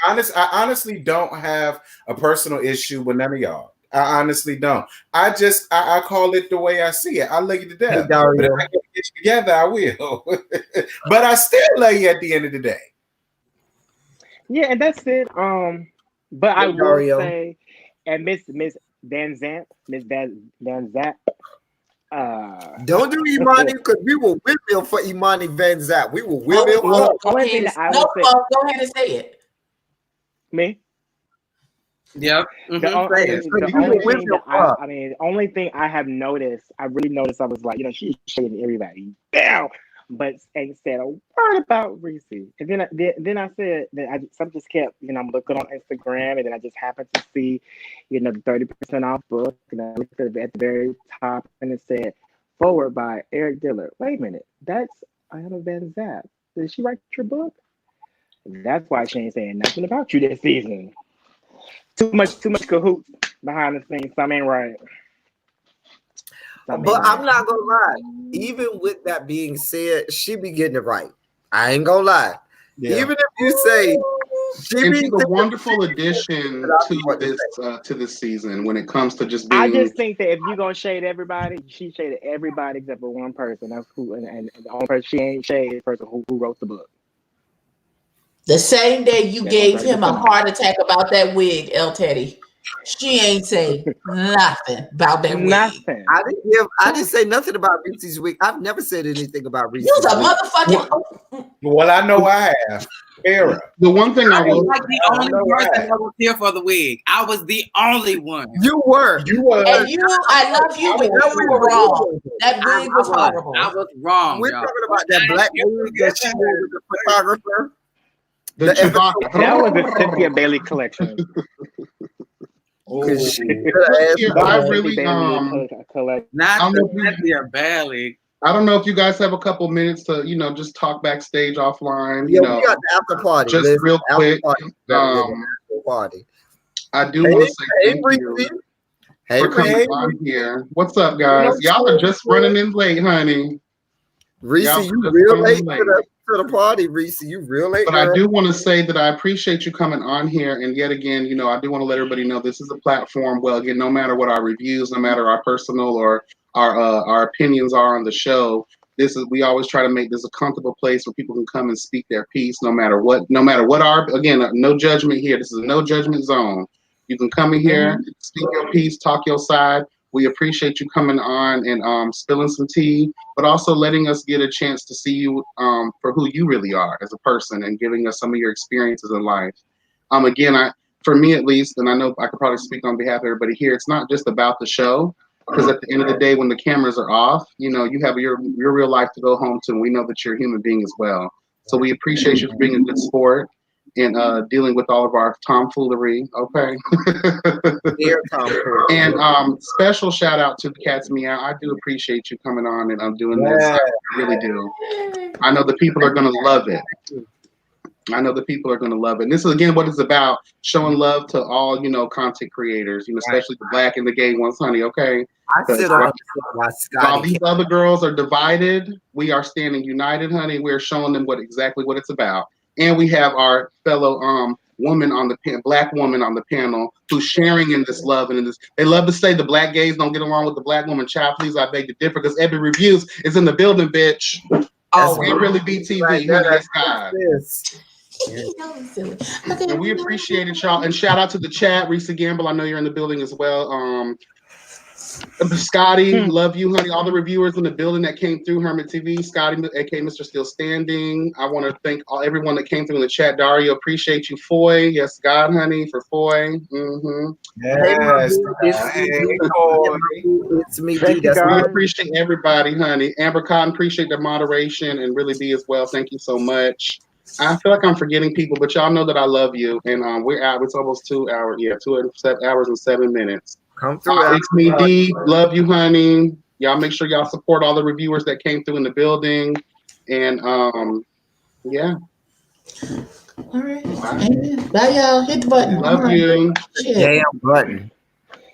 honestly don't have a personal issue with none of y'all. I honestly don't. I call it the way I see it. I love you to death. Hey, but if I can get you together, I will. But I still love you at the end of the day. Yeah, and that's it. But I will say, and Miss Van Zant, don't do Imani, because we will windmill for Imani Van Zant. We will windmill. Go ahead and say it. Me? Yep. The only thing I have noticed, I really noticed, I was like, you know, she's shading everybody down, but ain't said a word about Reese. And then I said that some just kept, you know, I'm looking on Instagram, and then I just happened to see, you know, the 30% off book, and I looked at the very top, and it said forward by Eric Diller. Wait a minute, that's Anna Van Zant. Did she write your book? That's why she ain't saying nothing about you this season. Too much cahoots behind the scenes. Something ain't right. I'm not gonna lie. Even with that being said, she be getting it right. I ain't gonna lie. Yeah. Even if you say she's a wonderful addition to this season when it comes to just being. I just think that if you're gonna shade everybody, she shaded everybody except for one person. That's who, and the only person she ain't shaded is the person who wrote the book. The same day you gave him a heart attack about that wig, El Teddy. She ain't say nothing about that wig. Nothing. I didn't say nothing about Reese's wig. I've never said anything about Reese's You was a wig. motherfucking. Well, I know I have. Era. The one thing I was will like the only person that was here for the wig. I was the only one. You were. You were. And you, I love you, but you were wrong. That wig was horrible. I was wrong. We're talking about that black wig that she wore with the photographer. That was the Cynthia Bailey collection. I really not Cynthia Bailey. I don't know if you guys have a couple minutes to, just talk backstage offline. Yeah, we got the after party. Just real quick. Party. I do want to say thank you for coming on here. What's up, guys? Y'all are just running in late, honey. Reese, you real late to the party, Reese. You real late. But I do want to say that I appreciate you coming on here. And yet again, I do want to let everybody know this is a platform. Well, again, no matter what our reviews, no matter our personal or our opinions are on the show, we always try to make this a comfortable place where people can come and speak their piece, no matter what no judgment here. This is a no judgment zone. You can come in here, speak your piece, talk your side. We appreciate you coming on and spilling some tea, but also letting us get a chance to see you for who you really are as a person and giving us some of your experiences in life. Again, for me at least, and I know I could probably speak on behalf of everybody here, it's not just about the show. Because at the end of the day, when the cameras are off, you have your real life to go home to, and we know that you're a human being as well. So we appreciate you for being a good sport and dealing with all of our tomfoolery. Okay. And special shout out to the Cats Meow. I do appreciate you coming on and doing this. I really do. I know the people are going to love it. And this is, again, what it's about, showing love to all, content creators, especially the black and the gay ones, honey, okay? While these other girls are divided, we are standing united, honey. We're showing them exactly what it's about. And we have our fellow black woman on the panel who's sharing in this love and in this. They love to say the black gays don't get along with the black woman. Child, please, I beg to differ, because EbbieReviews is in the building, bitch. Oh, it really be TV. Yes, God. And we appreciate y'all. And shout out to the chat. Risa Gamble, I know you're in the building as well. Scotty, love you, honey. All the reviewers in the building that came through Hermit TV. Scotty, aka Mr. Still Standing. I want to thank everyone that came through in the chat. Dario, appreciate you. Foy, yes, God, honey, for Foy. Yes, it's me. We appreciate everybody, honey. Amber Cotton, appreciate the moderation, and really be as well. Thank you so much. I feel like I'm forgetting people, but y'all know that I love you. And we're out. It's almost 2 hours. Yeah, 2 hours and 7 minutes. Come through. It's me, D. Love you, honey. Y'all make sure y'all support all the reviewers that came through in the building. And yeah. All right. Bye, y'all. Hit the button. Love you. Damn button.